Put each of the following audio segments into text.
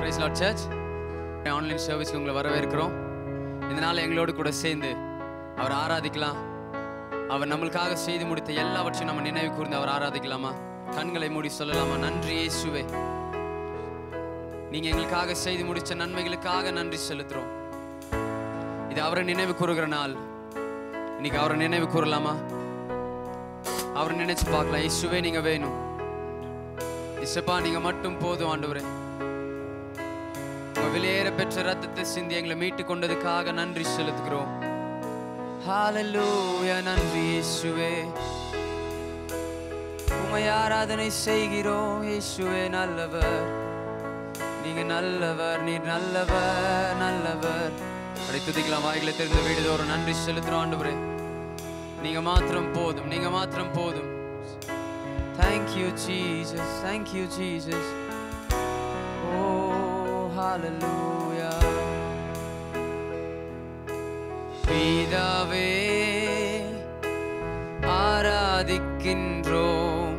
Praise Lord Church. Online சர்வீஸ்க்கு உங்களை வரவேற்கிறோம். இந்த நாள் எங்களோடு கூட சேர்ந்து அவர் ஆராதிக்கலாம். அவர் நம்மளுக்காக செய்து முடித்த எல்லாவற்றையும் நம்ம நினைவு கூர்ந்து அவர் ஆராதிக்கலாமா? கண்களை மூடி சொல்லலாமா? நன்றி இயேசுவே, நீங்க எங்களுக்காக செய்து முடிச்ச நன்மைகளுக்காக நன்றி செலுத்துறோம். இது அவரை நினைவு கூறுகிற நாள். இன்னைக்கு அவரை நினைவு கூறலாமா? அவரை நினைச்சு பார்க்கலாம். இயேசுவே நீங்க வேணும், இயேசுப்பா நீங்க மட்டும் போதும் ஆண்டவரே. உங்க வெளியேற பெற்ற ரத்தத்தை சிந்தி எங்களை மீட்டு கொண்டதுக்காக நன்றி செலுத்துகிறோம். ஹல்லேலூயா, நன்றி இயேசுவே, உம்மை ஆராதனை செய்கிறோம். இயேசுவே நல்லவர், நீங்க நல்லவர், நீர் நல்லவர், நல்லவர். அப்படி துதிக்கலாம். வாய்களை தெரிந்த வீடுதோறும் நன்றி செலுத்துறோம் ஆண்டவரே. நீங்க மாத்திரம் போதும், நீங்க மாத்திரம் போதும். Thank you Jesus, thank you Jesus. Oh hallelujah. பிதாவே ஆராதிக்கின்றோம்,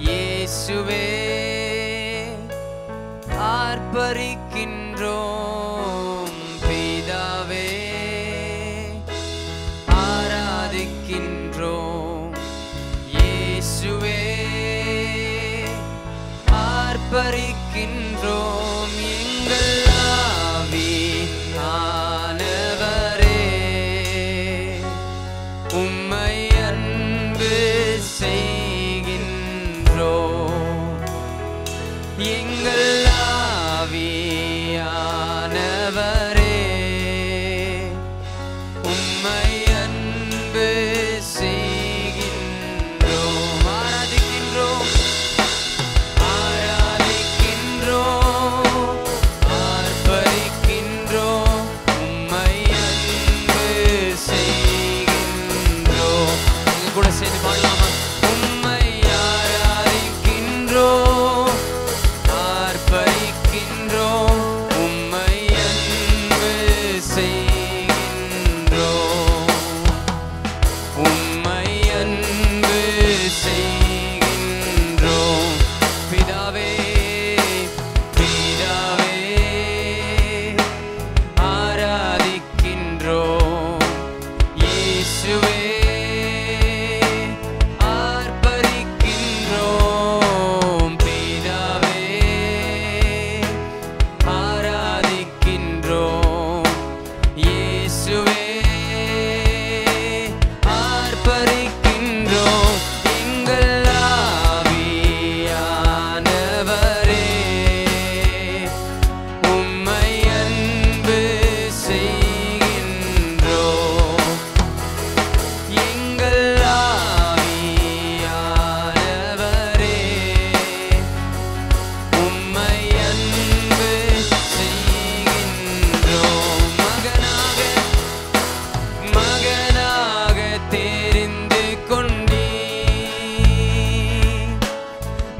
இயேசுவே ஆர்ப்பரிக்கின்றோம். பிதாவே ஆராதிக்கின்றோம், இயேசுவே ஆர்ப்பரிக்கின்றோம். எங்கள் ஆவியானவரே, உம்மை அன்பு செய்கின்றோம். எங்கள் ஆவியானவரே, உம்மை அன்பு செய்கின்றோம். ஆராதிக்கின்றோம், ஆராதிக்கின்றோம், ஆர்ப்பரிக்கின்றோம். உம்மை அன்பு செய்கின்றோம். எங்க கூட சேர்ந்து பாடலாமா? உம்மை ஆராதிக்கின்றோம், ஆர்ப்பரிக்கின்றோம். உம்மை அன்பு செய்கின்றோம், உம்மை அன்பு செய்கின்றோம். பிதாவே பிதாவே ஆராதிக்கின்றோம், இயேசுவே ஆர்ப்பரிக்கின்றோம். பிதாவே ஆராதிக்கின்றோம், இயேசுவே ஆர்ப்பரிக்கின்றோம். எங்கள் ஆவியானவரே, உம்மை அன்பு செய்கின்றோம். எங்கள் ஆவியானவரே, உம்மை அன்பு செய்கின்றோம். மகனாக மகனாக தெரிந்து கொண்டீர்,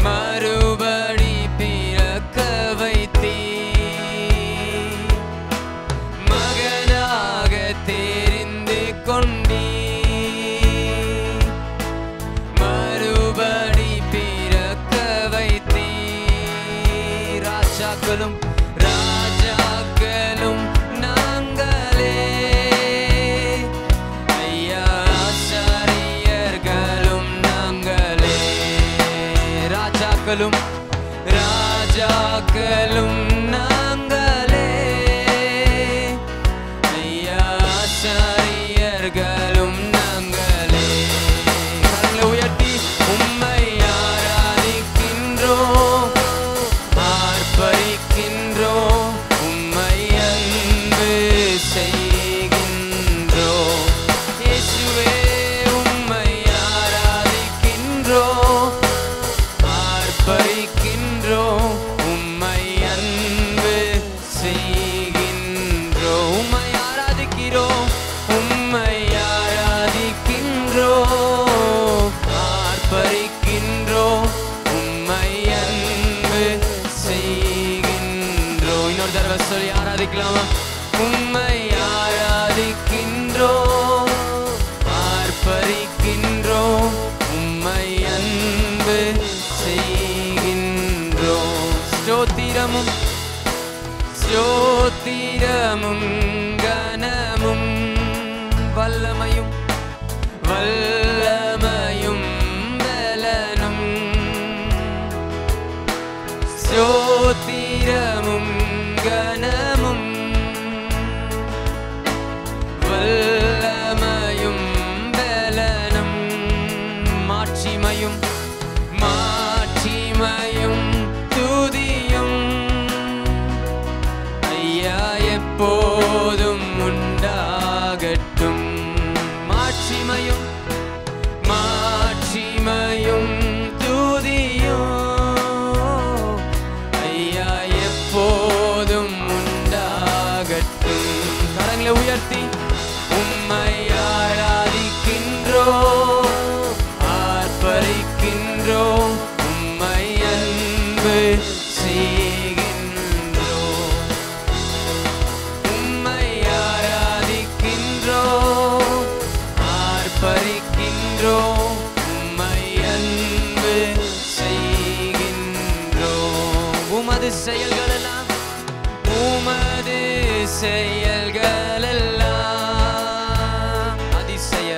மறுபடி பிறக்க வைத்தீர். மகனாக தெரிந்து கொண்டீர், மறுபடி பிறக்க வைத்தீர். ராஜாக்களும் ராஜாக்களும் நாங்களே, ஐயா ஆசாரியர்களும் நாங்களே. ராஜாக்களும் ராஜாக்களும் நாங்களே, ஐயா ஆசாரியர்களும் நாங்களே. கரங்களை உயர்த்தி உம்மை ஆராதிக்கின்றோம், ஆர்ப்பரிக்கின்றோம். உம்மை அன்பு செய்கின்றோம். இயேசுவே உம்மை ஆராதிக்கின்றோம், ஆர்ப்பரிக்கின்றோம். உம்மை அன்பு செய்கின்றோம். உம்மை ஆராதிக்கிறோம், உம்மை ஆராதிக்கின்றோம், ஆர்ப்பரிக்கின்றோம். உம்மை அன்பு செய்கின்றோம். இன்னொரு தடவை சொல்லி ஆராதிக்கலாமா? உம்மை ஆராதிக்கின்றோம், ஆர்ப்பரிக்கின்றோம். உம்மை அன்பு செய்கின்றோம். ஸ்தோத்திரமும் ஸ்தோத்திரமும் கனமும் வல்லமையும் வல்லமையும் பலனும் ஸ்தோத்திரமும் கனமும் வல்லமையும் பலனும் மாட்சிமையும் மாட்சிமையும் துதியும் ஐயா எப்போதும் உண்டாகட்டும். மாட்சிமையும் மாட்சிமையும் துதியும் ஐயா எப்போதும் உண்டாகட்டும். கரங்களை உயர்த்தி உம்மை ஆராதிக்கின்றோம், ஆர்ப்பரிக்கின்றோம், உம்மை அன்பு செய்கின்றோம். உம்மை ஆராதிக்கின்றோம், ஆர்ப்பரிக்கின்றோம், உம்மை அன்பு செய்கின்றோம். உமது செயல்களெல்லாம் உமது செயல்களெல்லாம் அதிசய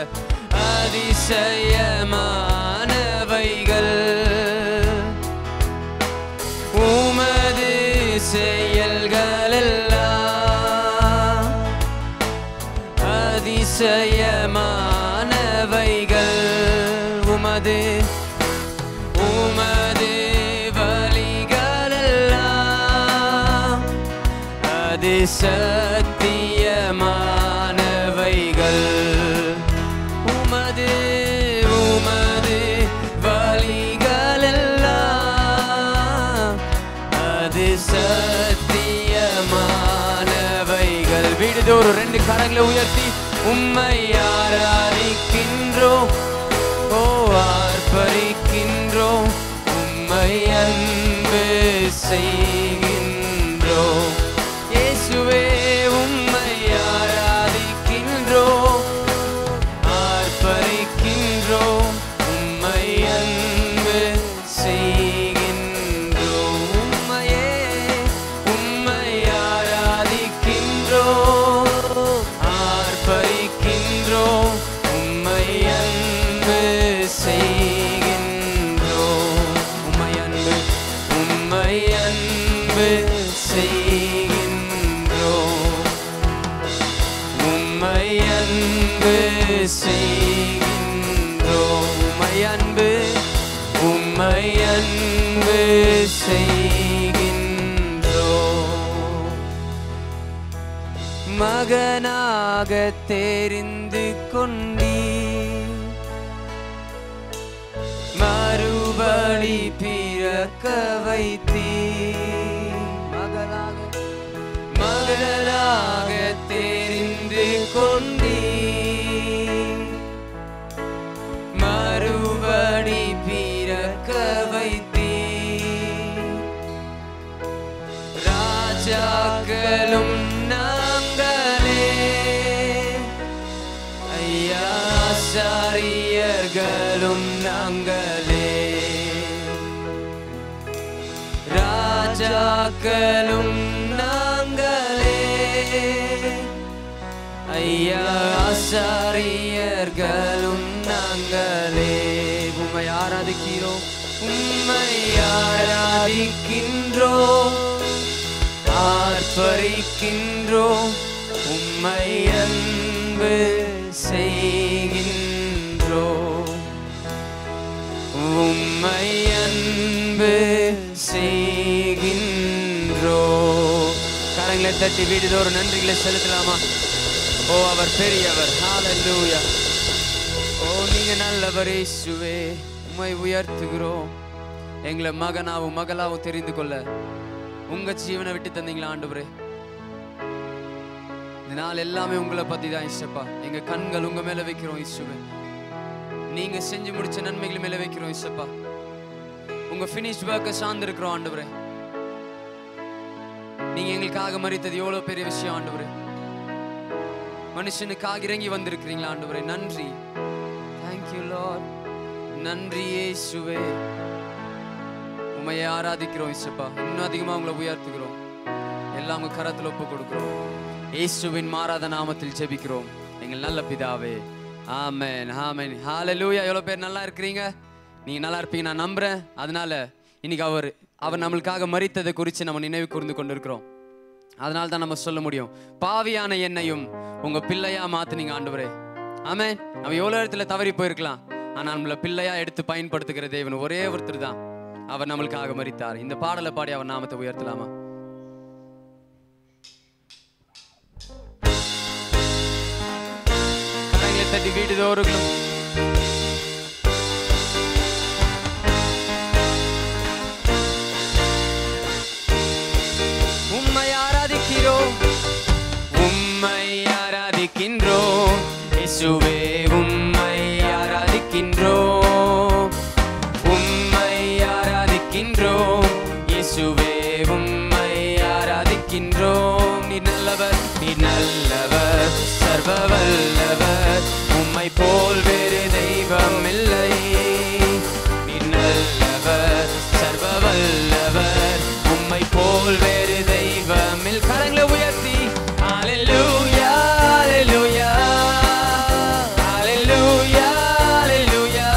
அதிசயமானவைகள். உமது செயல்களெல்லாம் அதிசயமானவைகள். உமது உமது வழிகளெல்லாம் அதிசத்தியமானவைகள். உமது உமது வழிகளெல்லாம் அதிசத்தியமானவைகள். வீடுதோறும் ரெண்டு கரங்களை உயர்த்தி உம்மை ஆராதிக்கின்றோம், ஓ ஆர்ப்பரிக்கின்றோம், உம்மை அன்பு செய்கின்றோம். இயேசுவே உம்மை ஆராதிக்கின்றோம், ஆர்ப்பரிக்கின்றோம், உம்மை அன்பு செய்கின்றோம். உம்மையே உம்மை ஆராதிக்கின்றோம், ஆர்ப்பரிக்கின்றோம், உம்மை அன்பு செய்கின்றோம். உம்மை அன்பு உம்மை அன்பு செய்கின்றோம், உம்மை அன்பு செய்கின்றோம். உம்மை அன்பு உம்மை அன்பு செய்கின்றோம். மகனாக தெரிந்து கொண்டீர், மறுபடி பிறக்க வைத்தீர். மகனாக தெரிந்து கொண்டீர், மறுபடி பிறக்க வைத்தீர். ராஜாக்களும் நாங்களே, ஐயா ஆசாரியர்களும் நாங்களே. ராஜாக்களும் நாங்களே, ஐயா ஆசாரியர்களும் நாங்களே. உம்மை ஆராதிக்கிறோம், உம்மை ஆராதிக்கின்றோம், ஆர்ப்பரிக்கின்றோம், உம்மை அன்பு செய்கின்றோம். உம்மை அன்பு செய்கின்றோம். கரங்களை தட்டி வீடுதோறும் நன்றிகளை செலுத்தலாமா? ஓ அவர் பெரியவர். ஹல்லேலூயா. ஓ நீங்க நல்லவர் இயேசுவே. உம்மை உயர்த்துகிறோம். எங்களை மகனாவும் மகளாவும் தெரிந்து கொள்ள உங்க ஜீவனை விட்டு தந்தீங்களா ஆண்டவரே? இந்த நாள் எல்லாமே உங்களை பத்தி தான் இயேசுப்பா. எங்க கண்கள் உங்க மேல வைக்கிறோம் இயேசுவே. நீங்க செஞ்சு முடிச்ச நன்மைகள் மேல வைக்கிறோம் இயேசுப்பா. உங்க ஃபினிஷ்ட் வர்க்கை சார்ந்து இருக்கிறோம் ஆண்டவரே. நீங்க எங்களுக்காக மரித்தது எவ்வளவு பெரிய விஷயம் ஆண்டவரே. மனுஷனுக்காக இறங்கி வந்திருக்கிறீங்களா ஆண்டவரே? நன்றி. Thank you Lord. நன்றி இயேசுவே. உம்மையை ஆராதிக்கிறோம் இயேசுப்பா. இன்னும் அதிகமா உங்களை உயர்த்துகிறோம். எல்லாம் உங்க கரத்தில் ஒப்பு கொடுக்கிறோம். இயேசுவின் மாறாத நாமத்தில் ஜெபிக்கிறோம் எங்கள் நல்ல பிதாவே. ஆமென் ஆமென் ஹல்லேலூயா. எவ்வளவு பேர் நல்லா இருக்கிறீங்க? நீங்க நல்லா இருப்பீங்க நான் நம்புறேன். அதனால இன்னைக்கு அவர் நம்மளுக்காக மரித்ததை குறித்து நம்ம நினைவு கூர்ந்து கொண்டிருக்கிறோம். அதனால தான் நம்ம சொல்ல முடியும், பாவியான என்னையும் உங்க பிள்ளையா மாத்துனீங்க ஆண்டவரே. ஆமென். நம்ம எவ்வளவு இடத்துல தவறி போயிருக்கலாம், ஆனா நம்மள பிள்ளையா எடுத்து பயன்படுத்துகிற தேவன் ஒரே ஒருத்தர் தான். அவர் நம்மளுக்காக மரித்தார். இந்த பாடலை பாடி அவர் நாமத்தை உயர்த்தலாமா? கரங்களை தட்டி வீடு தோறுகளும் உம்மை ஆராதிக்கிறோம், உம்மை ஆராதிக்கின்றோம் இயேசுவே, உம்மை ஆராதிக்கின்றோம், உம்மை ஆராதிக்கின்றோம் இயேசுவே, உம்மை ஆராதிக்கின்றோம். நீ நல்லவர், நீ நல்லவர், சர்வ வல்லவர், உம்மை போல் வேறு தெய்வம் இல்லை. நீ நல்லவர், சர்வ வல்லவர், உம்மை போல் வேறு தெய்வம் இல்லை. கரங்களை உயர்த்தி ஹல்லேலூயா ஹல்லேலூயா ஹல்லேலூயா ஹல்லேலூயா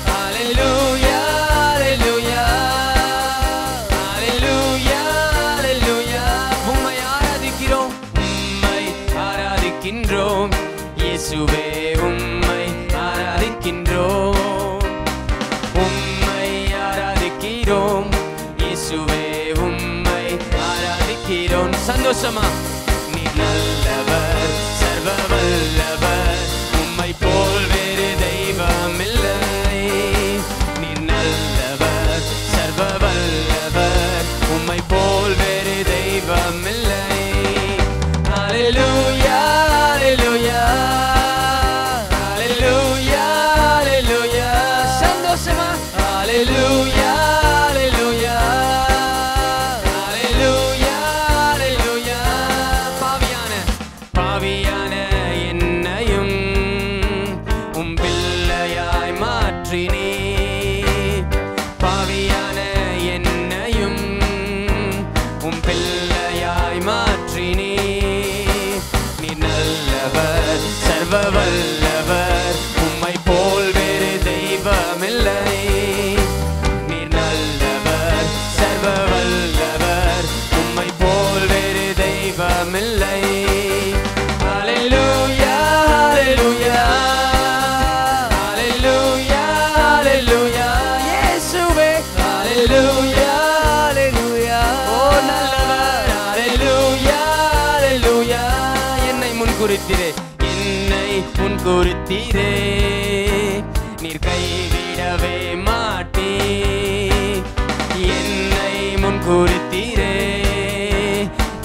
ஹல்லேலூயா ஹல்லேலூயா ஹல்லேலூயா. உம்மை ஆராதிக்கிறோம், உம்மை ஆராதிக்கின்றோம் இயேசுவே, உம்மை ஆராதிக்கின்றோம், உம்மை ஆராதிக்கிறோம் இயேசுவே, உம்மை ஆராதிக்கிறோம். சந்தோஷமா நீ நல்லவர், சர்வ வல்லவர், உம்மை போல் வேறு தெய்வம் இல்லை. நீ நல்லவர், சர்வ வல்லவர், உம்மை போல் வேறு தெய்வம் இல்லை. ஹல்லேலூயா ஹல்லேலூயா ஹல்லேலூயா ஹல்லேலூயா. சந்தோஷமா ஹல்லேலூயா ஹல்லேலூயா ஹல்லேலூயா ஹல்லேலூயா. பாவியான என்னையும் உம் பிள்ளையாய் மாற்றினே, பாவியான என்னையும் உம் பிள்ளையாய் மாற்றினே. நீ நல்லவர், சர்வ வல்லவர், உம்மை போல் வேறு தெய்வமில்லை. நீ நல்லவர், சர்வ வல்லவர், உம்மை போல் வேறு தெய்வமில்லை. ஹல்லேலூயா ஹல்லேலூயா ஹல்லேலூயா ஹல்லேலூயா இயேசுவே. ஹல்லேலூயா ஹல்லேலூயா. ஓ நல்லவர். ஹல்லேலூயா ஹல்லேலூயா. என்னை முன்குறித்தீரே, என்னை முன்குறித்தீரே, நீர் கைவிடவே மாட்டீ. என்னை முன்குறித்தீரே,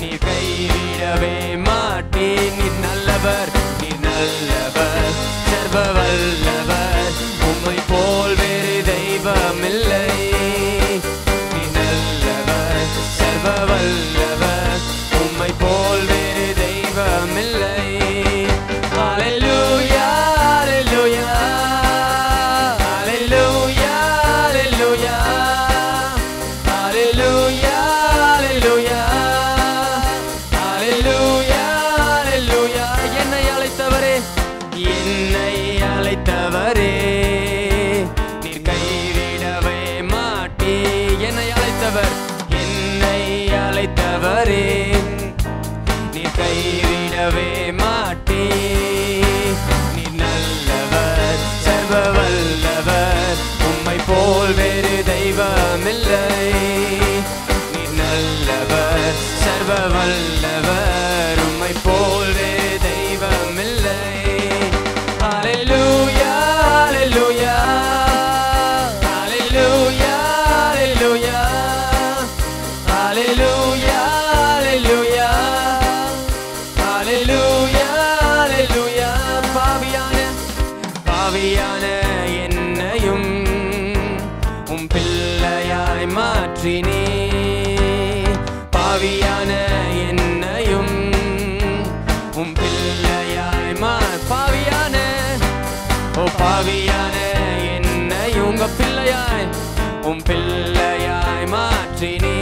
நீர் கைவிடவே மாட்டீ. நீர் நல்லவர், நீர் நல்லவர், சர்வ வல்லவர், உம்மை போல் வேறு தெய்வமில்லை. நீர் நல்லவர், சர்வ வல்லவர், உம்மை போல் வேறு தெய்வமில்லை. ஹல்லேலூயா ஹல்லேலூயா ஹல்லேலூயா ஹல்லேலூயா ஹல்லேலூயா ஹல்லேலூயா ஹல்லேலூயா ஹல்லேலூயா. என்னை அழைத்தவரே, என்னை அழைத்தவரே, நீர் கைவிடவே மாட்டீ. என்னை அழைத்தவர், என்னை அழைத்தவரே, நீர் கைவிடவே மாட்டீ. நீர் நல்லவர், சர்வ வல்லவர், உம்மை போல் வேறு தெய்வமில்லை. நீர் நல்லவர், சர்வ வல்லவர், உம்மை போல் வேறு தெய்வமில்லை. ஹல்லேலூயா ஹல்லேலூயா ஹல்லேலூயா ஹல்லேலூயா ஹல்லேலூயா ஹல்லேலூயா ஹல்லேலூயா ஹல்லேலூயா. பாவியான என்னையும் உம் பிள்ளையாய் மாற்றினே, பாவியான என்னையும் உம் பிள்ளையாய் பாவியான, ஓ பாவியான என்னையும் உங்க பிள்ளையாய், உம் பிள்ளையாய் மாற்றினே.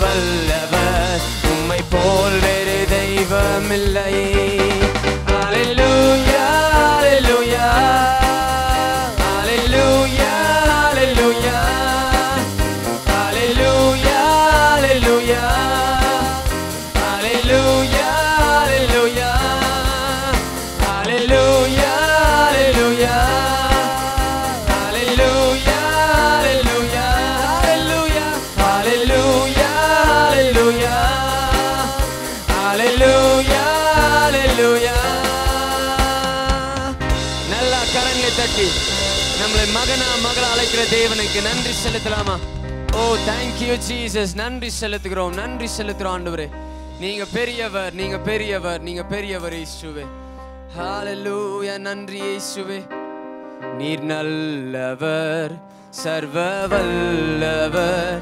வல்லவர், உம்மை போல் வேறு தெய்வமில்லை. ஹல்லேலூயா ஹல்லேலூயா ஹல்லேலூயா ஹல்லேலூயா ஹல்லேலூயா ஹல்லேலூயா ஹல்லேலூயா ஹல்லேலூயா ஹல்லேலூயா ஹல்லேலூயா ஹல்லேலூயா ஹல்லேலூயா ஹல்லேலூயா ஹல்லேலூயா ஹல்லேலூயா. நல்ல கரங்களை தட்டி நம்மளை மகனா மகளா அழைக்கிற தேவனுக்கு நன்றி செலுத்தலாமா? ஓ தேங்க்யூ ஜீசஸ். நன்றி செலுத்துகிறோம், நன்றி செலுத்துகிறோம் ஆண்டவரே. நீங்க பெரியவர், நீங்க பெரியவர், நீங்க பெரியவர் இயேசுவே. ஹல்லேலூயா. நன்றி இயேசுவே. நீர் நல்லவர், சர்வ வல்லவர்,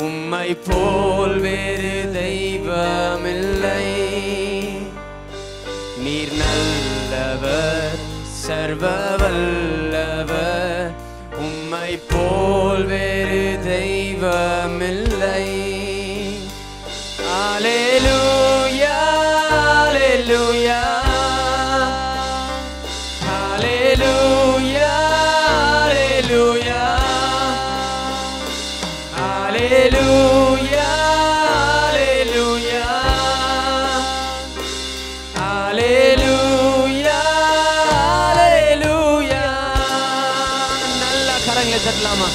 உம்மை போல் வேறு தெய்வமில்லை. நீர் நல்லவர், சர்வ வல்லவர், உம்மை போல் வேறு தெய்வமில்லை. ஹல்லேலூயா ஹல்லேலூயா ஹல்லேலூயா ஹல்லேலூயா ஹல்லேலூயா ஹல்லேலூயா ஹல்லேலூயா. நல்ல கரங்களை தட்டலாமா?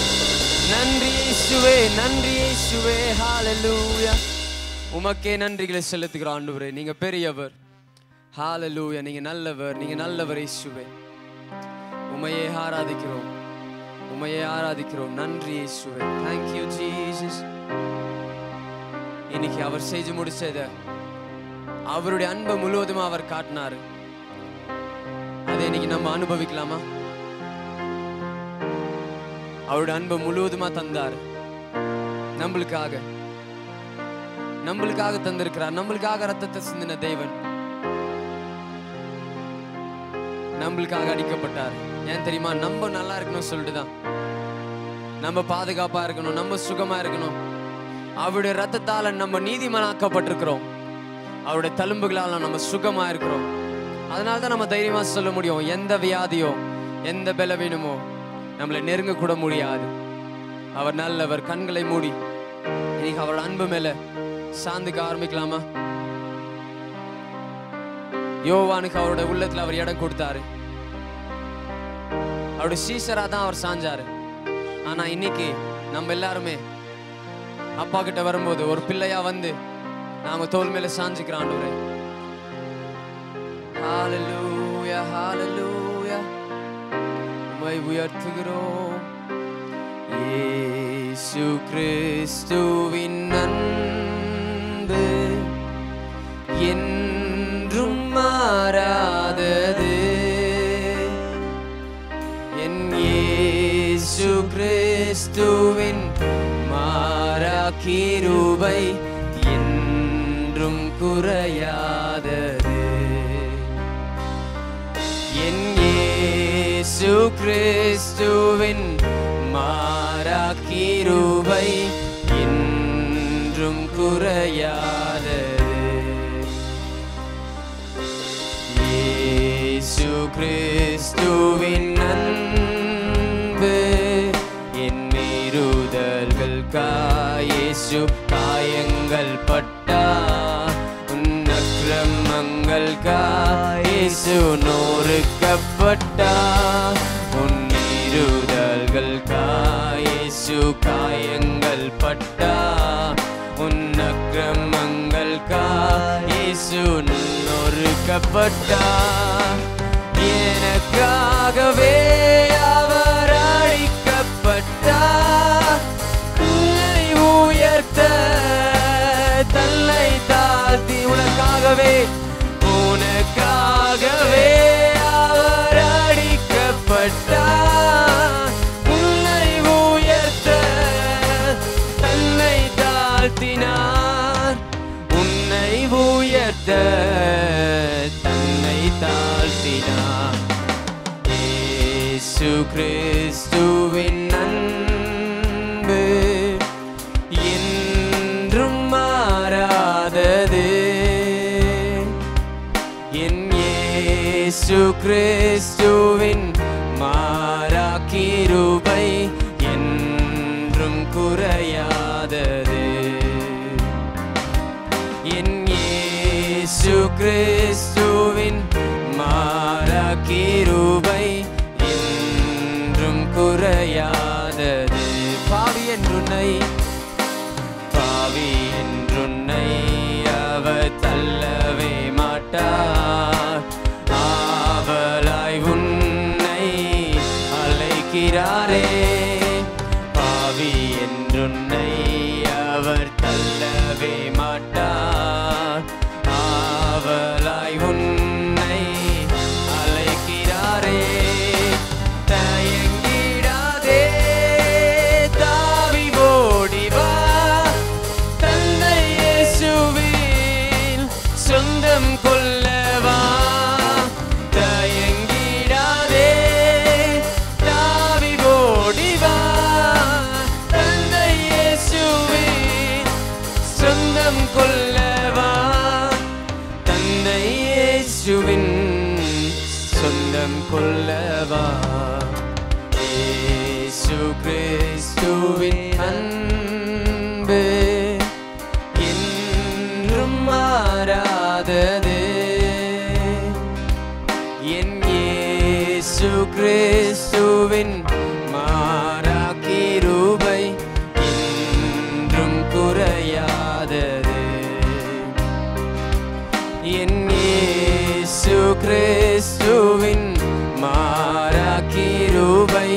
நன்றி இயேசுவே, நன்றி இயேசுவே. ஹல்லேலூயா. உமக்கே நன்றிகளை செலுத்துகிற ஆண்டவரே. நீங்க பெரியவர். ஹல்லேலூயா. நீங்க நல்லவர், நீங்க நல்லவர் இயேசுவே. உம்மையே ஆராதிக்கிறோம், உம்மையே ஆராதிக்கிறோம். நன்றி இயேசுவே. Thank you Jesus. இன்னைக்கு அவர் செய்து முடிச்சத, அவருடைய அன்பை முழுவதுமா அவர் காட்டினாரு. அதை இன்னைக்கு நம்ம அனுபவிக்கலாமா? அவருடைய அன்பை முழுவதுமா தந்தார். நம்மளுக்காக நம்மளுக்காக தந்திருக்கிறார். நம்மளுக்காக ரத்தத்தை சிந்தின தேவன் நம்மளுக்காக அடிக்கப்பட்டார். ஏன் தெரியுமா? நம்ம நல்லா இருக்கணும் சொல்லிட்டு தான். நம்ம பாதுகாப்பா இருக்கணும், நம்ம சுகமா இருக்கணும். அவருடைய ரத்தத்தால நம்ம நீதிமானாக்கப்பட்டிருக்கிறோம். அவருடைய தழும்புகளால நம்ம சுகமா இருக்கிறோம். அதனால தான் நம்ம தைரியமா சொல்ல முடியும், எந்த வியாதியோ எந்த பலவீனமோ நம்மளை நெருங்க கூட முடியாது. அவர் நல்லவர். கண்களை மூடி இன்னைக்கு அவரோட அன்பு மேல சார்ந்துக்க ஆரம்பிக்கலாமா? யோவானுக்கு அவருடைய உள்ளத்துல அவர் இடம் கொடுத்தாரு. அவருடைய சீசரா தான் அவர் சாஞ்சாரு. ஆனா இன்னைக்கு நம்ம எல்லாருமே அப்பா கிட்ட வரும்போது ஒரு பிள்ளையா வந்து நாம தோல் மேல சாஞ்சுக்கிறோம். ஆண்டவரே ஹல்லேலூயா ஹல்லேலூயா. உம்மை உயர்த்துகிறோம். இயேசு கிறிஸ்துவின் அன்பு என்றும் மாறாதது. என் இயேசு கிறிஸ்துவின் மாறா கிருபை என்றும் குறையாதது. என் இயேசு கிறிஸ்துவின் மாறா கிருபை என்றும் குறையாதது. இயேசு கிறிஸ்துவின் அன்பு என் மீறுதல்களுக்காய் இயேசு காயங்கள் பட்டார். உன் அக்கிரமங்களுக்காய் இயேசு நொறுக்கப்பட்டார். உன் மீறுதல்களுக்காய் இயேசு காயங்கள் பட்டார். உன் அக்கிரமங்களுக்காய் இயேசு நொறுக்கப்பட்டார். எனக்காகவே அவர் அடிக்கப்பட்டார். உன்னை உயர்த்த தன்னை தாழ்த்தி உனக்காகவே உனக்காகவே அவர் அடிக்கப்பட்டார். உன்னை உயர்த்த தன்னை தாழ்த்தினார். உன்னை உயர்த்த தன்னை தாழ்த்தினார். இயேசு கிறிஸ்துவின் மாறா கிருபை என்றும் குறையாதது. என் இயேசு கிறிஸ்துவின் மாறா கிருபை என்றும் குறையாதது. பாவி என்றுன்னை அவர் தள்ளவே மாட்டார். ஆவலாய் உன்னை அழைக்கிறாரே. பாவி என்றுன்னை அவர் தள்ளவே மாட்டார். ஆவலாய் உன்னை அழைக்கிறாரே. தயங்கிடாதே, தாவி ஓடி வா. தந்தை இயேசுவில் சொந்தம் கொள்ளவா. தயங்கிடாதே, தாவி ஓடி வா. தந்தை இயேசுவில் சொந்தம் கொள்ளவா. தந்தை இயேசுவின் சொந்தம் கொள்ளவா. இயேசு கிறிஸ்துவின் அன்பு என்றும் மாறாதது. என் இயேசு கிறிஸ்துவின் மாறா கிருபை என்றும் குறையாதது. என் இயேசு கிறிஸ்துவின் மாறா கிருபை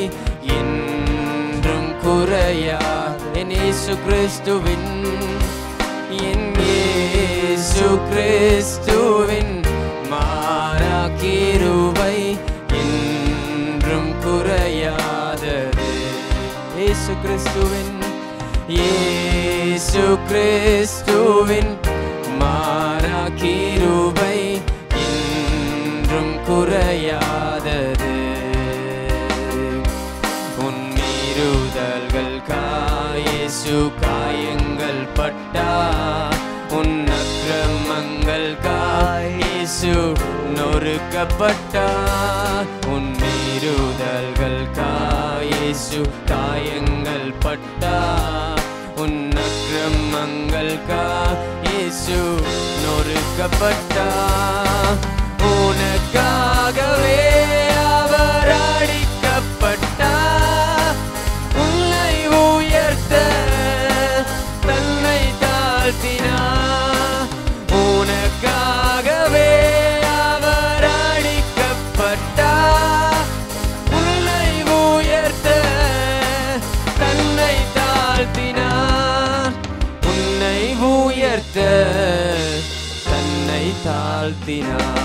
என்றும் குறையாதது. என் இயேசு கிறிஸ்துவின் என் இயேசு கிறிஸ்துவின் மாறா கிருபை என்றும் குறையாதது. இயேசு கிறிஸ்துவின் இயேசு கிறிஸ்துவின் மாறா கிருபை என்றும் குறையாதது. உன் மீறுதல்கள் இயேசு காயங்கள் பட்டார். உன் அக்கிரமங்கள் இயேசு நொறுக்கப்பட்டார். உன் மீறுதல்கள் இயேசு காயங்கள் பட்டார். உன் அக்கிரமங்கள் இயேசு நொறுக்கப்பட்டார். உனக்காகவே அவர் அடிக்கப்பட்டார். உன்னை உயர்த்த தன்னை தாழ்த்தினார். உனக்காகவே அவர் அடிக்கப்பட்டார். உன்னை உயர்த்த தன்னை தாழ்த்தினார். உன்னை உயர்த்த தன்னை தாழ்த்தினார்.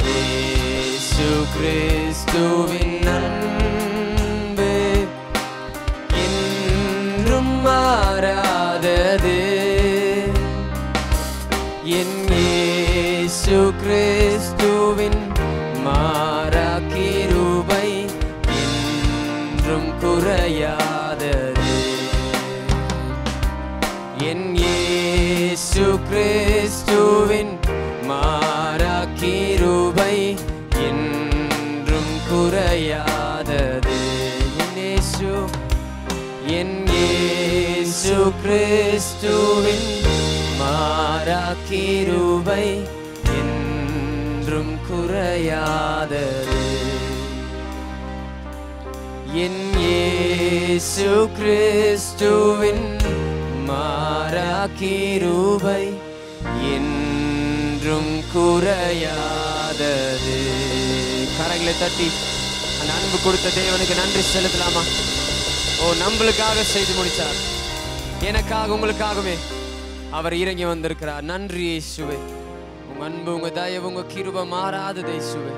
இயேசு கிறிஸ்துவின் அன்பு என்றும் மாறாதது. என் இயேசு கிறிஸ்துவின் மாறா கிருபை என்றும் குறையாதது. என் இயேசு கிறிஸ்துவின் மாறா கிருபை என்றும் குறையாதது. என் இயேசு கிறிஸ்துவின் மாறா கிருபை என்றும் குறையாதது. என் இயேசு கிறிஸ்துவின் மாறா கிருபை என்றும் குறையாதது. கரங்களை தட்டி அந்த அன்பு கொடுத்த தேவனுக்கு நன்றி செலுத்தலாமா? ஓ, நம்மளுக்காக செய்து முடிச்சார். எனக்காக உங்களுக்காகவே அவர் இறங்கி வந்திருக்கிறார். நன்றி இயேசுவே. உங்க அன்பு, உங்க தயவு, உங்க கிருபை மாறாதது இயேசுவே.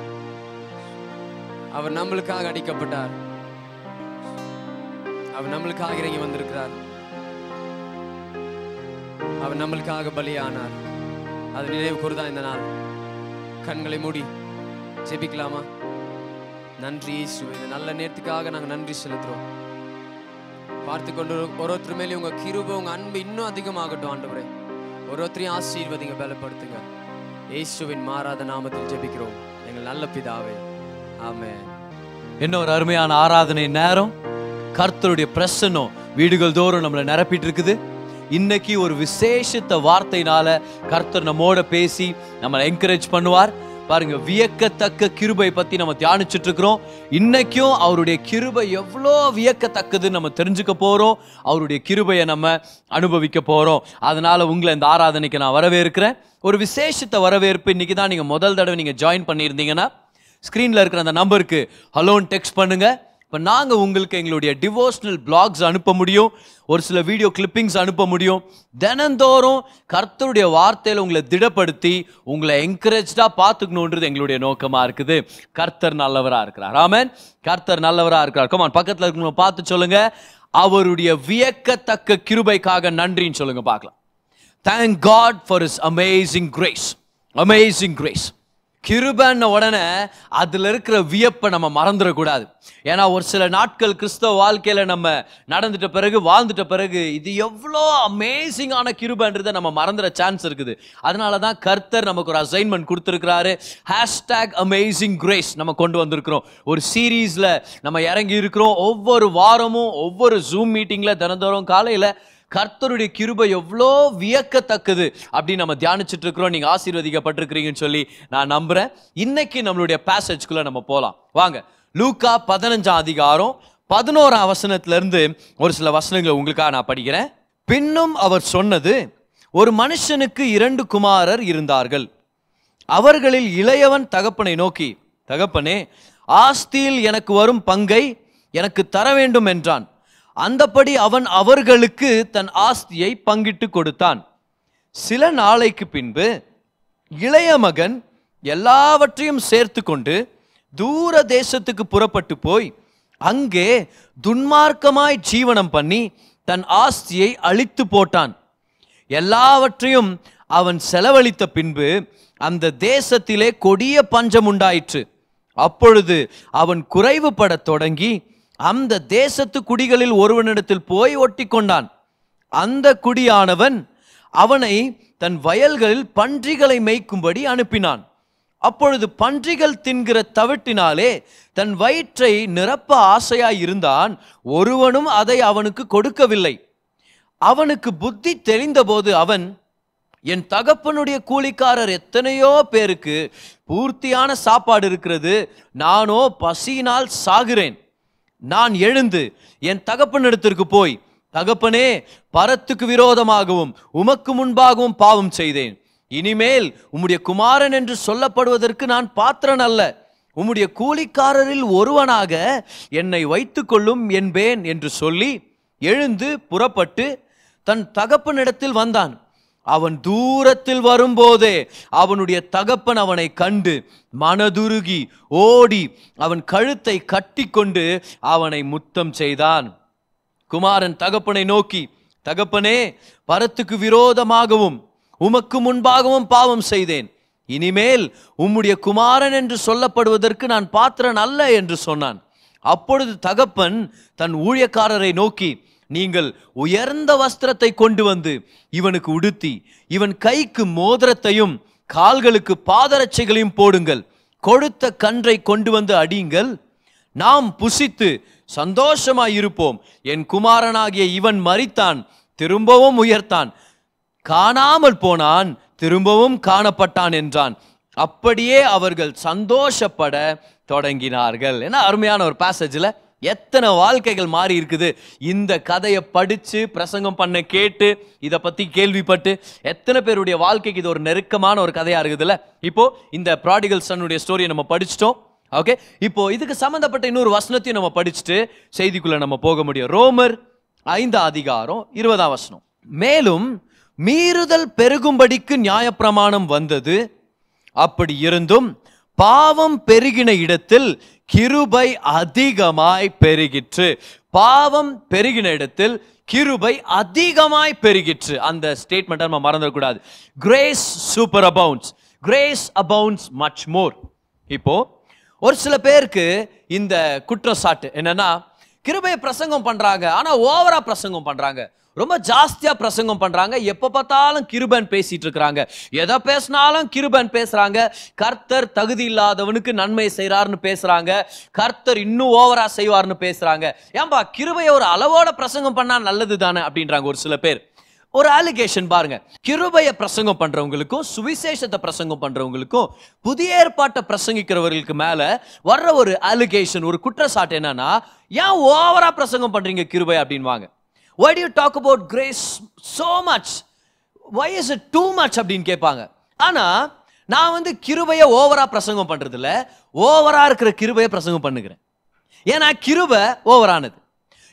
அவர் நம்மளுக்காக அடிக்கப்பட்டார். அவர் நம்மளுக்காக இறங்கி வந்திருக்கிறார். அவர் நம்மளுக்காக பலியானார். அது நினைவு கூர்தான் இந்த நாள். கண்களை மூடி ஜெபிக்கலாமா? நன்றி இயேசுவே. இந்த நல்ல நேரத்துக்காக நாங்கள் நன்றி செலுத்துறோம். பார்த்து கொண்டு ஒருத்தர் மேலே உங்க கிருபை, உங்க அன்பு இன்னும் அதிகமாகட்டும் ஆண்டவரே. ஒருத்தரையும் ஆசீர்வதிங்க, பலப்படுத்துங்க. இயேசுவின் மாறாத நாமத்தில் ஜெபிக்கிறோம். எங்கள் நல்ல பிதாவே, ஆமென். இன்னொரு அருமையான ஆராதனை நேரம். கர்த்தருடைய பிரசன்னம் வீடுகள் தோறும் நம்மளை நிரப்பிட்டு இருக்குது. இன்னைக்கு ஒரு விசேஷத்த வார்த்தையினால கர்த்தர் நம்மோட பேசி நம்மளை என்கரேஜ் பண்ணுவார். பாருங்க, வியக்கத்தக்க கிருபை பத்தி நம்ம தியானிச்சுட்டு இருக்கிறோம். இன்னைக்கும் அவருடைய கிருபை எவ்வளோ வியக்கத்தக்கது நம்ம தெரிஞ்சுக்க போறோம். அவருடைய கிருபையை நம்ம அனுபவிக்க போறோம். அதனால உங்களை இந்த ஆராதனைக்கு நான் வரவேற்கிறேன். ஒரு விசேஷத்த வரவேற்பு. இன்னைக்கு தான் நீங்க முதல் தடவை நீங்க ஜாயின் பண்ணியிருந்தீங்கன்னா ஸ்கிரீன்ல இருக்கிற அந்த நம்பருக்கு ஹலோன்னு டெக்ஸ்ட் பண்ணுங்க. இப்போ நாங்கள் உங்களுக்கு எங்களுடைய டிவோஷனல் பிளாக்ஸ் அனுப்ப முடியும், ஒரு சில வீடியோ கிளிப்பிங்ஸ் அனுப்ப முடியும். தினந்தோறும் கர்த்தருடைய வார்த்தையில் உங்களை திடப்படுத்தி உங்களை என்கரேஜாக பார்த்துக்கணுன்றது எங்களுடைய நோக்கமாக இருக்குது. கர்த்தர் நல்லவராக இருக்கிறார். ஆமென். கர்த்தர் நல்லவராக இருக்கிறார். கமான், பக்கத்தில் இருக்கிறவங்க பார்த்து சொல்லுங்க, அவருடைய வியக்கத்தக்க கிருபைக்காக நன்றின்னு சொல்லுங்க பார்க்கலாம். Thank God for His amazing grace. Amazing grace. கிருபைன்ன உடனே அதில் இருக்கிற வியப்பை நம்ம மறந்துடக்கூடாது. ஏன்னா ஒரு சில நாட்கள் கிறிஸ்தவ வாழ்க்கையில் நம்ம நடந்துட்ட பிறகு வாழ்ந்துட்ட பிறகு இது எவ்வளோ அமேசிங்கான கிருபைன்றதை நம்ம மறந்துட சான்ஸ் இருக்குது. அதனால தான் கர்த்தர் நமக்கு ஒரு அசைன்மெண்ட் கொடுத்துருக்கிறாரு. #amazing grace நம்ம கொண்டு வந்திருக்கிறோம். ஒரு சீரீஸில் நம்ம இறங்கி இருக்கிறோம். ஒவ்வொரு வாரமும் ஒவ்வொரு ஜூம் மீட்டிங்கில் தினந்தோறும் காலையில் கர்த்தருடைய கிருபை எவ்வளோ வியக்கத்தக்கது அப்படின்னு நம்ம தியானிச்சுட்டு இருக்கிறோம். நீங்க ஆசீர்வதிக்கப்பட்டிருக்கிறீங்கன்னு சொல்லி நான் நம்புறேன். இன்னைக்கு நம்மளுடைய பேசேஜ்குள்ள நம்ம போலாம். வாங்க, லூக்கா 15ஆம் அதிகாரம் 11ஆம் வசனத்திலிருந்து ஒரு சில வசனங்களை உங்களுக்காக நான் படிக்கிறேன். பின்னும் அவர் சொன்னது, ஒரு மனுஷனுக்கு 2 குமாரர் இருந்தார்கள். அவர்களில் இளையவன் தகப்பனை நோக்கி, தகப்பனே, ஆஸ்தியில் எனக்கு வரும் பங்கை எனக்கு தர வேண்டும் என்றான். அந்தபடி அவன் அவர்களுக்கு தன் ஆஸ்தியை பங்கிட்டு கொடுத்தான். சில நாளைக்கு பின்பு இளைய மகன் எல்லாவற்றையும் சேர்த்து கொண்டு தூர தேசத்துக்கு புறப்பட்டு போய் அங்கே துன்மார்க்கமாய் ஜீவனம் பண்ணி தன் ஆஸ்தியை அழித்து போட்டான். எல்லாவற்றையும் அவன் செலவழித்த பின்பு அந்த தேசத்திலே கொடிய பஞ்சம் உண்டாயிற்று. அப்பொழுது அவன் குறைவுபடத் தொடங்கி அந்த தேசத்து குடிகளில் ஒருவனிடத்தில் போய் ஒட்டி கொண்டான். அந்த குடியானவன் அவனை தன் வயல்களில் பன்றிகளை மேய்க்கும்படி அனுப்பினான். அப்பொழுது பன்றிகள் தின்கிற தவிட்டினாலே தன் வயிற்றை நிரப்ப ஆசையாய் இருந்தான். ஒருவனும் அதை அவனுக்கு கொடுக்கவில்லை. அவனுக்கு புத்தி தெளிந்தபோது அவன், என் தகப்பனுடைய கூலிக்காரர் எத்தனையோ பேருக்கு பூர்த்தியான சாப்பாடு இருக்கிறது, நானோ பசியினால் சாகிறேன். நான் எழுந்து என் தகப்பனிடத்திற்கு போய், தகப்பனே, பரத்துக்கு விரோதமாகவும் உமக்கு முன்பாகவும் பாவம் செய்தேன். இனிமேல் உம்முடைய குமாரன் என்று சொல்லப்படுவதற்கு நான் பாத்திரன் அல்ல. உம்முடைய கூலிக்காரரில் ஒருவனாக என்னை வைத்துக் கொள்ளும் என்பேன் என்று சொல்லி எழுந்து புறப்பட்டு தன் தகப்பனிடத்தில் வந்தான். அவன் தூரத்தில் வரும்போதே அவனுடைய தகப்பன் அவனை கண்டு மனதுருகி ஓடி அவன் கழுத்தை கட்டி கொண்டு அவனை முத்தம் செய்தான். குமாரன் தகப்பனை நோக்கி, தகப்பனே, பரத்துக்கு விரோதமாகவும் உமக்கு முன்பாகவும் பாவம் செய்தேன். இனிமேல் உம்முடைய குமாரன் என்று சொல்லப்படுவதற்கு நான் பாத்திரன் அல்ல என்று சொன்னான். அப்பொழுது தகப்பன் தன் ஊழியக்காரரை நோக்கி, நீங்கள் உயர்ந்த வஸ்திரத்தை கொண்டு வந்து இவனுக்கு உடுத்தி இவன் கைக்கு மோதிரத்தையும் கால்களுக்கு பாதரட்சைகளையும் போடுங்கள். கொடுத்த கன்றை கொண்டு வந்து அடியுங்கள். நாம் புசித்து சந்தோஷமாயிருப்போம். என் குமாரனாகிய இவன் மரித்தான், திரும்பவும் உயர்த்தான், காணாமல் போனான், திரும்பவும் காணப்பட்டான் என்றான். அப்படியே அவர்கள் சந்தோஷப்பட தொடங்கினார்கள். ஏன்னா அருமையான ஒரு பேசேஜில் எத்தனை வாழ்க்கைகள் மாறி இருக்குது. இந்த கதையை படித்து பிரசங்கம் பண்ண கேட்டு இதை பற்றி கேள்விப்பட்டு எத்தனை பேருடைய வாழ்க்கைக்கு இது ஒரு நெருக்கமான ஒரு கதையாக இருக்குதுல்ல. இப்போ இந்த ப்ராடிகல் சன்னுடைய ஸ்டோரியை நம்ம படிச்சிட்டோம். ஓகே, இப்போ இதுக்கு சம்மந்தப்பட்ட இன்னொரு வசனத்தையும் நம்ம படிச்சுட்டு செய்திக்குள்ள நம்ம போக முடியும். ரோமர் 5ஆம் அதிகாரம் 20ஆம் வசனம். மேலும் மீறுதல் பெருகும்படிக்கு நியாயப்பிரமாணம் வந்தது. அப்படி இருந்தும் பாவம் பெருகின இடத்தில் கிருபை அதிகமாய் பெருகிற்று. பாவம் பெருகின இடத்தில் கிருபை அதிகமாய் பெருகிற்று. அந்த ஸ்டேட்மெண்ட் நம்ம மறந்துடக்கூடாது. Grace super abounds, grace abounds much more. இப்போ ஒரு சில பேருக்கு இந்த குற்றச்சாட்டு என்னன்னா, கிருபையை பிரசங்கம் பண்றாங்க, ஆனா ஓவரா பிரசங்கம் பண்றாங்க, ரொம்ப ஜாஸ்தியா பிரசங்கம் பண்றாங்க. எப்ப பார்த்தாலும் கிருபன் பேசிட்டு இருக்கிறாங்க, எதை பேசினாலும் கிருபன் பேசுறாங்க. கர்த்தர் தகுதி இல்லாதவனுக்கு நன்மை செய்யறாருன்னு பேசுறாங்க, கர்த்தர் இன்னும் ஓவரா செய்வார்னு பேசுறாங்க. ஏன்பா கிருபையை ஒரு அளவோட பிரசங்கம் பண்ணா நல்லது தானே அப்படின்றாங்க ஒரு சில பேர். ஒரு அலிகேஷன் பாருங்க, கிருபையை பிரசங்கம் பண்றவங்களுக்கும் சுவிசேஷத்தை பிரசங்கம் பண்றவங்களுக்கும் புதிய ஏற்பாட்டை பிரசங்கிக்கிறவர்களுக்கு மேல வர்ற ஒரு அலிகேஷன், ஒரு குற்றச்சாட்டு என்னன்னா, ஏன் ஓவரா பிரசங்கம் பண்றீங்க கிருபை அப்படின்வாங்க. Why do you talk about grace so much? Why is it too much அப்படின்னு கேட்பாங்க. ஆனா நான் கிருபையை ஓவரா பிரசங்கம் பண்றது இல்ல, ஓவரா இருக்கிற கிருபையை பிரசங்கம் பண்ணுகிறேன். ஏன்னா கிருபை ஓவரானது.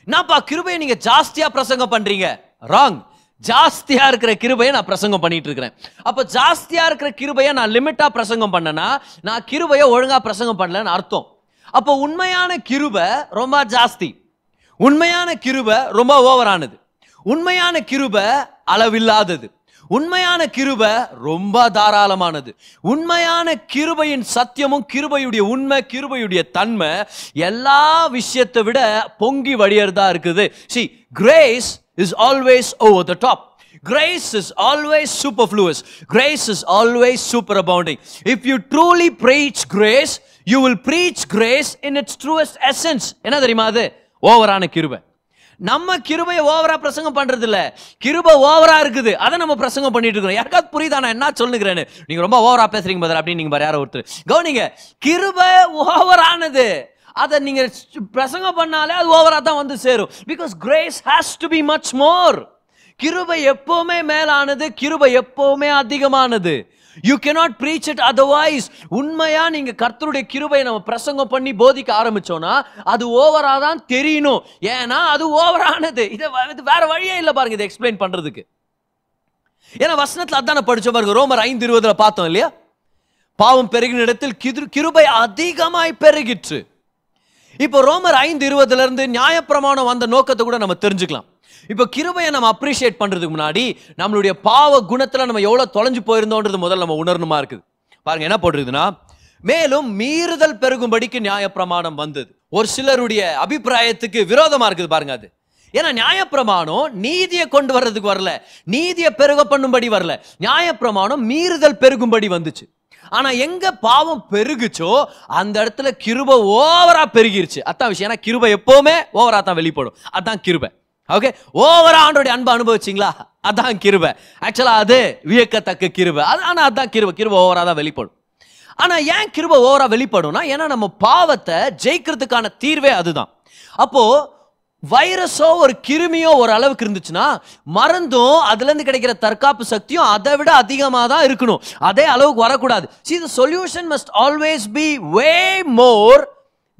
என்னப்பா கிருபையை நீங்க ஜாஸ்தியா பிரசங்கம் பண்றீங்க? ராங். ஜாஸ்தியா இருக்கிற கிருபையை நான் பிரசங்கம் பண்ணிட்டு இருக்கிறேன். அப்ப ஜாஸ்தியா இருக்கிற கிருபையை நான் லிமிட்டா பிரசங்கம் பண்ணனா நான் கிருபையை ஒழுங்கா பிரசங்கம் பண்ணலன்னு அர்த்தம். அப்போ உண்மையான கிருபை ரொம்ப ஜாஸ்தி, உண்மையான கிருபை ரொம்ப ஓவரானது, உண்மையான கிருபை அளவில்லாதது, உண்மையான கிருபை ரொம்ப தாராளமானது. உண்மையான கிருபையின் சத்தியமும் கிருபையுடைய உண்மை, கிருபையுடைய தன்மை எல்லா விஷயத்தை விட பொங்கி வழியறதா இருக்குது. See, grace is always over the top. Grace is always superfluous. Grace is always superabounding. If you truly preach grace, you will preach grace in its truest essence. என்ன தெரியுமா அது? ஓவரான கிருபை. நம்ம கிருபையை ஓவரா பிரசங்கம் பண்றது இல்ல, கிருபை ஓவரா இருக்குது, அதை நம்ம பிரசங்கம் பண்ணிட்டு இருக்கோம். யாருக்காவது புரியுதா நான் என்ன சொல்லுகிறேன்னு? நீங்க ரொம்ப ஓவரா பேசுறீங்க பதில் அப்படின்னு நீங்க யாரோ ஒருத்தர் கவனிங்க, கிருபை ஓவரானது, அதை நீங்க பிரசங்கம் பண்ணாலே அது ஓவரா தான் சேரும். Because grace has to be much more. கிருபை எப்பவுமே மேலானது, கிருபை எப்பவுமே அதிகமானது. You cannot preach it otherwise. உண்மையா நீங்க கர்த்தருடைய கிருபையை நம்ம பிரசங்கம் பண்ணி போதிக்க ஆரம்பிச்சோம்னா அது ஓவரா தான் தெரியணும். ஏன்னா அது ஓவரானது. இது வேற வழியே இல்லை பாருங்க இதை எக்ஸ்பிளைன் பண்றதுக்கு. ஏன்னா வசனத்துல அதான படிச்சோம் பாருங்க, ரோமர் 5:20 பார்த்தோம் இல்லையா? பாவம் பெருகின இடத்தில் கிருபை அதிகமாய் பெருகிற்று. இப்போ ரோமர் 5:20 இருந்து நியாயப்பிரமாணம் வந்த நோக்கத்தை கூட நம்ம தெரிஞ்சுக்கலாம். இப்போ கிருபையை நம்ம அப்ரிஷியேட் பண்றதுக்கு முன்னாடி நம்மளுடைய பாவ குணத்துல நம்ம எவ்வளவு தொலைஞ்சு போயிருந்தோன்றது முதல்ல நம்ம உணரணுமா இருக்குது. பாருங்க என்ன போட்டிருக்குதுன்னா, மேலும் மீறுதல் பெருகும்படிக்கு நியாயப்பிரமாணம் வந்தது. ஒரு சிலருடைய அபிப்பிராயத்துக்கு விரோதமா இருக்குது பாருங்க அது. ஏன்னா நியாயப்பிரமாணம் நீதியை கொண்டு வர்றதுக்கு வரல, நீதியை பெருக பண்ணும்படி வரல. நியாயப்பிரமாணம் மீறுதல் பெருகும்படி வந்துச்சு. ஆனா எங்க பாவம் பெருகுச்சோ அந்த இடத்துல கிருபை ஓவரா பெருகிருச்சு. அதான் விஷயம். ஏன்னா கிருபை எப்பவுமே ஓவரா தான் வெளிப்படும். அதான் கிருபை. ஓகே, ஓவரா ஆண்டோடைய அன்பை அனுபவிச்சிங்களா? அதான் கிருபை. ஆக்சுவலா அது வியக்கத்தக்க கிருபை. ஆனா அதான் கிருபை. கிருபை ஓவரா தான் வெளிப்படும். ஆனா ஏன் கிருபை ஓவரா வெளிப்படும்னா, ஏன்னா நம்ம பாவத்தை ஜெயிக்கிறதுக்கான தீர்வே அதுதான். அப்போ வைரஸோ ஒரு கிருமியோ ஒரு அளவுக்கு இருந்துச்சுன்னா மருந்தும் அதுல இருந்து கிடைக்கிற தற்காப்பு சக்தியும் அதை விட அதிகமா தான் இருக்கணும். அதே அளவுக்கு வரக்கூடாது. See, the solution must always be way more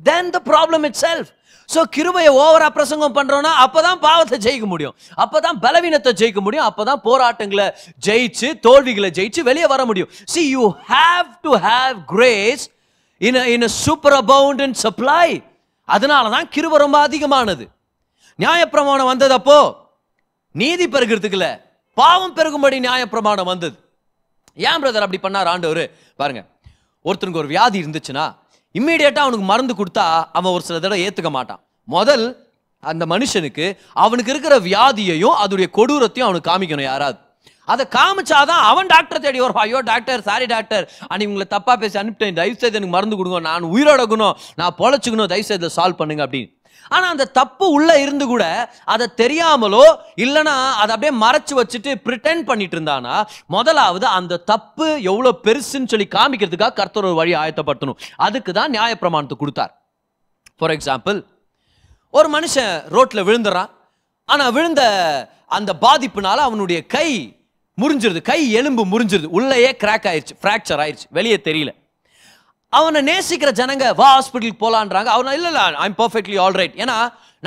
than the problem itself. So கிருபையை ஓவரா பிரசங்கம் பண்றோம்னா அப்பதான் பாவத்தை ஜெயிக்க முடியும், அப்பதான் பலவீனத்தை ஜெயிக்க முடியும், அப்பதான் போராட்டங்களை ஜெயிச்சு தோல்விகளை ஜெயிச்சு வெளியே வர முடியும். See, you have to have grace in a superabundant supply. அதனாலதான் கிருபை ரொம்ப அதிகமானது. நியாயப்பிரமாணம் வந்தது அப்போ நீதி பெருகிறதுக்கு இல்ல, பாவம் பெருகும்படி நியாயப்பிரமாணம் வந்தது. ஏன் பிரதர் அப்படி பண்ணார் ஆண்டவர்? பாருங்க, ஒருத்தனுக்கு ஒரு வியாதி இருந்துச்சுன்னா இம்மீடியட்டா அவனுக்கு மருந்து கொடுத்தா அவன் ஒரு சில தடவை ஏத்துக்க மாட்டான். முதல் அந்த மனுஷனுக்கு அவனுக்கு இருக்கிற வியாதியையும் அதோடைய கொடூரத்தையும் அவனுக்கு காமிக்கணும். யாராவது அதை காமிச்சாதான் அவன் டாக்டர் தேடி வருவான். ஐயோ டாக்டர், சாரி டாக்டர், அன்னைக்கு உங்களை தப்பா பேசி அனுப்பிட்டேன், தயவுசெய்து எனக்கு மருந்து கொடுங்க, நான் உயிரோடக்கணும், நான் பொழைச்சுக்கணும், தயவுசெய்து சால்வ் பண்ணுங்க அப்படின்னு. ஆனா அந்த தப்பு உள்ள இருந்து கூட அதை தெரியாமலோ இல்லைன்னா அதை அப்படியே மறைச்சு வச்சுட்டு பிரிட்டெண்ட் பண்ணிட்டு இருந்தானா, முதலாவது அந்த தப்பு எவ்வளவு பெருசுன்னு சொல்லி காமிக்கிறதுக்காக கர்த்தர் ஒரு வழி ஆயத்தப்படுத்தணும். அதுக்கு தான் நியாயப்பிரமாணத்தை கொடுத்தார். ஃபார் எக்ஸாம்பிள், ஒரு மனுஷன் ரோட்ல விழுந்துறான். ஆனா விழுந்த அந்த பாதிப்புனால அவனுடைய கை முறிஞ்சிருது, கை எலும்பு முறிஞ்சிருது, உள்ளேயே கிராக் ஆயிடுச்சு, ஃப்ராக்சர் ஆயிடுச்சு, வெளியே தெரியல. அவனை நேசிக்கிற ஜனங்க வா ஹாஸ்பிட்டலுக்கு போலான்றாங்க. அவனை இல்ல ஐம் பர்ஃபெக்ட்லி ஆல் ரைட். ஏன்னா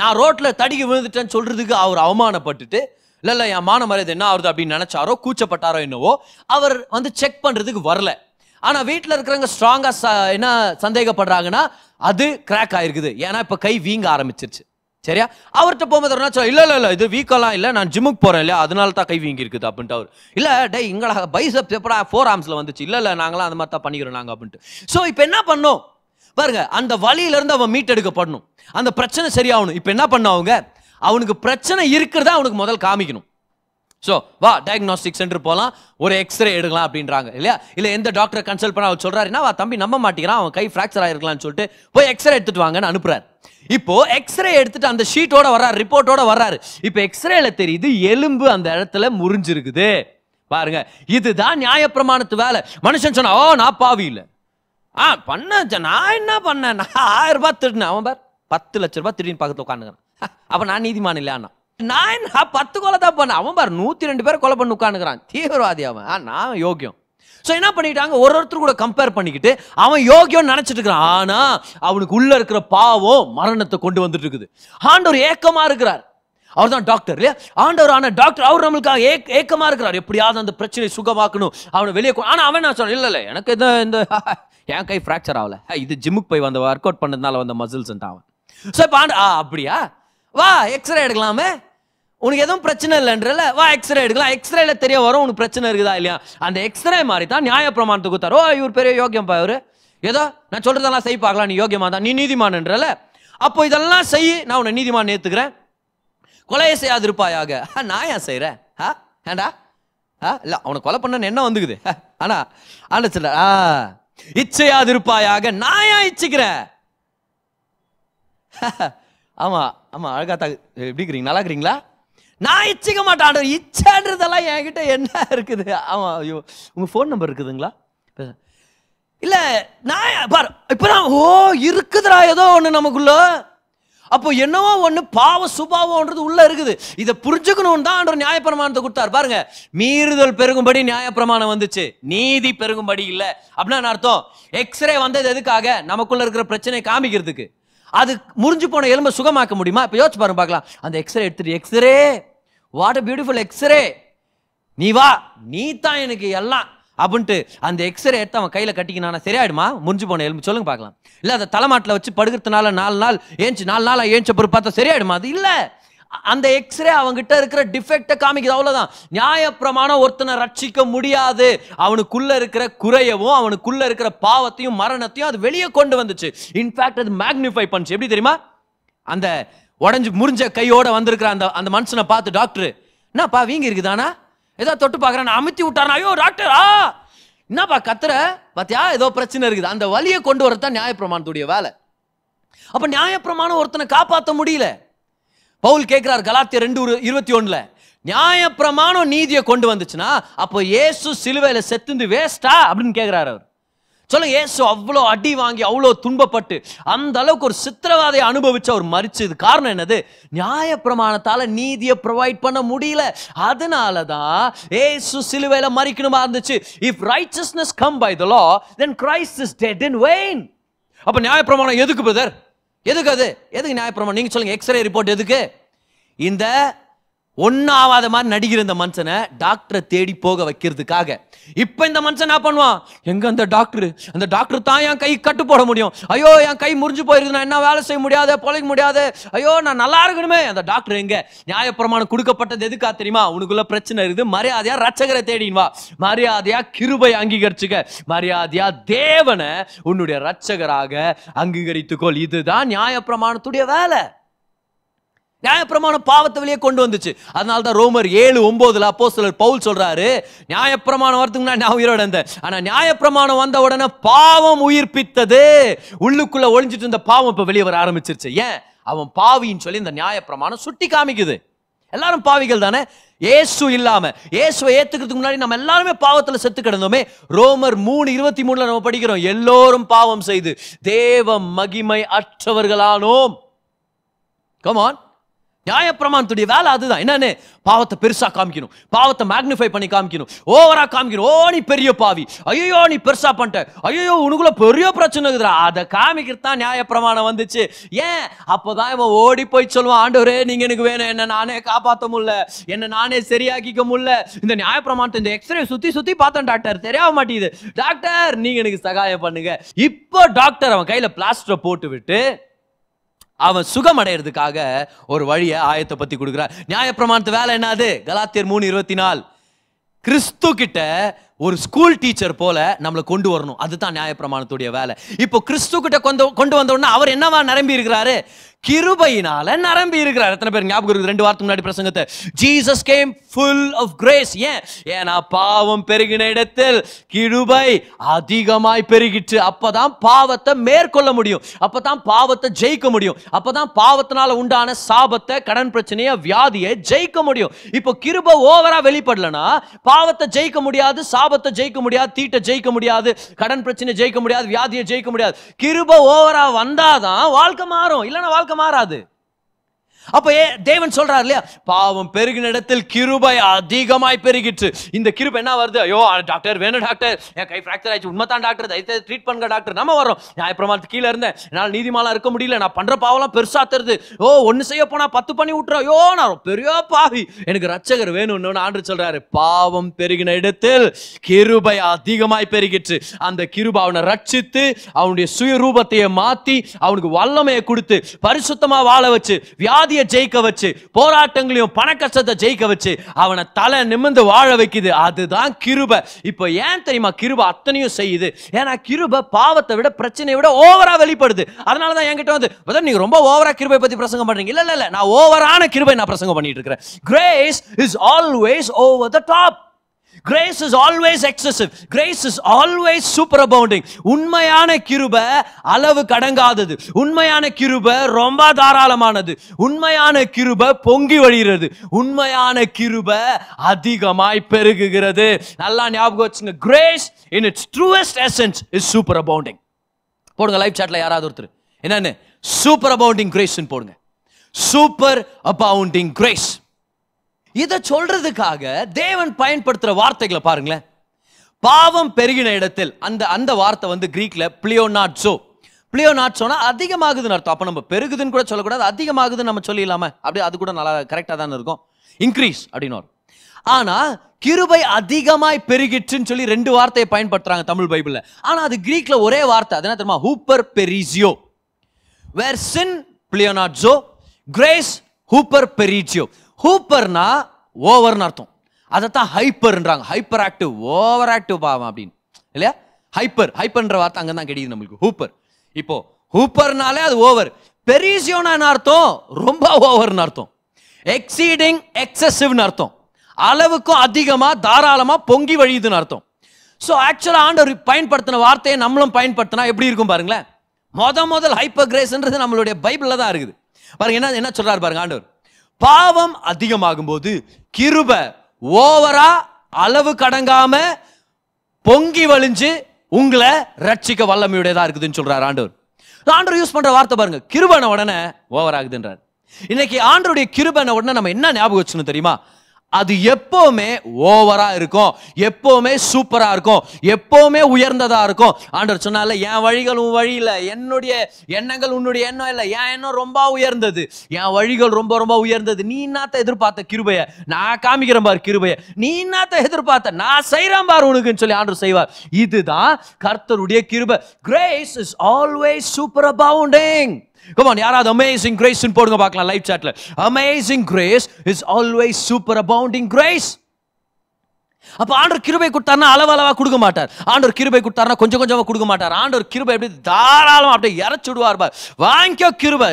நான் ரோட்ல தடிக்கி விழுந்துட்டேன்னு சொல்றதுக்கு அவர் அவமானப்பட்டுட்டு இல்ல என் மான மரியாதை என்ன ஆகுது அப்படின்னு நினைச்சாரோ கூச்சப்பட்டாரோ என்னவோ அவர் செக் பண்றதுக்கு வரல. ஆனா வீட்டில் இருக்கிறவங்க ஸ்ட்ராங்கா என்ன சந்தேகப்படுறாங்கன்னா அது கிராக் ஆயிருக்குது, ஏன்னா இப்ப கை வீங்க ஆரம்பிச்சிருச்சு. சரியா? அவர்கிட்ட போகும்போது இல்ல இது வீக்கெல்லாம் இல்ல, நான் ஜிம்முக்கு போறேன் இல்லையா, அதனால தான் கை வீங்கி இருக்குது அப்படின்ட்டு. அவர் இல்ல டே இங்களா பைசப்ஸ் எப்படா 4 ஆர்ம்ஸ்ல வந்துச்சு, இல்ல நாங்களாம் அந்த மாதிரி தான் பண்ணிக்கிறோம் நாங்க அப்படின்ட்டு. ஸோ இப்போ என்ன பண்ணோம்? பாருங்க, அந்த வலியில இருந்து அவன் மீட்டெடுக்கப்படணும், அந்த பிரச்சனை சரியாகணும். இப்ப என்ன பண்ண அவங்க, அவனுக்கு பிரச்சனை இருக்கிறதா அவனுக்கு முதல் காமிக்கணும். ஸோ வா டயக்னாஸ்டிக் சென்டர் போகலாம், ஒரு எக்ஸ்ரே எடுக்கலாம் அப்படின்றாங்க இல்லையா. இல்லை எந்த டாக்டரை கன்சல்ட் பண்ண அவர் சொல்றாருன்னா, வா தம்பி நம்ப மாட்டேங்கிறான், அவன் கை ஃப்ராக்சர் ஆயிருக்கலாம்னு சொல்லிட்டு போய் எக்ஸ்ரே எடுத்துட்டு வாங்கன்னு அனுப்புறாரு. இப்போ எக்ஸ்ரே எடுத்துட்டு அந்த ஷீட்டோட வர்றாரு, ரிப்போர்ட்டோட வர்றாரு. இப்போ எக்ஸ்ரேல தெரியுது எலும்பு அந்த இடத்துல முறிஞ்சிருக்குது. பாருங்க, இதுதான் நியாயப்பிரமாணத்து வேலை. மனுஷன் சொன்னா, ஓ நான் பாவி இல்லை, பண்ண நான் என்ன பண்ணேன், நான் 1000 ரூபாய் திருடினேன், அவன் பார் 10 லட்ச ரூபாய் திருடின்னு பக்கத்தில் உட்காந்துக்கிறான், அப்ப நான் நீதிமான் இல்லையா? நான் 10 கொலை தான் பண்ண, அவன் பார் 102 பேரை கொலை பண்ணி உட்காந்துக்கிறான், தீவிரவாதி அவன், நான் யோகியம். ஸோ என்ன பண்ணிட்டாங்க, ஒருத்தர் கூட கம்பேர் பண்ணிக்கிட்டு அவன் யோகியம் நினைச்சிட்டு இருக்கிறான். ஆனா அவனுக்கு உள்ள இருக்கிற பாவம் மரணத்தை கொண்டு வந்துட்டு இருக்குது. ஆண்டவர் ஏக்கமா இருக்கிறார், அவர் தான் டாக்டர் இல்லையா, ஆண்டவர் ஆன டாக்டர், அவர் நம்மளுக்காக ஏக்கமா இருக்கிறார், எப்படியாவது அந்த பிரச்சனையை சுகமாக்கணும், அவனை வெளியே. ஆனா அவன் நான் சொன்னேன், இல்லை எனக்கு இந்த என் கை ஃப்ராக்சர் ஆகல, இது ஜிம்முக்கு போய் வந்த ஒர்க் அவுட் பண்ணதுனால வந்த மசில்ஸ் அவன். ஸோ இப்போ அப்படியா, வா எக்ஸ்ரே எடுக்கலாமே, உனக்கு எதுவும் பிரச்சனை இல்லைன்றல, வா எக்ஸ்ரே எடுக்கலாம், எக்ஸ்ரேல தெரிய வரும் உனக்கு பிரச்சனை இருக்குதா இல்லையா. அந்த எக்ஸ்ரே மாதிரி தான் நியாயப்பிரமாணத்துக்கு கொடுத்தாரு. ஓ இவர் பெரிய யோகியம்பா, இவரு ஏதோ நான் சொல்றதெல்லாம் செய் பார்க்கலாம், நீ யோகியமா தான், நீ நீதிமான்ன்றல, அப்போ இதெல்லாம் செய், நான் உன்னை நீதிமான் ஏத்துக்கிறேன். கொலையை செய்யாது இருப்பாயாக, நான் ஏன் செய்யறேன், ஏண்டா இல்ல அவனை கொலை பண்ண என்ன வந்துக்குது, ஆனா ஆனா இச்சையாது இருப்பாயாக, நான் ஏன் இச்சிக்கிறேன். ஆமா ஆமா, அழகா எப்படி இருக்கிறீங்க, நல்லா இருக்கிறீங்களா? நான் இச்சிக்க மாட்டேன், இச்சன்றதெல்லாம் என்கிட்ட என்ன இருக்குது. ஆமா, ஐயோ உங்க ஃபோன் நம்பர் இருக்குதுங்களா? இல்ல நான் பாரு இப்பதான் ஓ இருக்குதுடா ஏதோ ஒண்ணு நமக்குள்ள. அப்போ என்னவோ ஒண்ணு பாவ சுபாவம்ன்றது உள்ள இருக்குது. இதை புரிஞ்சுக்கணும் தான் ஆண்டவர் நியாயப்பிரமாணத்தை கொடுத்தார். பாருங்க, மீறுதல் பெருகும்படி நியாயப்பிரமாணம் வந்துச்சு, நீதி பெருகும்படி இல்ல. அப்படின்னா அர்த்தம், எக்ஸ்ரே வந்தது எதுக்காக, நமக்குள்ள இருக்கிற பிரச்சனையை காமிக்கிறதுக்கு. அது முறிஞ்சு போன எலும்பை சுகமாக்க முடியுமா? இப்ப யோசிச்சு பாருங்க பார்க்கலாம். அந்த எக்ஸ்ரே எடுத்துட்டு, x-ray what a beautiful x-ray, நீ வா நீ தான் எனக்கு எல்லாம் அப்படின்ட்டு அந்த எக்ஸ்ரே எடுத்து அவன் கையில கட்டிக்கினா சரியாயிடுமா முறிஞ்சு போன எலும்பு? சொல்லுங்க பார்க்கலாம். இல்ல அந்த தலைமாட்டில் வச்சு படுக்கிறதுனால 4 நாள் ஏஞ்சி 4 நாள் ஏஞ்ச பிறகு பார்த்தா சரியாயிடுமா? அது இல்ல, அந்த எக்ஸ்ரே அவங்கிட்ட இருக்கிற டிஃபெக்ட காமிக்குது, அவ்வளவுதான். நியாயப்பிரமாணம் ஒருத்தனை ரட்சிக்க முடியாது, அவனுக்குள்ள இருக்கிற குறையவும் அவனுக்குள்ள இருக்கிற பாவத்தையும் மரணத்தையும் அது வெளியே கொண்டு வந்துச்சு. இன்ஃபேக்ட் அது மேக்னிஃபை பண்ணுச்சு. எப்படி தெரியுமா? அந்த உடஞ்சு முறிஞ்ச கையோட வந்திருக்கிற அந்த மனுஷனை பார்த்து டாக்டர், என்னப்பா வீங்கி இருக்குதானா, ஏதோ தொட்டு பார்க்கறான், அமுத்தி விட்டானா, ஐயோ டாக்டர் என்னப்பா கத்துற பாத்தியா, ஏதோ பிரச்சனை இருக்குது. அந்த வலியை கொண்டு வரதான் நியாயப்பிரமாணத்துடைய வேலை. அப்ப நியாயப்பிரமாணம் ஒருத்தனை காப்பாற்ற முடியல. பவுல் கேட்கிறார் கலாத்தியர் 2:21, நியாயப்பிரமாணம் நீதியை கொண்டு வந்துச்சுன்னா அப்போ இயேசு சிலுவையில செத்துந்து வேஸ்டா அப்படின்னு கேட்கிறார் அவர். சொல்லுங்க, இயேசு அவ்வளோ அடி வாங்கி அவ்வளோ துன்பப்பட்டு அந்த அளவுக்கு ஒரு சித்திரவாதையை அனுபவிச்சு அவர் மரிச்சது காரணம் என்னது? நியாயப்பிரமாணத்தால நீதியை ப்ரொவைட் பண்ண முடியல. அதனாலதான் இயேசு சிலுவையில மரிக்கணுமா இருந்துச்சு. If righteousness come by the law then Christ is dead in vain. அப்ப நியாயப்பிரமாணம் எதுக்கு பிரதர்? எதுக்கு அது? எதுக்கு நியாயப்பிரமாணம்? நீங்க சொல்லுங்க. எக்ஸ்ரே ரிப்போர்ட் எதுக்கு? இந்த ஒன்னாவாத மாதிரி நடிக்கிற இந்த மனுஷனை டாக்டரை தேடி போக வைக்கிறதுக்காக. இப்ப இந்த மனுஷன் என்ன பண்ணுவான்? எங்க அந்த டாக்டர் தான் என் கை கட்டு போட முடியும், ஐயோ என் கை முறிஞ்சு போயிருது, நான் என்ன வேலை செய்ய முடியாது, பொழைக்க முடியாது, ஐயோ நான் நல்லா இருக்கணுமே. அந்த டாக்டர் எங்க? நியாயப்பிரமாணம் கொடுக்கப்பட்டது எதுக்கா தெரியுமா? உனக்குள்ள பிரச்சனை இருக்குது, மரியாதையா ரட்சகரை தேடின்னு வா, மரியாதையா கிருபை அங்கீகரிச்சுக்க, மரியாதையா தேவனை உன்னுடைய ரட்சகராக அங்கீகரித்துக்கொள். இதுதான் நியாயப்பிரமாணத்துடைய வேலை. நியாயப்பிரமாணம் பாவத்தை வெளியே கொண்டு வந்துச்சு. அதனால்தான் ரோமர் 7:9 அப்போஸ்தலர் பவுல் சொல்றாரு, நியாயப்பிரமாணம் வரதுக்கு முன்னாடி நான் உயிரோட இருந்தேன், ஆனா நியாயப்பிரமாணம் வந்த உடனே பாவம் உயிர்ப்பித்தது. உள்ளுக்குள்ள ஒளிஞ்சிட்டு இருந்த பாவம் இப்ப வெளியே வர ஆரம்பிச்சிருச்சு. ஏன்? அவன் பாவின்னு சொல்லி இந்த நியாயப்பிரமாணம் சுட்டி காமிக்குது. எல்லாரும் பாவிகள் தானே. இயேசு இல்லாம, இயேசுவை ஏத்துக்கிறதுக்கு முன்னாடி நம்ம எல்லாருமே பாவத்துல செத்து கிடந்தோமே. ரோமர் 3:23 நம்ம படிக்கிறோம், எல்லோரும் பாவம் செய்து தேவ மகிமை அற்றவர்களானோம். Come on. நியாயப்பிரமாணத்துடைய வேலை அதுதான். என்னன்னு? பாவத்தை பெருசா காமிக்கணும், பாவத்தை மேக்னிஃபை பண்ணி காமிக்கணும், ஓவரா காமிக்கணும். ஓ நீ பெரிய பாவி, ஐயோ நீ பெருசா பண்ணிட்ட, ஐயோ உனக்குள்ள பெரிய பிரச்சனை இருக்குதுடா, அதை காமிக்கிறது தான் நியாயப்பிரமாணம் வந்துச்சு. ஏன்? அப்போதான் இவன் ஓடி போய் சொல்லுவான், ஆண்டவரே நீங்க எனக்கு வேணும், என்ன நானே காப்பாற்ற முடியல, என்ன நானே சரியாக்கிக்க முடியல, இந்த நியாயப்பிரமாணத்தை இந்த எக்ஸ்ரே சுத்தி பார்த்தேன் டாக்டர், தெரியாம மாட்டேங்குது, டாக்டர் நீங்க எனக்கு சகாயம் பண்ணுங்க. இப்போ டாக்டர் அவன் கையில பிளாஸ்டரை போட்டு விட்டு அவன் சுகம் அடைகிறதுக்காக ஒரு வழியை ஆயத்தை கொடுக்கிறார். நியாயப்பிரமாணத்து வேலை என்னது? கலாத்தியர் 3:24, கிறிஸ்து கிட்ட ஒரு ஸ்கூல் டீச்சர் போல நம்மளை கொண்டு வரணும். அதுதான் நியாயப்பிரமாணத்துடைய வேலை. இப்போ கிறிஸ்து கிட்ட கொண்டு வந்த உடனே அவர் என்னவா நிரம்பி இருக்கிறாரு? கிருபையினால நிரம்பி இருக்கிறார். எத்தனை பேர் ஞாபகம் இருக்கு 2 வாரத்துக்கு முன்னாடி பிரசங்கத்தை? Jesus came full of grace. ஏன்னா பாவம் பெருகின இடத்தில் கிருபை அதிகமாய் பெருகிட்டு. அப்பதான் பாவத்தை மேற்கொள்ள முடியும், அப்பதான் பாவத்தை ஜெயிக்க முடியும், அப்பதான் பாவத்தினால உண்டான சாபத்தை, கடன் பிரச்சனையை, வியாதியை ஜெயிக்க முடியும். இப்போ கிருபை ஓவரா வெளிப்படலனா பாவத்தை ஜெயிக்க முடியாது, சாபத்தை ஜெயிக்க முடியாது, தீட்டை ஜெயிக்க முடியாது, கடன் பிரச்சனை ஜெயிக்க முடியாது, வியாதியை ஜெயிக்க முடியாது. கிருபை ஓவரா வந்தாதான் வாழ்க்கை மாறும், இல்லைன்னா வாழ்க்கை மாறாது. அப்ப தேவன் சொல்றாரு இல்லையா, பாவம் பெருகின இடத்தில் கிருபை அதிகமாய் பெருகிட்டு. இந்த கிருபை என்ன வருது? ஐயோ டாக்டர் வேணும் டாக்டர், என் கை ஃப்ராக்சர் ஆயிடுச்சு, உண்மைதான் டாக்டர், தயவுசெய்து ட்ரீட் பண்ணுங்க டாக்டர். நம்ம வரோம், நியாயப்பிரமாணத்துக்கு கீழே இருந்தேன், என்னால் நீதிமானா இருக்க முடியல, நான் பண்ற பாவம்லாம் பெருசா தருது, ஒன்னு செய்ய போனா 10 பண்ணி விட்டுறோம், ஐயோ நான் பெரிய பாவி, எனக்கு ரட்சகர் வேணும்னு ஆண்டு சொல்றாரு. பாவம் பெருகின இடத்தில் கிருபை அதிகமாய் பெருகிட்டு. அந்த கிருபை அவனை ரட்சித்து, அவனுடைய சுயரூபத்தையே மாத்தி, அவனுக்கு வல்லமையை கொடுத்து, பரிசுத்தமா வாழ வச்சு, வியாதியை ஜெயிக்க வச்சு, போராட்டங்களையும் பண கஷ்டத்தை ஜெயிக்க வச்சு, அவனை தலை நிமிர்ந்து வாழ வைக்குது. அதுதான் கிருபை. இப்போ ஏன் தெரியுமா கிருபை அத்தனையும் செய்யுது? ஏன்னா கிருபை பாவத்தை விட, பிரச்சனையை விட ஓவரா வெளிப்படுது. அதனாலதான் என்கிட்ட வந்து நீங்க ரொம்ப ஓவரா கிருபை பத்தி பிரசங்கம் பண்றீங்க. இல்ல, நான் ஓவரான கிருபை நான் பிரசங்கம் பண்ணிட்டு இருக்கிறேன். Grace is always over the top. Grace is always excessive. Grace is always superabounding. உண்மையான கிருபை அளவு கடங்காதது. உண்மையான கிருபை ரொம்ப தாராளமானது. உண்மையான கிருபை பொங்கி வழிகிறது. உண்மையான கிருபை அதிகமாய் பெருகுகிறது. நல்லா ஞாபகம் வச்சுங்க. Grace in its truest essence is superabounding. போடுங்க லைவ் சாட்ல யாராவது ஒருத்தர் என்னன்னு superabounding grace போடுங்க. Super abounding grace. இதை சொல்றதுக்காக தேவன் பயன்படுத்துற வார்த்தைகளை பாருங்களேன். பாவம் பெருகின இடத்தில், அந்த வார்த்தை வந்து கிரீக்ல பிளியோனாட்சோ. பிளியோனாட்சோனா அதிகமாகுதுன்னு அர்த்தம். அப்ப நம்ம பெருகுதுன்னு கூட சொல்லக்கூடாது, அதிகமாகுதுன்னு நம்ம சொல்லிடலாமா? அப்படியே அது கூட நல்லா கரெக்டா தானே இருக்கும். இன்க்ரீஸ் அப்படின்னு. ஆனா கிருபை அதிகமாய் பெருகிட்டுன்னு சொல்லி 2 வார்த்தையை பயன்படுத்துறாங்க தமிழ் பைபிள்ல. ஆனா அது கிரீக்ல ஒரே வார்த்தை. அது என்ன தெரியுமா? ஹூப்பர் பெரிசியோ. வேர் சின் பிளியோனாட்சோ, கிரேஸ் ஹூப்பர் பெரிசியோ. ஹூப்பர்னா ஓவர்னு அர்த்தம். அதைத்தான் ஹைப்பர்ன்றாங்க. ஹைப்பர் ஆக்டிவ், ஓவர் ஆக்டிவ் பாவம் அப்படின்னு இல்லையா? ஹைப்பர்ன்ற வார்த்தை அங்கதான் கிடைக்குது நம்மளுக்கு. ஹூப்பர். இப்போ ஹூப்பர்னாலே அது ஓவர். பெரிசியோனா என்ன அர்த்தம்? ரொம்ப ஓவர்னு அர்த்தம். எக்ஸீடிங், எக்ஸசிவ்னு அர்த்தம். அளவுக்கும் அதிகமா, தாராளமா பொங்கி வழியுதுன்னு அர்த்தம். ஸோ ஆக்சுவலா ஆண்டவர் பயன்படுத்தின வார்த்தையை நம்மளும் பயன்படுத்தினா எப்படி இருக்கும் பாருங்களேன். முதல் ஹைப்பர் கிரேஸ்ன்றது நம்மளுடைய பைபிள்ல தான் இருக்குது. பாருங்க என்ன சொல்றாரு பாருங்க ஆண்டவர். பாவம் அதிகமாகும் போது கிருபை ஓவரா, அளவு கடங்காம பொங்கி வழிஞ்சு உங்களை ரட்சிக்க வல்லமையுடையதா இருக்குதுன்னு சொல்றாரு ஆண்டவர். ஆண்டவர் யூஸ் பண்ற வார்த்தை பாருங்க, கிருபைன உடனே ஓவர் ஆகுதுன்றார். இன்னைக்கு ஆண்டவருடைய கிருபைன உடனே நம்ம என்ன ஞாபகம் வச்சுக்கணும் தெரியுமா? அது எப்பவுமே ஓவரா இருக்கும், எப்பவுமே சூப்பரா இருக்கும், எப்பவுமே உயர்ந்ததா இருக்கும். ஆண்டவர் சொன்னால, என் வழிகள் உன் வழி இல்ல, என்னுடைய எண்ணங்கள் உன்னுடைய எண்ணம் இல்ல, என் எண்ணம் ரொம்ப உயர்ந்தது, என் வழிகள் ரொம்ப ரொம்ப உயர்ந்தது. நீ என்னத்த எதிர்பார்த்த கிருபைய? நான் காமிக்கிறேன் பாரு கிருபைய. நீ என்னத்த எதிர்பார்த்த? நான் செய்யறேன் பாரு உனக்குன்னு சொல்லி ஆண்டவர் செய்வார். இதுதான் கர்த்தருடைய கிருபை. Grace is always superabounding. Come on, யாராவது amazing grace போடுங்க பார்க்கலாம் live சாட்ல. Amazing grace is always superabounding grace. அப்ப ஆண்டவர் கிருபை கொடுத்தாருன்னா அளவா கொடுக்க மாட்டார். ஆண்டவர் கிருபை கொடுத்தாருன்னா கொஞ்சம் கொஞ்சமா கொடுக்க மாட்டார். ஆண்டவர் கிருபை எப்படி தாராளமா அப்படியே இறச்சி விடுவார். வாங்கிக்கோ கிருபை,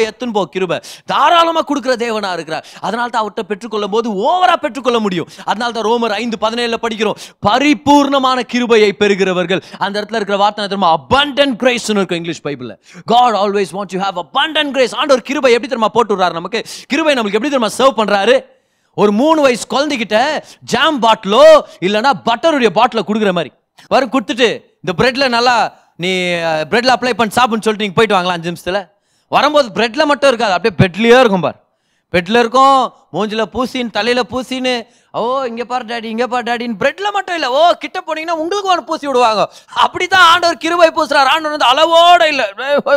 எத்துன்னு போ கிருபை. தாராளமா கொடுக்கிற தேவனா இருக்கிறார். அதனால தான் அவர்கிட்ட பெற்றுக்கொள்ளும் போது ஓவரா பெற்றுக்கொள்ள முடியும். அதனால தான் ரோமர் 5:17 படிக்கிறோம், பரிபூர்ணமான கிருபையை பெறுகிறவர்கள். அந்த இடத்துல இருக்கிற வார்த்தை தெரியுமா? abundant grace இருக்கும் இங்கிலீஷ் பைபிள்ல. God always wants you have abundant grace. ஆண்டவர் கிருபை எப்படி தெரியுமா போட்டு விடுறாரு நமக்கு? கிருபை நமக்கு எப்படி தெரியுமா சர்வ் பண்றாரு? ஒரு 3 வயசு குழந்தைகிட்ட ஜாம் பாட்டிலோ இல்லைன்னா பட்டருடைய பாட்டில கொடுக்குற மாதிரி வரும். கொடுத்துட்டு இந்த பிரெட்ல நல்லா நீ பிரெட்ல அப்ளை பண்ணி சாப்பிடுன்னு சொல்லிட்டு நீங்க போயிட்டு வாங்கலாம் 5 நிமிஷத்துல. வரும்போது பிரெட்ல மட்டும் இருக்காது, அப்படியே பெட்லயே இருக்கும் பார். பெட்ல இருக்கும், மூஞ்சில பூசின்னு, தலையில பூசின்னு, இங்க பாரு டாடி, இங்க பாரு டாடின்னு. பிரெட்ல மட்டும் இல்ல, கிட்ட போனீங்கன்னா உங்களுக்கு ஒன்று பூசி விடுவாங்க. அப்படித்தான் ஆண்டவர் கிருபை பூசுறாரு. ஆண்டவர் வந்து அளவோட இல்ல,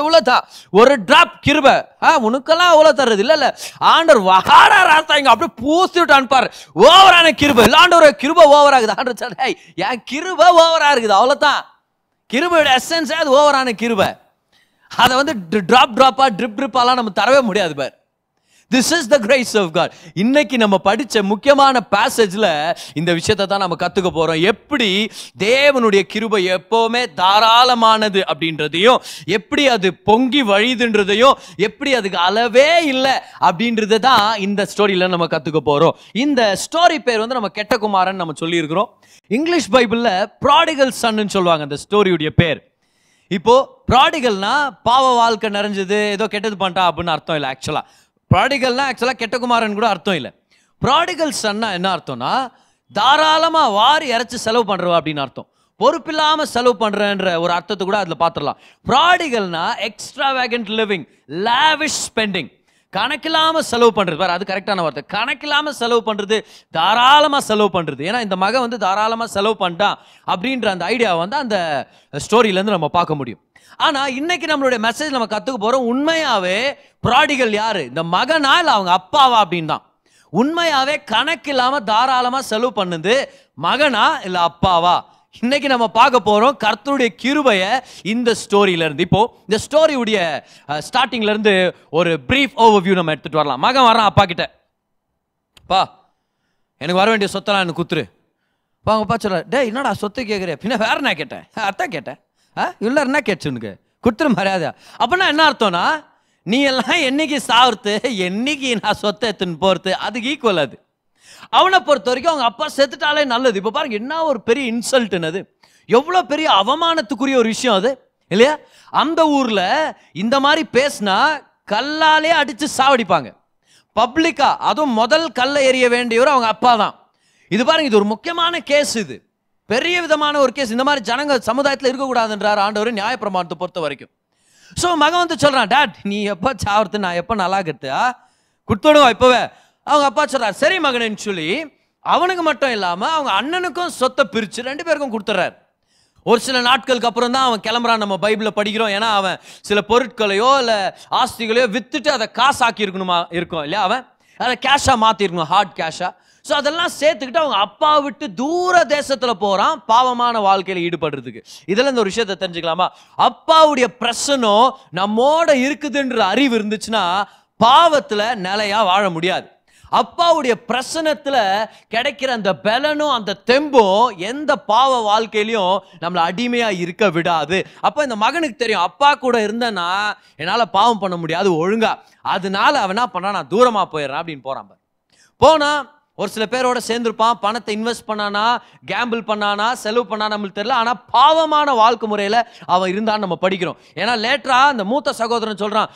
இவ்வளவுதான் ஒரு டிராப் கிருபை. உனக்கெல்லாம் அவ்வளவு தர்றது இல்ல. ஆண்டவர் வகாடா ராஸ்தா இங்க அப்படியே பூசி விட்டு அனுப்பாரு. ஓவரான கிருபை இல்ல, ஆண்டவர் கிருபை ஓவர் ஆகுது. ஆண்டவர் சொல்ற, என் கிருபை ஓவரா இருக்குது, அவ்வளவுதான். கிருபையோட எசன்ஸ் அது ஓவரான கிருபை. அதை வந்து டிராப்பா ட்ரிப்பாலாம் நம்ம தரவே முடியாது பார். This is the grace of God. இன்னைக்கு நம்ம படிச்ச முக்கியமான பேசேஜ்ல இந்த விஷயத்தை தான் நம்ம கத்துக்க போறோம். எப்படி தேவனுடைய கிருபை எப்பவுமே தாராளமானது அப்படின்றதையும், எப்படி அது பொங்கி வழிதுன்றதையும், எப்படி அதுக்கு அளவே இல்லை அப்படின்றத தான் இந்த ஸ்டோரியில நம்ம கத்துக்க போறோம். இந்த ஸ்டோரி பேர் வந்து நம்ம கெட்ட குமாரன் நம்ம சொல்லி இருக்கிறோம். இங்கிலீஷ் பைபிள்ல ப்ராடிகல் சன்னு சொல்லுவாங்க அந்த ஸ்டோரியுடைய பேர். இப்போ ப்ராடிகல்னா பாவ வாழ்க்கை நிறைஞ்சது, ஏதோ கெட்டது பண்ணிட்டா அப்படின்னு அர்த்தம் இல்லை. ப்ராடிகல்னா ஆக்சுவலாக கெட்ட குமாரன் கூட அர்த்தம் இல்லை. ப்ராடிகல் சன்னா என்ன அர்த்தம்னா தாராளமாக வாரி இறைச்சி செலவு பண்ணுறவா அப்படின்னு அர்த்தம். பொறுப்பில்லாமல் செலவு பண்ணுறன்ற ஒரு அர்த்தத்தை கூட அதில் பார்த்துடலாம். ப்ராடிகல்னா எக்ஸ்ட்ராவேகன்ட் லிவிங், லாவிஷ் ஸ்பெண்டிங், கணக்கில்லாமல் செலவு பண்ணுறது. வேறு அது கரெக்டான வார்த்தை. கணக்கில்லாமல் செலவு பண்ணுறது, தாராளமாக செலவு பண்ணுறது. ஏன்னா இந்த மகன் வந்து தாராளமாக செலவு பண்ணிட்டான் அப்படின்ற அந்த ஐடியா வந்து அந்த ஸ்டோரியிலேருந்து நம்ம பார்க்க முடியும். ஆனா இன்னைக்கு நம்மளுடைய மெசேஜ் நம்ம கத்துக்க போறோம், உண்மையாவே ப்ராடிகல் யாரு, இந்த மகனா இல்ல அவங்க அப்பாவா அப்படின்னு தான். உண்மையாவே கணக்கு இல்லாம தாராளமா செலவு பண்ணுது மகனா இல்ல அப்பாவா? இன்னைக்கு நம்ம பார்க்க போறோம் கர்த்தருடைய கிருபையை இந்த ஸ்டோரியில இருந்து. இப்போ இந்த ஸ்டோரியுடைய ஸ்டார்டிங்ல இருந்து ஒரு பிரீஃப் ஓவர்வியூ நம்ம எடுத்துட்டு வரலாம். மகன் வரான் அப்பா கிட்ட, பா எனக்கு வர வேண்டிய சொத்தெல்லாம் எனக்கு குத்துரு. அவங்க அப்பா சொல்ற, டே என்னடா சொத்து கேட்குறேன், பின்ன வேற என்ன கேட்டேன், அதான் கேட்டேன், இல்லை என்ன கேட்டுச்சு உனக்கு, கொடுத்துரு மரியாதை. அப்படின்னா என்ன அர்த்தம்னா, நீ எல்லாம் என்னைக்கு சாவுறது, என்னைக்கு நான் சொத்தை எடுத்துன்னு போறது, அதுக்கு ஈக்குவல் அது. அவனை பொறுத்த வரைக்கும் அவங்க அப்பா செத்துட்டாலே நல்லது. இப்போ பாருங்க என்ன ஒரு பெரிய இன்சல்ட்னு, அது எவ்வளோ பெரிய அவமானத்துக்குரிய ஒரு விஷயம் அது இல்லையா? அந்த ஊர்ல இந்த மாதிரி பேசினா கல்லாலே அடிச்சு சாவடிப்பாங்க பப்ளிக்கா. அதுவும் முதல் கல்லை எறிய வேண்டியவர் அவங்க அப்பா தான். இது பாருங்க, இது ஒரு முக்கியமான கேஸ், இது பெரிய விதமான ஒரு கேஸ். இந்த மாதிரி ஜனங்க சமுதாயத்தில் இருக்கக்கூடாதுன்றார் ஆண்டவர் நியாயப்பிரமாணத்தை பொறுத்த வரைக்கும். ஸோ மகன் வந்து சொல்றான், டாட் நீ எப்போ சாவறது, நான் எப்போ நல்லா இருக்கிறது, கொடுத்துடுவா இப்போவே. அவங்க அப்பா சொல்றாரு, சரி மகனேன்னு சொல்லி அவனுக்கு மட்டும் இல்லாமல் அவங்க அண்ணனுக்கும் சொத்தை பிரித்து 2 பேருக்கும் கொடுத்துட்றாரு. ஒரு சில நாட்களுக்கு அப்புறம் தான் அவன் கிளம்புறான். நம்ம பைபிளில் படிக்கிறோம். ஏன்னா அவன் சில பொருட்களையோ இல்லை ஆஸ்திகளையோ வித்துட்டு அதை காசாக்கி இருக்கணுமா இருக்கும் இல்லையா, அவன் அதை கேஷாக மாற்றிருக்கணும், ஹார்ட் கேஷாக. ஸோ அதெல்லாம் சேர்த்துக்கிட்டு அவங்க அப்பா விட்டு தூர தேசத்தில் போகிறான் பாவமான வாழ்க்கையில் ஈடுபடுறதுக்கு. இதில் இந்த ஒரு விஷயத்தை தெரிஞ்சுக்கலாமா? அப்பாவுடைய பிரச்சனம் நம்மோட இருக்குதுன்ற அறிவு இருந்துச்சுன்னா பாவத்தில் நிலையா வாழ முடியாது. அப்பாவுடைய பிரசனத்துல கிடைக்கிற அந்த பலனும் அந்த தெம்பும் எந்த பாவ வாழ்க்கையிலையும் நம்மளை அடிமையா இருக்க விடாது. அப்ப இந்த மகனுக்கு தெரியும், அப்பா கூட இருந்தேன்னா என்னால பாவம் பண்ண முடியாது ஒழுங்கா, அதனால அவன் என்ன பண்ணா, நான் தூரமா போயிடுறேன் அப்படின்னு போறான். போனா ஒரு சில பேரோட சேர்ந்துருப்பான், பணத்தை இன்வெஸ்ட் பண்ணானா, கேம்பிள் பண்ணானா, செலவு பண்ணானா நம்மளுக்கு தெரியல. ஆனால் பாவமான வாழ்க்கை முறையில் அவன் இருந்தான்னு நம்ம படிக்கிறோம். ஏன்னா லேட்டரா அந்த மூத்த சகோதரன் சொல்றான்,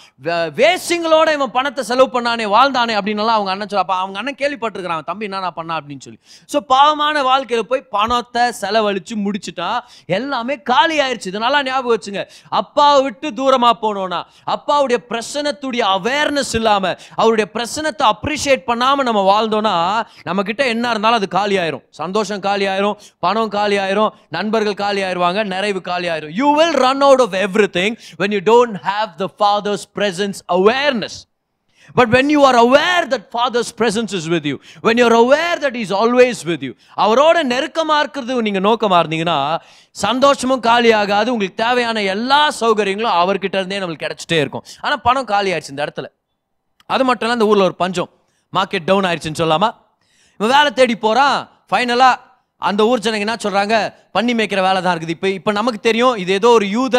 வேசிங்களோட இவன் பணத்தை செலவு பண்ணானே, வாழ்ந்தானே அப்படின்னு அவங்க அண்ணன் சொல்ல. அவங்க அண்ணன் கேள்விப்பட்டிருக்கிறான் தம்பி என்ன பண்ணா அப்படின்னு சொல்லி. ஸோ பாவமான வாழ்க்கையில் போய் பணத்தை செலவழிச்சு முடிச்சுட்டா எல்லாமே காலி ஆயிடுச்சு. இதனால ஞாபகம் வச்சுங்க, அப்பாவை விட்டு தூரமா போனோம்னா, அப்பாவுடைய பிரசனத்துடைய அவேர்னஸ் இல்லாம, அவருடைய பிரசனத்தை அப்ரிஷியேட் பண்ணாம நம்ம வாழ்ந்தோம்னா நம்ம கிட்ட என்ன இருந்தாலும் அது காலி ஆயிரும். சந்தோஷம் காலி ஆயிரும், பணம் காலி ஆயிரும், நண்பர்கள் காலி ஆயிருவாங்க, நிறைவு காலி ஆயிரும். You will run out of everything when you don't have the Father's presence awareness. But when you are aware that Father's presence is with you, when you are aware that He is always with you, அவரோட நெருக்கமா இருக்கிறது நீங்க நோக்கமா இருந்தீங்கன்னா சந்தோஷமும் காலி ஆகாது. உங்களுக்கு தேவையான எல்லா சௌகரியங்களும் அவர்கிட்ட இருந்தே நம்மளுக்கு கிடைச்சிட்டே இருக்கும். ஆனா பணம் காலி ஆயிடுச்சு இந்த இடத்துல. அது மட்டும் இல்ல, இந்த ஊர்ல ஒரு பஞ்சம், மார்க்கெட் டவுன் ஆயிடுச்சுன்னு சொல்லாமா. இவன் வேலை தேடி போறான். ஃபைனலா அந்த ஊர் ஜனங்க என்ன சொல்றாங்க, பண்ணி மேய்க்கிற வேலை தான் இருக்குது. இப்போ நமக்கு தெரியும் இது ஏதோ ஒரு யூத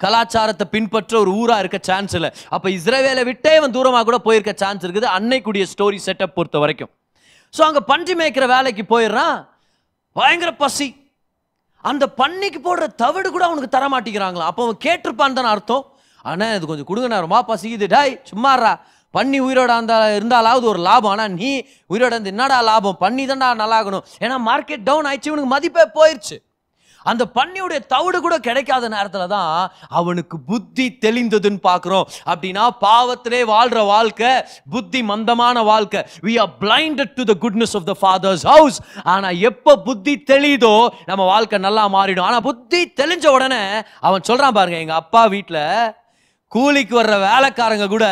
கலாச்சாரத்தை பின்பற்ற ஒரு ஊரா இருக்க சான்ஸ் இல்லை. அப்ப இஸ்ரவேலை விட்டே இவன் தூரமா கூட போயிருக்க சான்ஸ் இருக்குது அன்னைக்குடைய ஸ்டோரி செட்டப் பொறுத்த வரைக்கும். ஸோ அங்க பன்றி மேய்க்கிற வேலைக்கு போயிடுறான். பயங்கர பசி. அந்த பன்னிக்கு போடுற தவிடு கூட அவனுக்கு தர மாட்டேங்கிறாங்களா. அப்போ அவன் கேட்டிருப்பான்னு தானே அர்த்தம். ஆனா இது கொஞ்சம் கொடுங்க, ரொம்ப பசிக்குது, டாய் சும்மாறா, பண்ணி உயிரோட இருந்தாலாவது ஒரு லாபம். ஆனால் நீ உயிரோட இருந்து என்னடா லாபம், பண்ணி தான்டா நல்லாகணும். ஏன்னா மார்க்கெட் டவுன் ஆயிடுச்சு, இவனுக்கு மதிப்பே போயிடுச்சு. அந்த பண்ணியுடைய தவிடு கூட கிடைக்காத நேரத்தில் தான் அவனுக்கு புத்தி தெளிந்ததுன்னு பார்க்குறோம். அப்படின்னா பாவத்திலே வாழ்ற வாழ்க்கை புத்தி மந்தமான வாழ்க்கை. we are blinded to the goodness of the Father's house. ஆனால் எப்போ புத்தி தெளிதோ நம்ம வாழ்க்கை நல்லா மாறிடும். ஆனால் புத்தி தெளிஞ்ச உடனே அவன் சொல்றான் பாருங்க, எங்க அப்பா வீட்டில் கூலிக்கு வர்ற வேலைக்காரங்க கூட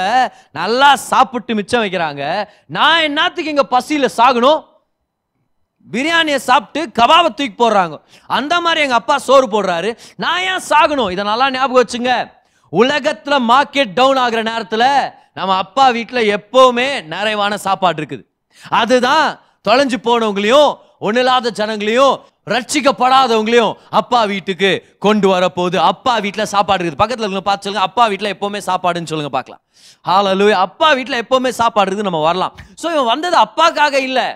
நல்லா சாப்பிட்டு மிச்சம் வைக்கிறாங்க, நான் என்னத்துக்கு இங்க பசியில சாகணும், பிரியாணியை சாப்பிட்டு கபாபை தூக்கி போடுறாங்க, அந்த மாதிரி எங்க அப்பா சோறு போடுறாரு, நான் ஏன் சாகணும். இதை நல்லா ஞாபகம் வச்சுங்க. உலகத்துல மார்க்கெட் டவுன் ஆகிற நேரத்துல நம்ம அப்பா வீட்டில் எப்பவுமே நிறைவான சாப்பாடு இருக்குது. அதுதான் தொலைஞ்சு போனவங்களையும் ஒன்னில்லாத ஜனங்களையும் ரட்சிக்கப்படாதவங்களையும் அப்பா வீட்டுக்கு கொண்டு வரப்போகுது. அப்பா வீட்டில் சாப்பாடு இருக்குது. பக்கத்தில் இருக்க பார்த்து சொல்லுங்க, அப்பா வீட்டில் எப்பவுமே சாப்பாடுன்னு சொல்லுங்க பார்க்கலாம். ஹல்லேலூயா. அப்பா வீட்டில் எப்பவுமே சாப்பாடு இருக்குது, நம்ம வரலாம். ஸோ இவன் வந்தது அப்பாக்காக இல்லை,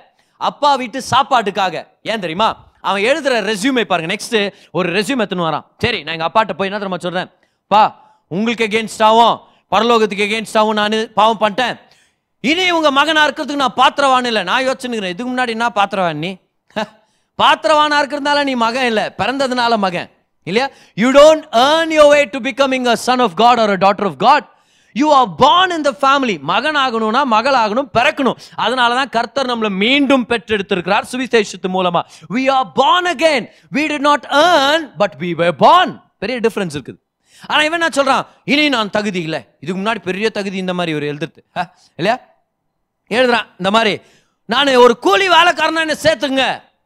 அப்பா வீட்டு சாப்பாட்டுக்காக. ஏன் தெரியுமா? அவன் எழுதுற ரெஸ்யூமே பாருங்க. நெக்ஸ்ட் ஒரு ரெஸ்யூம் எடுத்துன்னு வரான். சரி, நான் எங்கள் அப்பாட்ட போய் என்ன தெரியுமா சொல்றேன், பா உங்களுக்கு எகெயின்ஸ்டாகவும் பரலோகத்துக்கு எகெயின்ஸ்டாகவும் நான் பாவம் பண்ணிட்டேன், இனி உங்க மகனா இருக்கிறதுக்கு நான் பாத்திரவான் இல்லை. நான் யோசிச்சுக்கிறேன், இதுக்கு முன்னாடி என்ன பாத்திரவான் நீ? பாத்திரவானா இருக்கிறதுனால நீ மகன் இல்லை, பிறந்ததுனால மகன் இல்லையா? You don't earn your way to becoming a son of God or a daughter of God. You are born in the family. மகன் ஆகணும்னா மகள் ஆகணும், பிறக்கணும். அதனால தான் கர்த்தர் நம்மளை மீண்டும் பெற்றெடுத்திருக்கிறார் சுவிசேஷத்து மூலமா. We are born again. We did not earn, but we were born. பெரிய டிஃபரன்ஸ் இருக்குது. ஆனா இவன் என்ன சொல்றான், இனி நான் தகுதி இல்லை. இதுக்கு முன்னாடி பெரிய தகுதி இந்த மாதிரி ஒரு எழுதுறது இல்லையா? எழுதுறான் இந்த மாதிரி, நான் ஒரு கூலி வேலைக்காரனா என்ன சேர்த்துங்க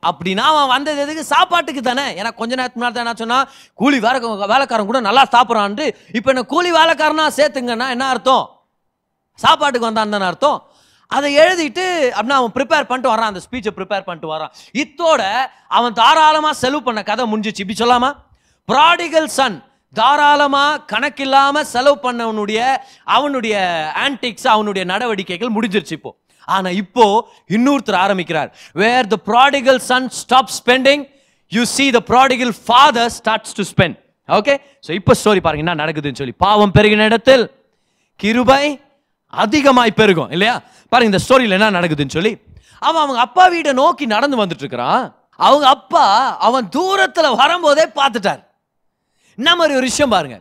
அப்படின்னா அவன் வந்தது எதுக்கு? சாப்பாட்டுக்கு தானே. ஏன்னா கொஞ்ச நேரத்துக்கு முன்னாடி என்ன சொன்னா, கூலி வேலைக்காரன் கூட நல்லா சாப்பிட்றான்ட்டு, இப்போ என்ன கூலி வேலைக்காரனா சேர்த்துங்கன்னா என்ன அர்த்தம்? சாப்பாட்டுக்கு வந்தான்னு தானே அர்த்தம். அதை எழுதிட்டு அப்படின்னா அவன் ப்ரிப்பேர் பண்ணிட்டு வரான், அந்த ஸ்பீச்சை ப்ரிப்பேர் பண்ணிட்டு வரான். இத்தோட அவன் தாராளமாக செலவு பண்ண கதை முடிஞ்சிச்சு. இப்படி சொல்லாமா? ப்ராடிகல் சன் தாராளமா கணக்கில்லாம செலவு பண்ணவனுடைய அவனுடைய ஆன்டிக்ஸ், அவனுடைய நடவடிக்கைகள் முடிஞ்சிருச்சு இப்போ. ஆனா இப்போ இன்னொருத்தர் ஆரம்பிக்கிறார். where the prodigal son stops spending, you see the prodigal father starts to spend. okay, so இப்போ ஸ்டோரி பாருங்க என்ன நடக்குதுன்னு சொல்லி. பாவம் பெருகின இடத்தில் கிருபை அதிகமாய் பெருகும் இல்லையா? பாருங்க இந்த ஸ்டோரியில என்ன நடக்குதுன்னு சொல்லி. அவங்க அப்பா வீட்டை நோக்கி நடந்து வந்துட்டு இருக்கிறான். அவங்க அப்பா அவன் தூரத்துல வரும்போதே பார்த்துட்டார். என்ன மாதிரி ஒரு விஷயம் பாருங்க,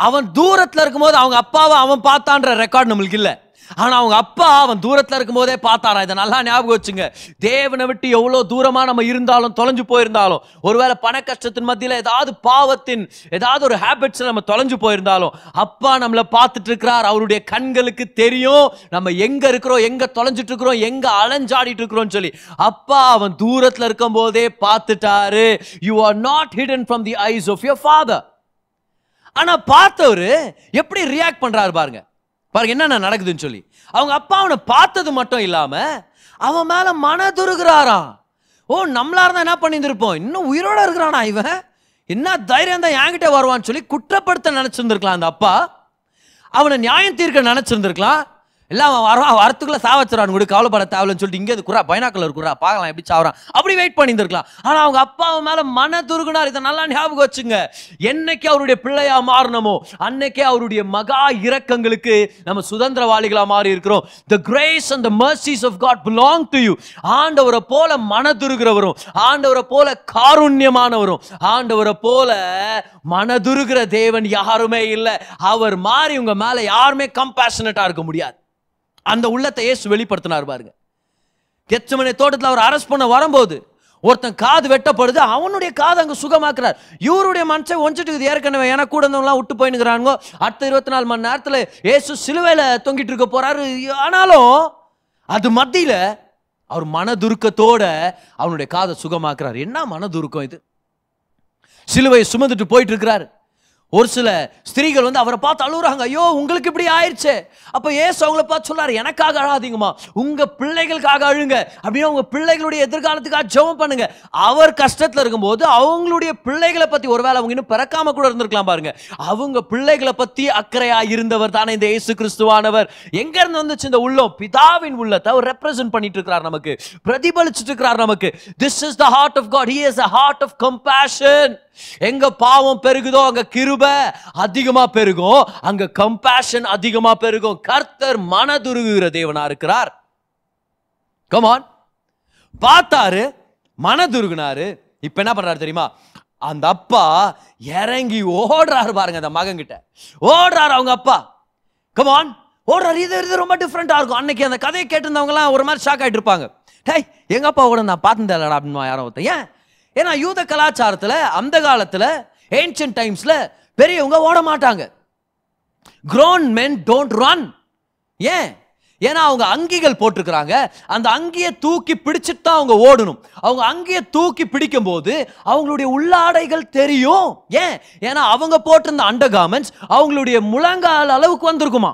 அவன் தூரத்துல இருக்கும்போது அவங்க அப்பாவை அவன் பார்த்தான்ற ரெக்கார்ட் நம்மளுக்கு இல்லை. ஆனா அவங்க அப்பா அவன் தூரத்துல இருக்கும் போதே பார்த்தாரா. இதை நல்லா ஞாபகம் வச்சுங்க. தேவனை விட்டு எவ்வளவு தூரமா நம்ம இருந்தாலும், தொலைஞ்சு போயிருந்தாலும், ஒருவேளை பண கஷ்டத்தின் மத்தியில ஏதாவது பாவத்தின் ஏதாவது ஒரு ஹேபிட்ஸ் நம்ம தொலைஞ்சு போயிருந்தாலும், அப்பா நம்மளை பார்த்துட்டு இருக்கிறார். அவருடைய கண்களுக்கு தெரியும் நம்ம எங்க இருக்கிறோம், எங்க தொலைஞ்சிட்டு இருக்கிறோம், எங்க அலைஞ்சாடிட்டு இருக்கிறோம் சொல்லி. அப்பா அவன் தூரத்துல இருக்கும் போதே பார்த்துட்டாரு. You are not hidden from the eyes of your father. ஆனா பார்த்தவரு எப்படி ரியாக்ட் பண்றாரு பாருங்க. பாருங்க என்ன நடக்குதுன்னு சொல்லி. அவங்க அப்பா அவனை பார்த்தது மட்டும் இல்லாம அவன் மேல மனதுருகிறாராம். ஓ, நம்மளா இருந்தா என்ன பண்ணியிருந்திருப்போம், இன்னும் உயிரோட இருக்கிறானா இவன், என்ன தைரியம் தான் என்கிட்ட வருவான்னு சொல்லி குற்றப்படுத்த நினைச்சிருந்திருக்கலாம் அந்த அப்பா. அவனை நியாயம் தீர்க்க நினைச்சிருந்திருக்கலாம். எல்லாம் அவன் வருவான், வரத்துக்குள்ள சாவச்சிடறான் கூட, கவலைப்பட தேவையில்லைன்னு சொல்லிட்டு இங்கே குறா பைனாக்குள்ள இருக்குறா பார்க்கலாம் எப்படி சாவறான் அப்படி வெயிட் பண்ணியிருந்திருக்கலாம். ஆனால் அவங்க அப்பா அவன் மேலே மனதுருகுனார். இதை நல்லா ஞாபகம் வச்சுங்க. என்னைக்கு அவருடைய பிள்ளையா மாறணுமோ அன்னைக்கே அவருடைய மகா இரக்கங்களுக்கு நம்ம சுதந்திரவாளிகளா மாறி இருக்கிறோம். The grace and the mercies of God belong to you. ஆண்டவரை போல மனதுருகிறவரும், ஆண்டவரை போல காருண்யமானவரும், ஆண்டவரை போல மனதுருகிற தேவன் யாருமே இல்லை. அவர் மாறி உங்க மேல யாருமே கம்பேஷனட்டா இருக்க முடியாது. அந்த உள்ளத்தை இயேசு வெளிப்படுத்தினார் பாருங்க. கெத்செமனே தோட்டத்தில் அவர் அரெஸ்ட் பண்ண வரும்போது ஒருத்தன் காது வெட்டப்படுது, அவனுடைய காது அங்கே சுகமாக்குறார். இவருடைய மனசை ஒஞ்சிட்டு ஏற்கனவே ஏன்னா கூட இருந்தவங்களாம் விட்டு போயினுக்கிறானுங்க. அடுத்த 24 மணி நேரத்தில் இயேசு சிலுவையில தொங்கிட்டு இருக்க போறாரு. ஆனாலும் அது மத்தியில அவர் மனதுருக்கத்தோட அவனுடைய காதை சுகமாக்குறார். என்ன மனதுருக்கம் இது? சிலுவையை சுமந்துட்டு போயிட்டு இருக்கிறாரு. ஒரு சில ஸ்திரீகள் வந்து அவரை பார்த்து அழுகுறாங்க, ஐயோ உங்களுக்கு இப்படி ஆயிடுச்சு. அப்ப இயேசு அவங்கள பார்த்து சொல்லாரு, எனக்காக அழாதீங்கம்மா, உங்க பிள்ளைகளுக்காக அழுங்க, அப்படின்னா உங்க பிள்ளைகளுடைய எதிர்காலத்துக்காக ஜெபம் பண்ணுங்க. அவர் கஷ்டத்துல இருக்கும்போது அவங்களுடைய பிள்ளைகளை பத்தி, ஒருவேளை அவங்க இன்னும் பிறக்காம கூட இருந்திருக்கலாம் பாருங்க, அவங்க பிள்ளைகளை பத்தி அக்கறையா இருந்தவர் தானே இந்த இயேசு கிறிஸ்துவானவர். எங்க இருந்து வந்துச்சு இந்த உள்ளம்? பிதாவின் உள்ளத்தை அவர் ரெப்ரசன்ட் பண்ணிட்டு இருக்கிறார், நமக்கு பிரதிபலிச்சுட்டு இருக்கிறார் நமக்கு. This is the heart of God. He is a heart of compassion. எங்க பாவம் பெருகுதோ அங்க கிருபை அதிகமா பெருகும், அங்க கம்பேஷன் அதிகமா பெருகும். கர்த்தர் மனதுருகுகிற தேவனா இருக்கிறார். கம் ஆன், பார்த்தாரு, மனதுருகுனாரு. இப்ப என்ன பண்றாரு தெரியுமா? அந்த அப்பா இறங்கி ஓடுறாரு பாருங்க, அந்த மகன் கிட்ட ஓடுறாரு அவங்க அப்பா. கம் ஆன், ஓடுறாரு. இது ரொம்ப டிஃப்ரெண்டா இருக்கும். அன்னைக்கு அந்த கதையை கேட்டிருந்தவங்க எல்லாம் ஒரு மாதிரி ஷாக் ஆயிட்டு இருப்பாங்க. டேய், எங்க அப்பா கூட நான் பார்த்துட்டேன்டா அப்படின்னு யாரோ ஒருத்தன். ஏன்? ஏன்னா யூத கலாச்சாரத்துல அந்த காலத்துல ஏன்ஷியன்ட் டைம்ஸ்ல பெரியவங்க ஓட மாட்டாங்க. grown men don't run. ஏன்? ஏன்னா அவங்க அங்கிகள் போட்டிருக்கிறாங்க. அந்த அங்கியை தூக்கி பிடிச்சிட்டு தான் அவங்க ஓடணும். அவங்க அங்கியை தூக்கி பிடிக்கும் போது அவங்களுடைய உள்ளாடைகள் தெரியும். ஏன்? ஏன்னா அவங்க போட்டிருந்த அண்டர் கார்மெண்ட்ஸ் அவங்களுடைய முழங்கால் அளவுக்கு வந்திருக்குமா.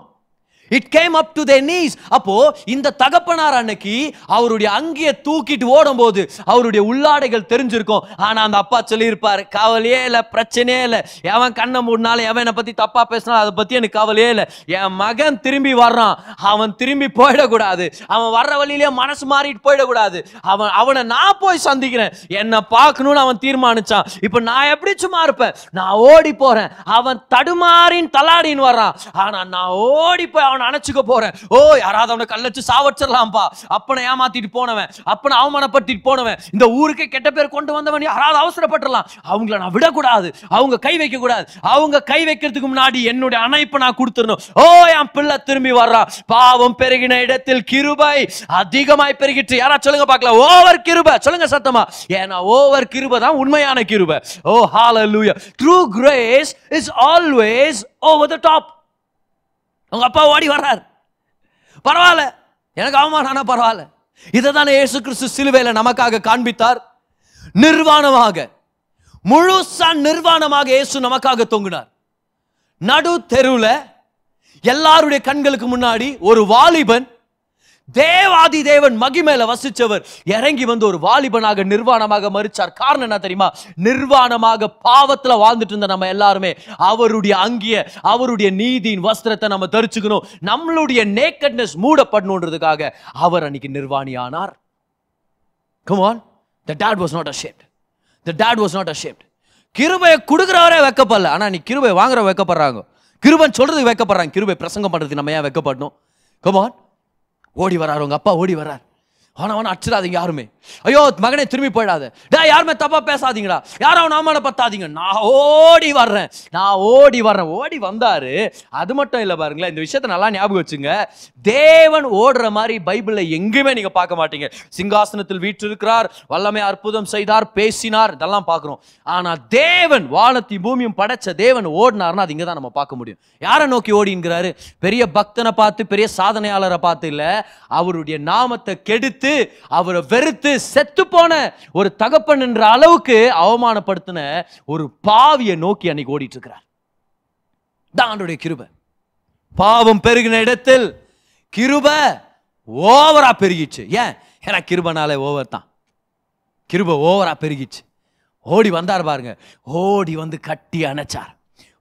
It came up to their knees. அப்போ இந்த தகப்பனார் அன்னைக்கு அவருடைய அங்கியை தூக்கிட்டு ஓடும்போது அவருடைய உள்ளாடைகள் தெரிஞ்சிருக்கும். ஆனா அந்த அப்பா சொல்லியிருப்பாரு, கவலையே இல்லை, பிரச்சனையே இல்லை, எவன் கண்ணை மூடினாலும் எவன் என்னை பத்தி தப்பா பேசினாலும் அதை பத்தி எனக்கு கவலையே இல்லை. என் மகன் திரும்பி வர்றான், அவன் திரும்பி போயிடக்கூடாது, அவன் வர்ற வழியிலே மனசு மாறிட்டு போயிடக்கூடாது, அவனை நான் போய் சந்திக்கிறேன், என்னை பார்க்கணும்னு அவன் தீர்மானிச்சான். இப்ப நான் எப்படி சும்மா இருப்பேன்? நான் ஓடி போறேன். அவன் தடுமாறின் தலாடின்னு வர்றான், ஆனா நான் ஓடி போய் அவனை அணைச்சுக்க போறேன். ஓ, யாராவது அவனை கல்லச்சு சாவச்சிடலாம்பா, அப்பனை ஏமாத்திட்டு போனவன், அப்பனை அவமானப்படுத்திட்டு போனவன், இந்த ஊருக்கே கெட்ட பேர் கொண்டு வந்தவன், யாராவது அவசரப்பட்டுலாம், அவங்கள நான் விடக்கூடாது, அவங்க கை வைக்க கூடாது. அவங்க கை வைக்கிறதுக்கு முன்னாடி என்னுடைய அணைப்பை நான் கொடுத்துடணும். ஓ, என் பிள்ளை திரும்பி வர்றா. பாவம் பெருகின இடத்தில் கிருபை அதிகமாய் பெருகிட்டு. யாரா சொல்லுங்க பார்க்கலாம், ஓவர் கிருபை சொல்லுங்க சத்தமா. ஏன்னா ஓவர் கிருபை தான் உண்மையான கிருபை. ஓ ஹalleluya. True grace is always over the top. உங்க அப்பா ஓடி வர்றார், பரவாயில்ல, எனக்கு அவமானம் பரவாயில்ல. இதை தானே இயேசு கிறிஸ்து சிலுவையில நமக்காக காண்பித்தார். நிர்வாணமாக, முழுசா நிர்வாணமாக இயேசு நமக்காக தொங்கினார். நடு தெருவுல எல்லாருடைய கண்களுக்கு முன்னாடி ஒரு வாலிபன், தேவாதி தேவன் மகிமையில வசிச்சவர், இறங்கி வந்து ஒரு வாலிபனாக நிர்வாணமாக மரிச்சார். காரணம் என்ன தெரியுமா? நிர்வாணமாக பாவத்துல வாழ்ந்துட்டு இருந்த நம்ம எல்லாருமே அவருடைய அங்கிய, அவருடைய நீதியின் வஸ்திரத்தை நம்ம தரிச்சுக்கணும், நம்மளுடைய நேக்கட்னஸ் மூடப்படணுன்றதுக்காக அவர் அன்னைக்கு நிர்வாணி ஆனார். Come on, the dad was not ashamed. The dad was not ashamed. கிருபையை கொடுக்கிறவரே வெக்கப்படல, ஆனா நீ கிருபை வாங்குற வெக்கப்படுறாங்க, கிருபன் சொல்றதுக்கு வெக்கப்படுறாங்க. கிருபை பிரசங்கம் பண்றதுக்கு நம்ம ஏன் வெக்கப்படணும்? Come on. ஓடி வராரு, உங்க அப்பா ஓடி வர்றார். அவனை அடிச்சிடாதீங்க யாருமே, ஐயோ மகனே திரும்பி போயிடாத, யாருமே தப்பா பேசாதீங்களா, யாரும் அவன் அவமானப்படுத்தாதீங்க, நான் ஓடி வர்றேன், நான் ஓடி வர்றேன். ஓடி வந்தாரு. அது மட்டும் இல்லை பாருங்களேன், இந்த விஷயத்தை நல்லா ஞாபகம் வச்சுங்க. தேவன் ஓடுற மாதிரி பைபிள்ல எங்குமே நீங்க பார்க்க மாட்டீங்க. சிங்காசனத்தில் வீற்றிருக்கிறார், வல்லமை அற்புதம் செய்தார், பேசினார், இதெல்லாம் பார்க்கிறோம். ஆனா தேவன் வானத்தையும் பூமியும் படைச்ச தேவன் ஓடினார்னா அது இங்கதான் நம்ம பார்க்க முடியும். யாரை நோக்கி ஓடிங்கிறாரு? பெரிய பக்தனை பார்த்து, பெரிய சாதனையாளரை பார்த்து இல்ல, அவருடைய நாமத்தை கெடுத்து அவரை வெறுத்து செத்து போன ஒரு தகப்பன் என்ற அளவுக்கு அவமானப்படுத்தின ஒரு பாவியை நோக்கி அன்னைக்கு ஓடிட்டு இருக்கிறார். ஆண்டவருடைய கிருபை. பாவம் பெருகின இடத்தில் கிருபை ஓவரா பெருகிச்சு. ஏன்? ஏன்னா கிருபனாலே ஓவர் தான், கிருபை ஓவரா பெருகிச்சு. ஓடி வந்தார் பாருங்க, ஓடி வந்து கட்டி அணைச்சார்,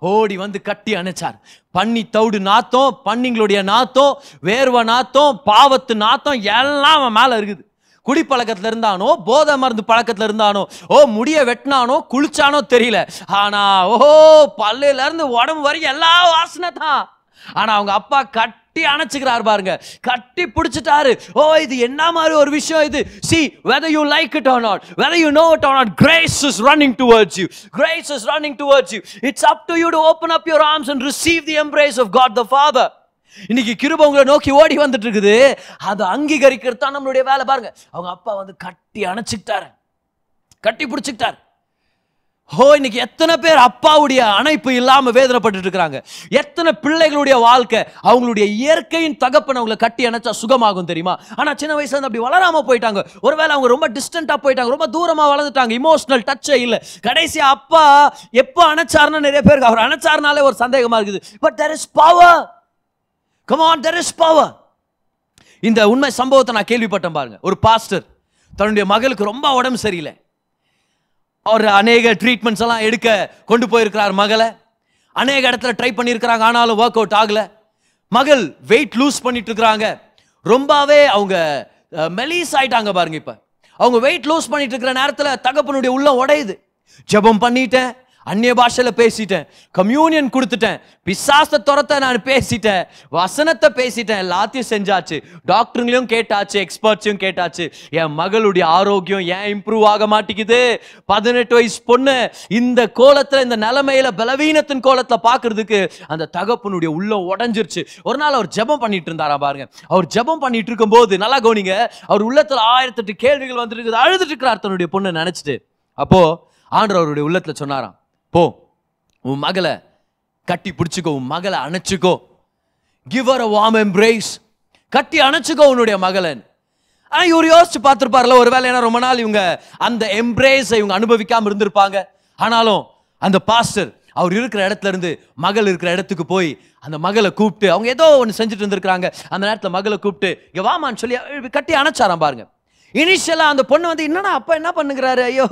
ஓடி வந்து கட்டி அணைச்சார். பன்னி தவுடு நாத்தம், பன்னிங்களுடைய நாத்தம், வேர்வை நாத்தம், பாவத்து நாத்தம் எல்லாம் அவன் மேல இருக்குது. குடிப்பழக்கத்துல இருந்தானோ, போதை மருந்து பழக்கத்துல இருந்தானோ, முடிய வெட்டினானோ, குளிச்சானோ தெரியல, ஆனா பல்லுல இருந்து உடம்பு வரைக்கும் எல்லா வாசனை தான். ஆனா அவங்க அப்பா கட்டி அணைச்சுக்கிறார் பாருங்க, கட்டி பிடிச்சிட்டாரு. இது என்ன மாதிரி ஒரு விஷயம் இது? See, whether you like it or not, whether you know it or not, grace is running towards you. Grace is running towards you. It's up to you to open up your arms and receive the embrace of God the Father. இன்னைக்கு கிருபை உங்களை நோக்கி ஓடி வந்துட்டு இருக்குது. அதை அங்கீகரிக்கிறது தான் நம்மளுடைய வேலை. பாருங்க, அவங்க அப்பா வந்து கட்டி அணைச்சுக்கிட்டாரு, கட்டி பிடிச்சுக்கிட்டாரு. இன்னைக்கு எத்தனை பேர் அப்பாவுடைய அணைப்பு இல்லாம வேதனைப்பட்டு இருக்கிறாங்க. எத்தனை பிள்ளைகளுடைய வாழ்க்கை அவங்களுடைய இயற்கையின் தகப்பன் அவங்களை கட்டி அணைச்சா சுகமாகும் தெரியுமா? ஆனா சின்ன வயசுல இருந்து அப்படி வளராம போயிட்டாங்க. ஒருவேளை அவங்க ரொம்ப டிஸ்டன்டா போயிட்டாங்க, ரொம்ப தூரமா வளர்ந்துட்டாங்க, இமோஷனல் டச்சே இல்ல. கடைசி அப்பா எப்ப அணைச்சாருன்னு நிறைய பேருக்கு அவர் அணைச்சாருனாலே ஒரு சந்தேகமா இருக்குது. But there is power. Come on, there is power. இந்த உண்மை சம்பவத்தை நான் கேள்விப்பட்டேன் பாருங்க. ஒரு பாஸ்டர் தன்னுடைய மகளுக்கு ரொம்ப உடம்பு சரியில்லை, அவர் அநேக ட்ரீட்மெண்ட்ஸ் எல்லாம் எடுக்க கொண்டு போயிருக்கிறார் மகளை. அநேக இடத்துல ட்ரை பண்ணியிருக்கிறாங்க, ஆனாலும் ஒர்க் அவுட் ஆகல. மகள் வெயிட் லூஸ் பண்ணிட்டு இருக்கிறாங்க, ரொம்பவே அவங்க மெலிஸ் ஆயிட்டாங்க பாருங்க. இப்ப அவங்க வெயிட் லூஸ் பண்ணிட்டு இருக்கிற நேரத்தில் தகப்பனுடைய உள்ளம் உடையுது. ஜெபம் பண்ணிட்டேன், அந்நிய பாஷையில பேசிட்டேன், கம்யூனியன் கொடுத்துட்டேன், பிசாசத்தை துரத்த நான் பேசிட்டேன், வசனத்தை பேசிட்டேன், எல்லாத்தையும் செஞ்சாச்சு, டாக்டருங்களையும் கேட்டாச்சு, எக்ஸ்பர்ட்ஸையும் கேட்டாச்சு. என் மகளுடைய ஆரோக்கியம் ஏன் இம்ப்ரூவ் ஆக மாட்டேங்குது? 18 வயசு பொண்ணு இந்த கோலத்துல, இந்த நிலைமையில, பலவீனத்தின் கோலத்துல பாக்குறதுக்கு அந்த தகப்பனுடைய உள்ளம் உடைஞ்சிருச்சு. ஒரு நாள் அவர் ஜெபம் பண்ணிட்டு இருந்தாரா பாருங்க. அவர் ஜெபம் பண்ணிட்டு இருக்கும் போது நல்லா கவனிங்க, அவர் உள்ளத்துல 1008 கேள்விகள் வந்துட்டு இருக்குது. அழுதுட்டு இருக்கிறார் தன்னுடைய பொண்ணை நினைச்சிட்டு. அப்போ ஆண்டவர் அவருடைய உள்ளத்துல சொன்னாராம், போ உன் மகளை கட்டி பிடிச்சுக்கோ, உன் மகளை அணைச்சுக்கோ, give her a warm embrace, கட்டி அணைச்சுக்கோ உன்னுடைய மகளன். ஆனா இவர் யோசிச்சு பார்த்திருப்பார்ல, ஒருவேளை ஏன்னா ரொம்ப நாள் இவங்க அந்த எம்ப்ரேஸை இவங்க அனுபவிக்காம இருந்திருப்பாங்க. ஆனாலும் அந்த பாஸ்டர் அவர் இருக்கிற இடத்துல இருந்து மகள் இருக்கிற இடத்துக்கு போய் அந்த மகளை கூப்பிட்டு, அவங்க ஏதோ ஒன்று செஞ்சுட்டு இருந்திருக்காங்க, அந்த நேரத்தில் மகளை கூப்பிட்டு இங்கே வாமான்னு சொல்லி கட்டி அணைச்சாராம் பாருங்க. இனிஷியலாக அந்த பொண்ணு வந்து என்னடா அப்பா என்ன பண்ணுங்கிறாரு, ஐயோ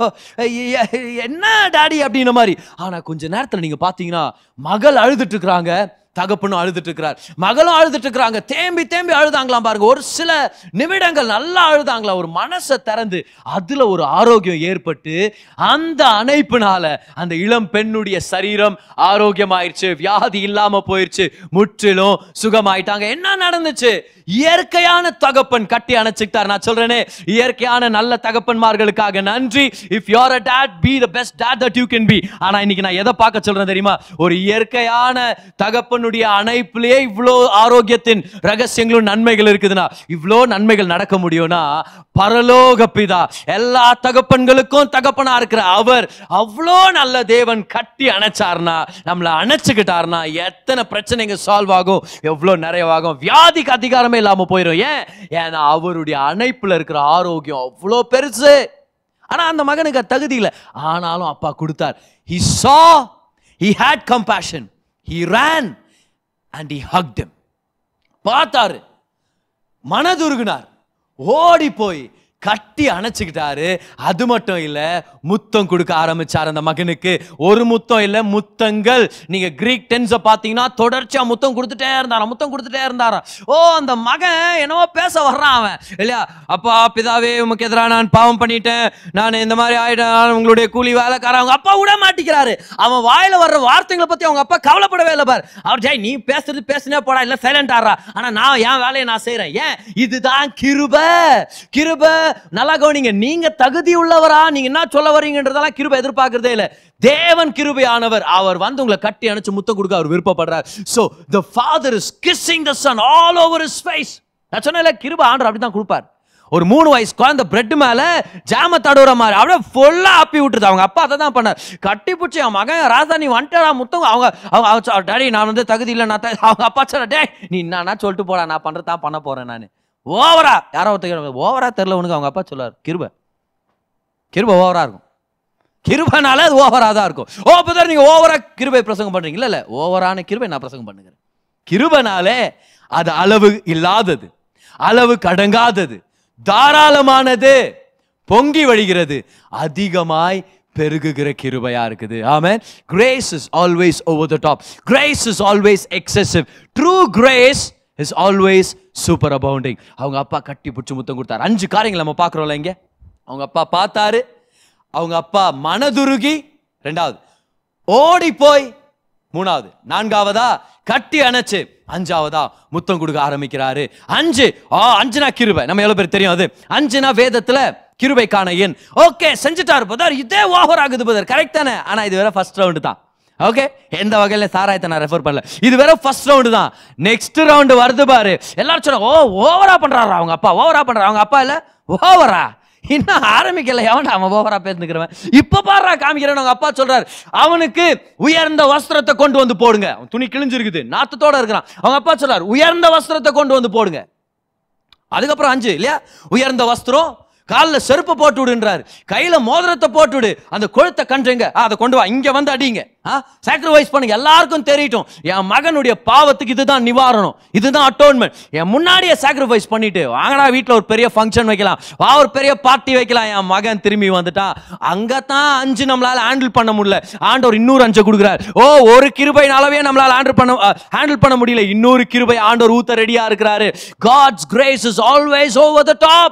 என்ன டாடி அப்படின்ன மாதிரி. ஆனால் கொஞ்ச நேரத்தில் நீங்கள் பார்த்தீங்கன்னா மகள் அழுதுட்டு இருக்கிறாங்க, தகப்பனும் அழுதுட்டு இருக்கிறார், மகளும் அழுதுட்டு இருக்கிறாங்க. தேம்பி தேம்பி அழுதாங்களாம் பாருங்க. ஒரு சில நிமிடங்கள் நல்லா அழுதாங்களாம், ஒரு மனசை திறந்து. அதுல ஒரு ஆரோக்கியம் ஏற்பட்டு அந்த அணைப்புனால அந்த இளம் பெண்ணுடைய சரீரம் ஆரோக்கியமாயிருச்சு, வியாதி இல்லாம போயிருச்சு, முற்றிலும் சுகமாயிட்டாங்க. என்ன நடந்துச்சு? இயற்கையான தகப்பன் கட்டி அணைச்சுக்கிட்டார். நான் சொல்றேனே, இயற்கையான நல்ல தகப்பன்மார்களுக்காக நன்றி. If you are a dad, be the best dad that you can be. ஆனா இன்னைக்கு நான் எதை பார்க்க சொல்றேன் தெரியுமா? ஒரு இயற்கையான தகப்பனுடைய அணைப்பிலேயே இவ்வளோ ஆரோக்கியத்தின் ரகசியங்களும் நன்மைகள் இருக்குதுன்னா, இவ்வளோ நன்மைகள் நடக்க முடியும்னா, பரலோக பிதா எல்லா தகப்பன்களுக்கும் தகப்பனா இருக்கிற அவர் அவ்வளோ நல்ல தேவன் கட்டி அணைச்சார்னா, நம்மளை அணைச்சுக்கிட்டார்னா எத்தனை பிரச்சனைங்க சால்வ் ஆகும், எவ்வளோ நிறைவாகும், வியாதிக்கு அதிகாரமே இல்லாம போயிடும். ஏன்னா அவருடைய அணைப்புல இருக்கிற ஆரோக்கியம் அவ்வளோ பெருசு. ஆனா அந்த மகனுக்கு தகுதி இல்லை, ஆனாலும் அப்பா கொடுத்தார். He saw, he had compassion, he ran and he hugged him. பார்த்தாரு, மனதுருகினார், ஓடி போய் கட்டி அணைச்சுக்கிட்டாரு. அது மட்டும் இல்ல, முத்தம் கொடுக்க ஆரம்பிச்சார் அந்த மகனுக்கு. ஒரு முத்தம் இல்ல, முத்தங்கள். நீங்க கிரீக் டென்ஸ பாத்தீங்கன்னா தொடர்ச்சியா முத்தம் கொடுத்துட்டே இருந்தாராம். ஓ, அந்த மகன் என்னவோ பேச வர்றான் அவன் இல்லையா, அப்பா பிதாவே உமக்கு எதிராக நான் பாவம் பண்ணிட்டேன், நான் இந்த மாதிரி ஆயிட்டேன், உங்களுடைய கூலி வேலைக்காரன். அவங்க அப்பா விட மாட்டிக்கிறாரு. அவன் வாயில வர்ற வார்த்தைகளை பத்தி அவங்க அப்பா கவலைப்படவே இல்லை பாரு. அவர் ஜெய் நீ பேசுனே போடா, இல்ல சைலண்ட் ஆறா, ஆனா நான் என் வேலையை நான் செய்யறேன். ஏன்? இதுதான் கிருபை. நல்லா கவனிங்க, நீங்க தகுதி உள்ளவரா, நீங்க என்ன சொல்ல வரீங்கன்றதெல்லாம் கிருபை எதிர்பார்க்கறதே இல்ல. தேவன் கிருபையானவர், அவர் வந்து உங்களை கட்டி அணைச்சு முத்தம் கொடுக்க அவர் விருப்பப்படுறார். So the father is kissing the son all over his face. நான் சொன்னேன்ல, கிருபை ஆண்டவர் அப்படிதான் கொடுப்பார். ஒரு 3 வயசு குழந்தை பிரெட் மேல ஜாம தடவுற மாதிரி அப்படியே ஃபுல்லா ஆப்பி விட்டுருது. அவங்க அப்பா அதை தான் பண்ணார். கட்டி பிடிச்சி அவன் மகன் ராசா நீ வந்துட்டா முத்தம். அவங்க டாடி நான் வந்து தகுதி இல்லை, நான் அவங்க அப்பா சொல்ல டே நீ என்ன சொல்லிட்டு போடா, நான் பண்றதான் பண்ண போறேன் நான். ஓவரா யாரோ ஒருத்தர் ஓவரா தெரியல உனக்கு, அவங்க அப்பா சொல்லுவார் கிருபை ஓவரா இருக்கும். கிருபைனால அது ஓவரா தான் இருக்கும். ஓ பதர் நீங்க ஓவரா கிருபை பிரசங்கம் பண்றீங்க. இல்ல ஓவரான கிருபை நான் பிரசங்கம் பண்ணுகிறேன். கிருபைனாலே அது அளவு இல்லாதது, அளவு கடங்காதது, தாராளமானது, பொங்கி வழிகிறது, அதிகமாய் பெருகுகிற கிருபையா இருக்குது. ஆமென். Grace is always over the top. Grace is always excessive. True grace is always super abounding. அவங்க அப்பா கட்டி பிடிச்சி முத்தம் கொடுத்தாரு. 5 காரியங்கள் நம்ம பார்க்குறோம்ல இங்க. அவங்க அப்பா பார்த்தாரு, அவங்க அப்பா மனதுருகி, 2வது ஓடி போய், 3வது 4வதா கட்டி அணைச்சு, 5வதா முத்தம் கொடுக்க ஆரம்பிக்கிறாரு. 5 கிருபை. நம்ம எவ்வளவு பேர் தெரியும் அது? 5 வேதத்துல கிருபைக்கான எண். ஓகே செஞ்சுட்டாரு பதர், இதே ஓவர் ஆகுது பதர், கரெக்ட் தானே? ஆனா இது வேற ஃபர்ஸ்ட் ரவுண்டு தான். ஓகே, எந்த வகையில சாராயத்தை நான் ரெஃபர் பண்ணல, இது வேற ஃபர்ஸ்ட் ரவுண்டு தான். நெக்ஸ்ட் ரவுண்டு வருது பாரு. எல்லாரும் சொல்ல ஓவரா பண்றாரு அவங்க அப்பா, ஓவரா பண்றாரு அவங்க அப்பா. இல்ல ஓவரா இன்னும் ஆரம்பிக்கல, எவன்டா அவன் ஓவரா பேசுகிறவன், இப்ப பாடுறா காமிக்கிறேன். அவங்க அப்பா சொல்றாரு அவனுக்கு உயர்ந்த வஸ்திரத்தை கொண்டு வந்து போடுங்க. அவன் துணி கிழிஞ்சிருக்குது, நாத்தத்தோட இருக்கிறான். அவங்க அப்பா சொல்றாரு உயர்ந்த வஸ்திரத்தை கொண்டு வந்து போடுங்க. அதுக்கப்புறம் 5 இல்லையா, உயர்ந்த வஸ்திரம், காலில் செருப்பை போட்டு விடுன்றாரு, கையில மோதிரத்தை போட்டு விடு, அந்த கொழுத்த கன்றுங்க அதை கொண்டு வா, இங்க வந்து அடிங்க, சாக்ரிஃபைஸ் பண்ணுங்க, எல்லாருக்கும் தெரியட்டும் என் மகனுடைய பாவத்துக்கு இதுதான் நிவாரணம், இதுதான் அட்டோன்மெண்ட். என் முன்னாடியே சாக்ரிஃபைஸ் பண்ணிட்டு வாங்கடா, வீட்டில் ஒரு பெரிய ஃபங்க்ஷன் வைக்கலாம், ஒரு பெரிய பார்ட்டி வைக்கலாம், என் மகன் திரும்பி வந்துட்டான். அங்கதான் 5 நம்மளால ஹேண்டில் பண்ண முடியல. ஆண்டவர் இன்னொரு 5 கொடுக்குறாரு. ஒரு கிருபைனாலவே நம்மளால ஹேண்டில் பண்ண முடியல, இன்னொரு கிருபை ஆண்டவர் ஊத்த ரெடியா இருக்கிறாரு. God's grace is always over the top.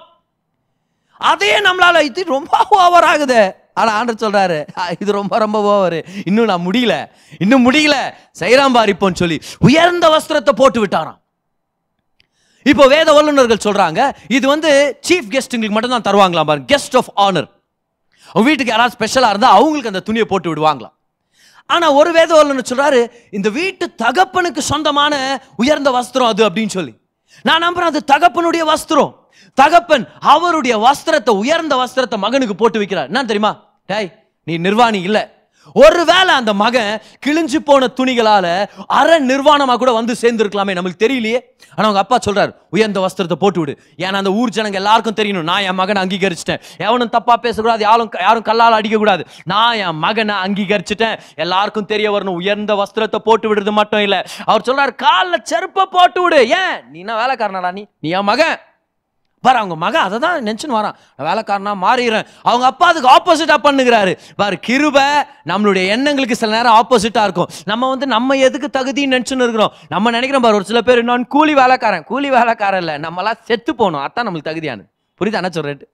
அதே நம்மளால இது ரொம்ப ஓவர் ஆகுது. ஆனா ஆண்டவர் சொல்றாரு இது ரொம்ப ரொம்ப ஓவர், இன்னும் நான் முடியல செய்யறான் பாரிப்போன்னு சொல்லி உயர்ந்த வஸ்திரத்தை போட்டு விட்டாராம். இப்போ வேத வல்லுநர்கள் சொல்றாங்க இது வந்து சீஃப் கெஸ்ட்டுங்களுக்கு மட்டும் தான் தருவாங்களாம் பாருங்க, கெஸ்ட் ஆஃப் ஆனர். அவங்க வீட்டுக்கு யாராவது ஸ்பெஷலா இருந்தா அவங்களுக்கு அந்த துணியை போட்டு விடுவாங்களாம். ஆனா ஒரு வேத வல்லுநர் சொல்றாரு இந்த வீட்டு தகப்பனுக்கு சொந்தமான உயர்ந்த வஸ்திரம் அது அப்படின்னு சொல்லி. நான் நம்புறேன் அது தகப்பனுடைய வஸ்திரம். தகப்பன் அவருடைய வஸ்திரத்தை, உயர்ந்த வஸ்திரத்தை மகனுக்கு போட்டு வைக்கிறார். என்ன தெரியுமா, டேய் நீ நிர்வாணி இல்ல, ஒருவேளை அந்த மகன் கிழிஞ்சு போன துணிகளால அரை நிர்வாணமா கூட வந்து சேர்ந்துருக்கலாமே, நம்மளுக்கு தெரியலையே. ஆனா அவங்க அப்பா சொல்றாரு, உயர்ந்த வஸ்திரத்தை போட்டு விடு, ஏன்னா அந்த ஊர் ஜனங்க எல்லாருக்கும் தெரியணும் நான் என் மகனை அங்கீகரிச்சிட்டேன், எவனும் தப்பா பேசக்கூடாது, யாரும் கல்லால் அடிக்க கூடாது, நான் என் மகனை அங்கீகரிச்சிட்டேன், எல்லாருக்கும் தெரிய வரணும். உயர்ந்த வஸ்திரத்தை போட்டு விடுறது மட்டும் இல்ல, அவர் சொல்றாரு காலில் செருப்பை போட்டு விடு. ஏன்? நீ என்ன வேலைக்காரனாடா, நீ என் மகன் பாரு. அவங்க மகன் அதை தான் நினைச்சுன்னு வரான், வேலைக்காரனா மாறிடுறேன். அவங்க அப்பா அதுக்கு ஆப்போசிட்டா பண்ணுகிறாரு பாரு. கிருபை நம்மளுடைய எண்ணங்களுக்கு சில நேரம் ஆப்போசிட்டா இருக்கும். நம்ம எதுக்கு தகுதின்னு நினைச்சுன்னு இருக்கிறோம். நம்ம நினைக்கிறோம் பாரு, ஒரு சில பேர் நான் கூலி வேலைக்காரன் இல்லை, நம்மளாம் செத்து போனோம், அதான் நம்மளுக்கு தகுதியானது. புரியுது என்ன சொல்றேன்?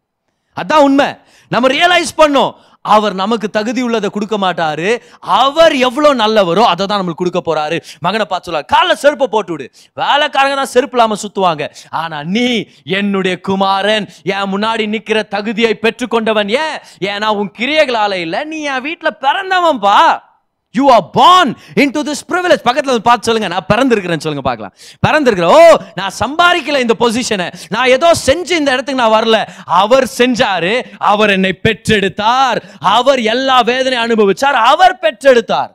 அதான் உண்மை. நம்ம ரியலைஸ் பண்ணோம், அவர் நமக்கு தகுதி உள்ளதை கொடுக்க மாட்டாரு, அவர் எவ்வளவு நல்லவரோ அதை தான் நம்மளுக்கு கொடுக்க போறாரு. மகனை பார்த்து சொல்ல, காலைல செருப்பை போட்டு விடு. வேலைக்காரங்க தான் செருப்பு இல்லாம சுத்துவாங்க, ஆனா நீ என்னுடைய குமாரன், என் முன்னாடி நிக்கிற தகுதியை பெற்றுக்கொண்டவன். ஏன்னா உன் கிரியைகளால இல்ல, நீ என் வீட்டுல பிறந்தவன்பா. You are born into this privilege. பக்கத்துல பார்த்து சொல்லுங்க, நான் பிறந்திருக்கிறேன்னு சொல்லுங்க பார்க்கலாம். பிறந்திருக்கிறேன். ஓ, நான் சம்பாதிக்கல இந்த பொசிஷனை, நான் ஏதோ செஞ்சு இந்த இடத்துக்கு நான் வரல, அவர் செஞ்சாரு, அவர் என்னை பெற்றெடுத்தார், அவர் எல்லா வேதனை அனுபவிச்சார், அவர் பெற்றெடுத்தார்.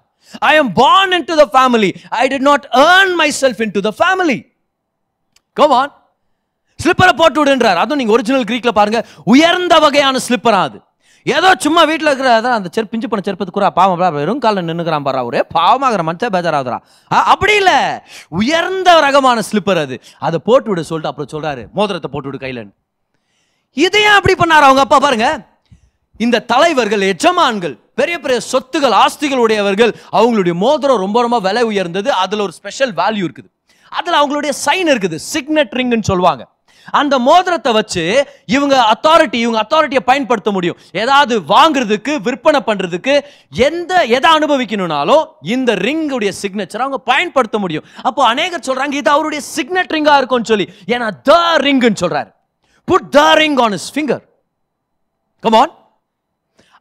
I am born into the family. I did not earn myself into the family. Come on. ஸ்லிப்பரை போட்டு விடுன்றார். அதுவும் நீங்க ஒரிஜினல் கிரீக்ல பாருங்க, உயர்ந்த வகையான ஸ்லிப்பரா. அது ஏதோ சும்மா வீட்டில் இருக்கிற அந்த பிஞ்சு பண்ண செருப்பத்து கூட பாவம் வெறும் காலில் நின்னுக்கிறான் பாரு, ஒரே பாவமாகிற மனுஷன் பேஜாராதுரா. அப்படி இல்லை, உயர்ந்த ரகமான ஸ்லிப்பர் அது. அதை போட்டு விட சொல்லிட்டு அப்புறம் சொல்றாரு, மோதிரத்தை போட்டு விடு கையில. இதையும் அப்படி பண்ணாரு அவங்க அப்பா. பாருங்க, இந்த தலைவர்கள், எஜமான்கள், பெரிய பெரிய சொத்துகள், ஆஸ்திகள் உடையவர்கள், அவங்களுடைய மோதிரம் ரொம்ப ரொம்ப விலை உயர்ந்தது. அதுல ஒரு ஸ்பெஷல் வேல்யூ இருக்குது, அதுல அவங்களுடைய சைன் இருக்குது, சிக்னெட் ரிங்னு சொல்லுவாங்க. அந்த மோதிரத்தை வச்சு இவங்க அத்தாரிட்டியை பயன்படுத்த முடியும். ஏதாவது வாங்குறதுக்கு, விற்பனை பண்றதுக்கு, எதை அனுபவிக்கணும்னாலும் இந்த ரிங் உடைய சிக்னேச்சர் அவங்க பயன்படுத்த முடியும். அப்போ அநேகர் சொல்றாங்க இது அவருடைய சிக்னெட் ரிங்கா இருக்கும்னு சொல்லி. ஏன்னா த ரிங்னு சொல்றாரு. Put the ring on his finger. Come on.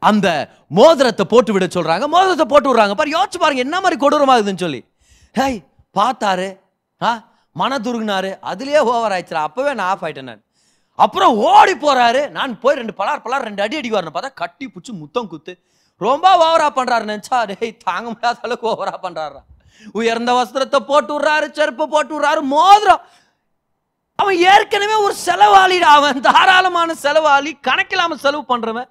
அந்த மோதிரத்தை போட்டு விட சொல்றாங்க. மோதிரத்தை போட்டு விடுறாங்க. பாரு, யோசிச்சு பாருங்க என்ன மாதிரி கொடூரமாகுதுன்னு சொல்லி. ஹேய், பார்த்தாரு, மனதுருகினாரு, அதுலயே ஓவர் ஆயிடுச்சு. அப்பவே நான் ஆஃப் ஆயிட்டேன். நான் அப்புறம் ஓடி போறாரு. நான் போய் 2 அடி வரணும் பார்த்தா கட்டி பிடிச்சி முத்தம் குத்து. ரொம்ப ஓவரா பண்றாரு நினைச்சா, டேய் தாங்க முடியாத அளவுக்கு ஓவரா பண்றாரு. உயர்ந்த வஸ்திரத்தை போட்டு விடுறாரு, செருப்பு போட்டு விடுறாரு, மோதிரம். அவன் ஏற்கனவே ஒரு செலவாளிடா, அவன் தாராளமான செலவாளி, கணக்கில்லாம செலவு பண்றவன்.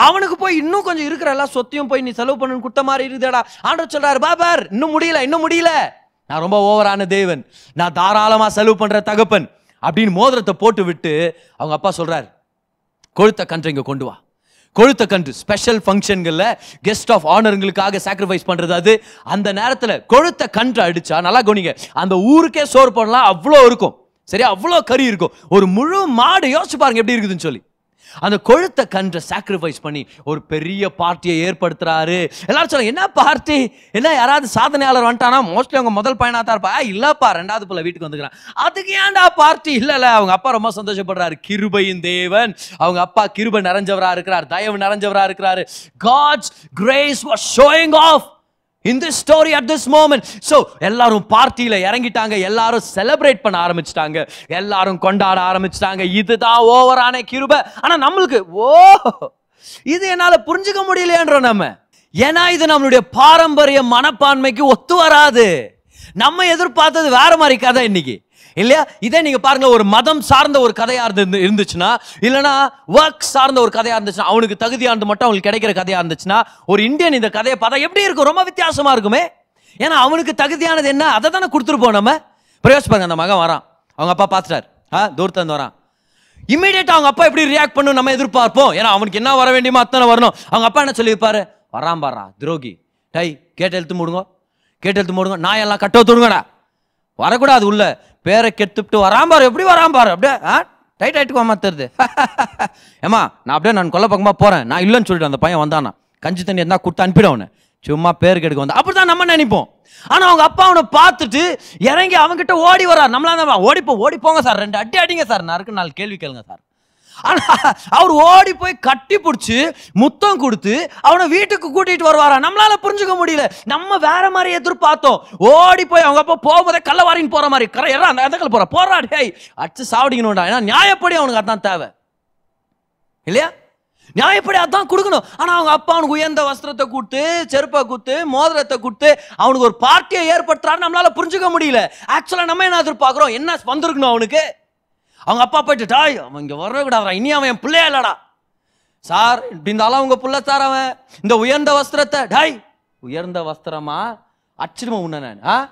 அவனுக்கு போய் இன்னும் கொஞ்சம் இருக்கிற எல்லா சொத்தையும் போய் நீ செலவு பண்ணு குட்ட மாதிரி இருக்குதேடா. ஆண்டவர் சொல்றாரு, பாபார் இன்னும் முடியல, நான் ரொம்ப ஓவரான தேவன், நான் தாராளமா செலவு பண்ற தகப்பன் அப்படின்னு மோதிரத்தை போட்டு விட்டு அவங்க அப்பா சொல்றாரு, கொழுத்த கன்று இங்க கொண்டு வா. கொழுத்த கன்று ஸ்பெஷல் ஃபங்க்ஷன்கள்ல கெஸ்ட் ஆஃப் ஆனருங்களுக்காக சாக்ரிஃபைஸ் பண்றது. அது அந்த நேரத்துல கொழுத்த கன்று அடிச்சா நல்லா கவனிங்க, அந்த ஊருக்கே சோறு போடலாம், அவ்வளோ இருக்கும். சரியா? அவ்வளோ கறி இருக்கும். ஒரு முழு மாடு, யோசிச்சு பாருங்க எப்படி இருக்குதுன்னு சொல்லி. அந்த கொழுத்த கன்றை சாக்ரிஃபைஸ் பண்ணி ஒரு பெரிய பார்ட்டியை ஏற்படுத்துறாரு. எல்லாரும் சொல்லுங்க, என்ன பார்ட்டி? என்ன யாராவது சாதனையாளர் வந்துட்டானா? மோஸ்ட்லி அவங்க முதல் பையனா தான் இருப்பா. இல்லப்பா, 2வது பிள்ளை வீட்டுக்கு வந்துக்கிறான், அதுக்கு ஏன்டா பார்ட்டி? இல்ல, அவங்க அப்பா ரொம்ப சந்தோஷப்படுறாரு. கிருபையின் தேவன், அவங்க அப்பா கிருபை நிறைஞ்சவரா இருக்கிறார், தயவு நிறைஞ்சவரா இருக்கிறாரு. God's grace was showing off in this story at this moment. So எல்லாரும் பார்ட்டியில இறங்கிட்டாங்க, எல்லாரும் செலிப்ரேட் பண்ண ஆரம்பிச்சிட்டாங்க, எல்லாரும் கொண்டாட ஆரம்பிச்சிட்டாங்க. இதுதான் ஓவரான கிருபை. ஆனா நம்மளுக்கு இது என்னால புரிஞ்சுக்க முடியலையன்றோம் நம்ம. ஏன்னா இது நம்மளுடைய பாரம்பரிய மனப்பான்மைக்கு ஒத்து வராது. நம்ம எதிர்பார்த்தது வேற மாதிரி கதை இன்னைக்கு, இல்லையா? இதே நீங்க பாருங்க, ஒரு மதம் சார்ந்த ஒரு கதையா இருந்துச்சுன்னா, இல்லைன்னா ஒர்க் சார்ந்த ஒரு கதையா இருந்துச்சுன்னா, அவனுக்கு தகுதியானது மட்டும் அவங்களுக்கு கிடைக்கிற கதையா இருந்துச்சுன்னா, ஒரு இந்தியன் இந்த கதையை பார்த்தா எப்படி இருக்கும்? ரொம்ப வித்தியாசமா இருக்குமே. ஏன்னா அவனுக்கு தகுதியானது என்ன, அதை தானே கொடுத்துருப்போம் நம்ம. பிரயோஜனம் பாருங்க, அந்த மகன் வரான், அவங்க அப்பா பார்த்துட்டார், தூரத்துல வரான். இமீடியட்டா அவங்க அப்பா எப்படி ரியாக்ட் பண்ணும் நம்ம எதிர்பார்ப்போம். ஏன்னா அவனுக்கு என்ன வர வேண்டியமோ அத்தனை வரணும். அவங்க அப்பா என்ன சொல்லியிருப்பாரு? வரான் பாடுறா துரோகி, டை கேட்டு எழுத்து மூடுங்க, நான் எல்லாம் கட்டோ தொடுங்கடா, வரக்கூடாது உள்ள, பேரை கெட்டுவிட்டு வராம்பாரு. எப்படி வராம்பாரு? அப்படியே டைட் ஆயிட்டுக்கு மாத்துறது. ஏமா நான் கொல்ல பக்கமா போறேன், நான் இல்லைன்னு சொல்லிட்டு அந்த பையன் வந்தானா, கஞ்சி தண்ணி இருந்தா கொடுத்து அனுப்பிடுவனு, சும்மா பேருக்கு எடுக்க வந்தா. அப்படிதான் நம்ம நினைப்போம். ஆனா அவங்க அப்பா அவனை பார்த்துட்டு இறங்கி அவன்கிட்ட ஓடி வர்றார். நம்மளா ஓடி போங்க சார், 2 அடி அடிங்க சார், நான் 4 கேள்வி கேளுங்க சார். ஆனா அவர் ஓடி போய் கட்டி பிடிச்சு முத்தம் கொடுத்து அவனை வீட்டுக்கு கூட்டிட்டு வருவாரா. நம்மளால புரிஞ்சுக்க முடியல. நம்ம வேற மாதிரி எதிர்பார்த்தோம். ஓடி போய் அவங்க அப்பா போகும்போதே கள்ளவாரின்னு போற மாதிரி அந்த போறா, டேய் அடிச்சு சாவடிக்கணும்டா. ஏன்னா நியாயப்படி அவனுக்கு அதான் தேவை, இல்லையா? நியாயப்படி அதான் கொடுக்கணும். ஆனா அவங்க அப்பா அவனுக்கு உயர்ந்த வஸ்திரத்தை கொடுத்து, செருப்பை கொடுத்து, மோதிரத்தை கொடுத்து அவனுக்கு ஒரு பார்ட்டியை ஏற்படுத்துறாரு. நம்மளால புரிஞ்சுக்க முடியல. ஆக்சுவலா நம்ம என்ன எதிர்பார்க்கிறோம்? என்ன வந்திருக்கணும் அவனுக்கு? அவங்க அப்பா போயிட்டு, டாய் அவன் இங்க வரக்கூடாதா, இனி அவன் என் பிள்ளையா இல்லடா சார், இப்படி இருந்தாலும் அவங்க புள்ள சார், அவன் இந்த உயர்ந்த வஸ்திரத்தை, டாய் உயர்ந்த வஸ்திரமா அச்சிடுமா உன்ன நான்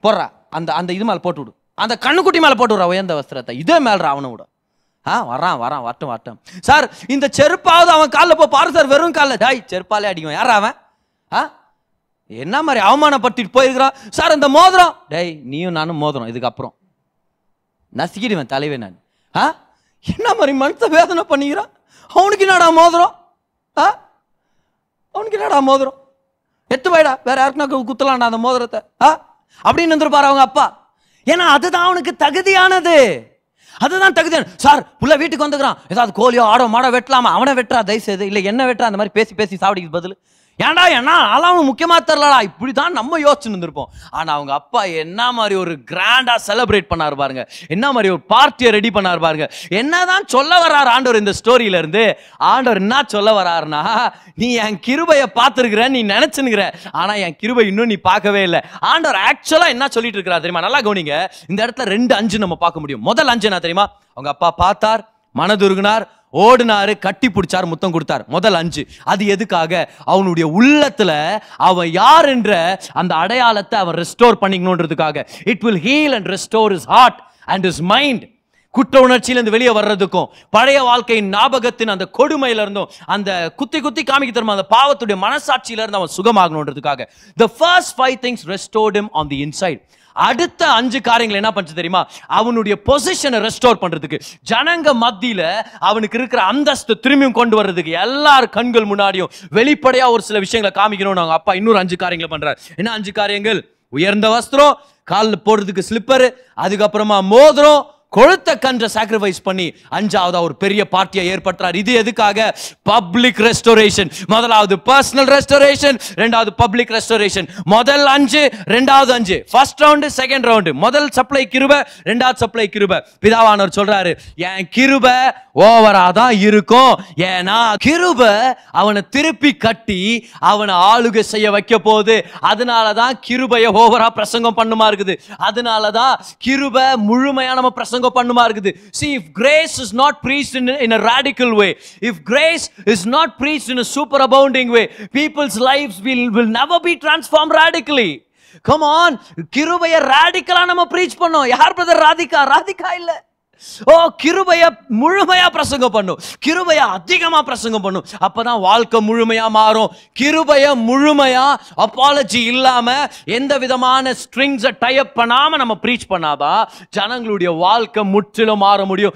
போடுறா, அந்த அந்த இது மேலே போட்டு விடு, அந்த கண்ணுக்குட்டி மேலே போட்டு விடுறா உயர்ந்த வஸ்திரத்தை, இதே மேல்றா அவனை விட. வரான் வரட்டும் வரட்டும் சார், இந்த செருப்பாவது அவன் காலில் போ பாரு சார், வெறும் காலில், டாய் செருப்பாலே அடிக்கும், யாரா அவன்? என்ன மாதிரி அவமானப்படுத்திட்டு போயிருக்கிறான் சார். இந்த மோதிரம், டேய் நீயும் நானும் மோதிரம், இதுக்கப்புறம் நசுக்கிடுவேன் தலைவே நான். என்ன மாதிரி மனசை வேதனை பண்ணிக்கிறான். அவனுக்கு என்னடா மோதிரம்? அவனுக்கு என்னடா மோதிரம்? எத்து போயிடா, வேற யாருக்குன்னா குத்தலாம்டா அந்த மோதிரத்தை அப்படின்னு இருந்திருப்பாரு அவங்க அப்பா. ஏன்னா அதுதான் அவனுக்கு தகுதியானது, அதுதான் தகுதியான. சார் புள்ள வீட்டுக்கு வந்துக்கிறான், ஏதாவது கோழியோ ஆடோ மாடோ வெட்டலாமா, அவனை வெட்டுறா தயவுசெய்து, இல்லை என்ன வெட்டுறா, அந்த மாதிரி பேசி பேசி சாவடிக்கு பதில் ஏன்டா என்ன அதெல்லாம் முக்கியமா தெரியலடா, இப்படிதான் நம்ம யோசிச்சுன்னு இருந்திருப்போம். ஆனா அவங்க அப்பா என்ன மாதிரி ஒரு கிராண்டா செலிப்ரேட் பண்ணாரு பாருங்க, என்ன மாதிரி ஒரு பார்ட்டியை ரெடி பண்ணாரு பாருங்க. என்னதான் சொல்ல வர்றாரு ஆண்டவர் இந்த ஸ்டோரியில இருந்து? ஆண்டவர் என்ன சொல்ல வர்றாருன்னா, நீ என் கிருபையை பார்த்துருக்கிற, நீ நினைச்சுனுக்கிற, ஆனா என் கிருபை இன்னும் நீ பார்க்கவே இல்லை. ஆண்டவர் ஆக்சுவலா என்ன சொல்லிட்டு இருக்கிறார் தெரியுமா? நல்லா கவனிங்க, இந்த இடத்துல 2:5 நம்ம பார்க்க முடியும். முதல் 5 என்ன தெரியுமா? அவங்க அப்பா பார்த்தார், மனதுருகினார், ஓடினாரு, கட்டி பிடிச்சார், முத்தம் கொடுத்தார். முதல் 5 அது எதுக்காக? அவனுடைய உள்ளத்துல அவன் யார் என்ற அந்த அடையாளத்தை அவன் ரெஸ்டோர் பண்ணிக்கணும்ன்றதுக்காக. It will heal and restore his heart and his mind. குற்ற உணர்ச்சியிலிருந்து வெளியே வர்றதுக்கும், பழைய வாழ்க்கையின் ஞாபகத்தின் அந்த கொடுமையில இருந்தும், அந்த குத்தி குத்தி காமிக்க தருமா அந்த பாவத்துடைய மனசாட்சியில இருந்து அவன் சுகமாகணும்ன்றதுக்காக. The first 5 things restored him on the inside. அடுத்த 5 காரியங்கள் என்ன பண்ணுச்சு தெரியுமா? அவனுடைய பொசிஷனை ரெஸ்டோர் பண்றதுக்கு, ஜனங்க மத்தியில அவனுக்கு இருக்கிற அந்தஸ்து திரும்பியும் கொண்டு வர்றதுக்கு, எல்லார் கண்கள் முன்னாடியும் வெளிப்படையா ஒரு சில விஷயங்களை காமிக்கணும்னு அவங்க அப்பா இன்னொரு 5 காரியங்களை பண்றாரு. என்ன 5 காரியங்கள்? உயர்ந்த வஸ்திரம், காலில் போடுறதுக்கு ஸ்லிப்பர், அதுக்கப்புறமா மோதிரம், கொழுத்த கன்ற சாக்ரிஃபைஸ் பண்ணி 5வது ஒரு பெரிய பார்ட்டியை ஏற்படுத்துறார். இது எதுக்காக? Public restoration. முதலாவது பர்சனல் ரெஸ்டோரேஷன், 2வது பப்ளிக் ரெஸ்டோரேஷன். முதல் 5, 2வது 5, ஃபர்ஸ்ட் ரவுண்டு, செகண்ட் ரவுண்டு. முதல் சப்ளை கிருபை, 2வது சப்ளை கிருபை. பிதாவானவர் சொல்றாரு, என் கிருபை ஓவரா தான் இருக்கும், ஏன்னா கிருபை அவனை திருப்பி கட்டி அவனை ஆளுகை செய்ய வைக்க போகுது. அதனாலதான் கிருபையை ஓவரா பிரசங்கம் பண்ணுமா இருக்குது, அதனாலதான் கிருபை முழுமையா நம்ம பிரசங்கம் பண்ணுமா இருக்குது. See, if grace is not preached in a radical way, if grace is not preached in a super abounding way, people's lives will never be transformed radically. Come on, கிருபையை ராடிக்கலா நம்ம பிரீச் பண்ணோம். யார் பிரதர் ராதிகா இல்ல. கிருபைய முழுமையா பிரசங்கம் பண்ணும், கிருபைய அதிகமா பிரசங்கம் பண்ணும், அப்பதான் வாழ்க்கை முழுமையா மாறும். கிருபைய முழுமையா அப்பாலஜி இல்லாம எந்த விதமான ஸ்ட்ரிங்ஸ் டை அப் பண்ணாம நம்ம பிரீச் பண்ணாதான் ஜனங்களுடைய வாழ்க்கை முற்றிலும் மாற முடியும்.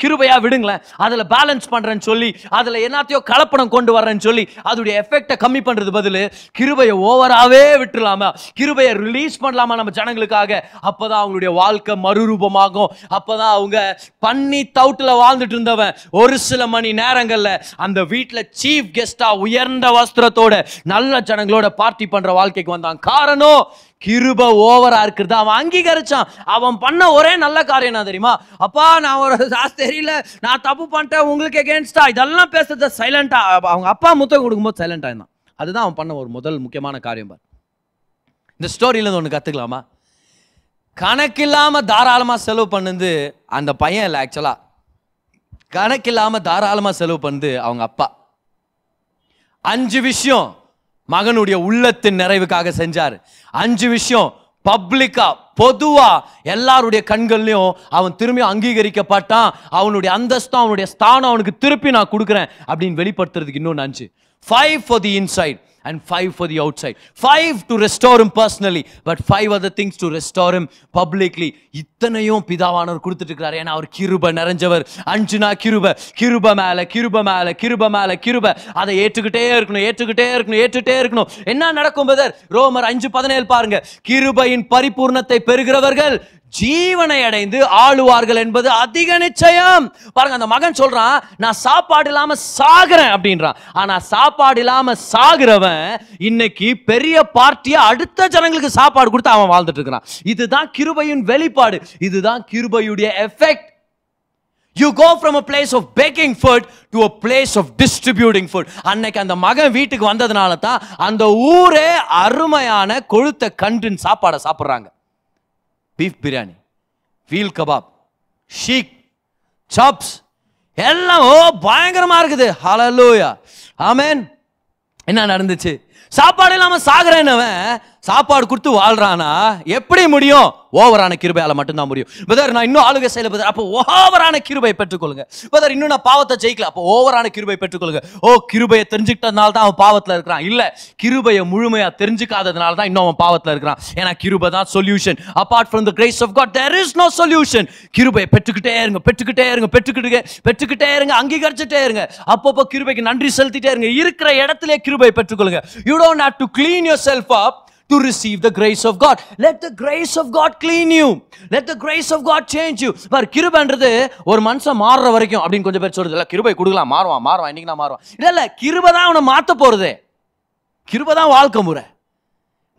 கிருபையா விடுங்களேன், அதுல பேலன்ஸ் பண்றேன்னு சொல்லி, அதுல என்னத்தையோ கலப்படம் கொண்டு வர்றேன்னு சொல்லி அதோடைய எஃபெக்டை கம்மி பண்றது பதிலு கிருபையை ஓவராவே விட்டுலாமா, கிருபையை ரிலீஸ் பண்ணலாமா நம்ம ஜனங்களுக்காக. அப்பதான் அவங்களுடைய வாழ்க்கை மறுரூபமாகும். அப்பதான் அவங்க பண்ணி தவுட்டுல வாழ்ந்துட்டு இருந்தவன் ஒரு சில மணி நேரங்கள்ல அந்த வீட்டுல சீஃப் கெஸ்டா உயர்ந்த வஸ்திரத்தோட நல்ல ஜனங்களோட பார்ட்டி பண்ற வாழ்க்கைக்கு வந்தான். காரணம், கிருபை ஓவரா இருக்கிறது அவன் அங்கீகரிச்சான். அவன் பண்ண ஒரே நல்ல காரியம் என்ன தெரியுமா? அப்பா நான் ஒரு தெரியல, நான் தப்பு பண்ணிட்டேன், உங்களுக்கு எகேன்ஸ்டா இதெல்லாம் பேசுறது சைலண்டா. அவங்க அப்பா முத்தம் கொடுக்கும்போது சைலண்டா இருந்தான். அதுதான் அவன் பண்ண ஒரு முதல் முக்கியமான காரியம். பார், இந்த ஸ்டோரியில இருந்து ஒன்று கத்துக்கலாமா? கணக்கில்லாம தாராளமா செலவு பண்ணுது அந்த பையன் இல்லை, ஆக்சுவலா கணக்கில்லாம தாராளமா செலவு பண்ணுது அவங்க அப்பா. 5 விஷயம் மகனுடைய உள்ளத்தின் நிறைவுக்காக செஞ்சாரு. 5 விஷயம் பப்ளிக்கா பொதுவா எல்லாருடைய கண்கள்லயும் அவன் திரும்பி அங்கீகரிக்கப்பட்டான். அவனுடைய அந்தஸ்தும் அவனுடைய ஸ்தானம் அவனுக்கு திருப்பி நான் கொடுக்குறேன் அப்படின்னு வெளிப்படுத்துறதுக்கு இன்னொன்று 5. 5 for the inside and 5 for the outside. 5 to restore him personally, but 5 other things to restore him publicly. இத்தனையும் பிதாவானவர் கொடுத்துட்டு இருக்கிறார். ஏன்னா அவர் கிருபை நிறைஞ்சவர். 5னா கிருபை மேல கிருபை. அதை ஏற்றுக்கிட்டே இருக்கணும். என்ன நடக்கும் பிரதர்? ரோமர் 5:17 பாருங்க. கிருபையின் பரிபூர்ணத்தை பெறுகிறவர்கள் ஜீவனை அடைந்து ஆளுவார்கள் என்பது அதிக நிச்சயம். பாருங்க, அந்த மகன் சொல்றான், நான் சாப்பாடு இல்லாம சாகுறேன் அப்படின்றான். ஆனா சாப்பாடு இல்லாம சாகுறவன் இன்னைக்கு பெரிய பார்ட்டியா அடுத்த ஜனங்களுக்கு சாப்பாடு கொடுத்து அவன் வாழ்ந்துட்டு இருக்கிறான். இதுதான் கிருபையின் வெளிப்பாடு, இதுதான் கிருபையுடைய effect. You go from a place of baking food to a place of distributing food. அன்னைக்கு அந்த மகன் வீட்டுக்கு வந்ததுனால தான் அந்த ஊரே அருமையான கொழுத்த கன்றின் சாப்பாடை சாப்பிட்றாங்க. Beef biryani, veal kebab, seekh, chops எல்லாம் பயங்கரமா இருக்குது. ஹல்லேலூயா, ஆமென். என்ன நடந்துச்சு? சாப்பாடு இல்லாம சாகுறேன்னவன் சாப்பாடு கொடுத்து வாழ்றானா எப்படி முடியும்? ஓவரான கிருபையால மட்டும்தான் முடியும். பிரதர் நான் இன்னும் ஆளுகை செய்யல பிரதர், அப்போ ஓவரான கிருபை பெற்றுக்கொள்ளுங்க. பிரதர் இன்னும் நான் பாவத்தை ஜெயிக்கல, அப்போ ஓவரான கிருபை பெற்றுக்கொள்ளுங்க. கிருபையை தெரிஞ்சுக்கிட்டதுனால தான் அவன் பாவத்துல இருக்கிறான். இல்ல, கிருபையை முழுமையா தெரிஞ்சுக்காததுனால தான் இன்னும் அவன் பாவத்துல இருக்கிறான். ஏன்னா கிருபை தான் solution. Apart from the grace of God there is no solution. கிருபையை பெற்றுக்கிட்டே இருங்க, பெற்றுக்கிட்டே இருங்க, பெற்றுக்கிட்டே இருங்க, அங்கீகரிச்சுட்டே இருங்க. அப்பப்போ கிருபைக்கு நன்றி செலுத்திட்டே இருங்க. இருக்கிற இடத்திலே கிருபையை பெற்றுக்கொள்ளுங்க. You don't have to clean yourself up to receive the grace of God. Let the grace of God clean you. Let the grace of God change you. பார், கிருபைன்றது ஒரு மனுஷன் மாறுற வரைக்கும் அப்படின்னு கொஞ்சம் பேர் சொல்றது இல்ல. கிருபை கொடுக்கலாம், மாறுவான் இன்னைக்கு நான் மாறுவான். இல்ல, கிருபை தான் அவனை மாத்த போறதே. கிருபை தான் வாழ்க்கை முறை.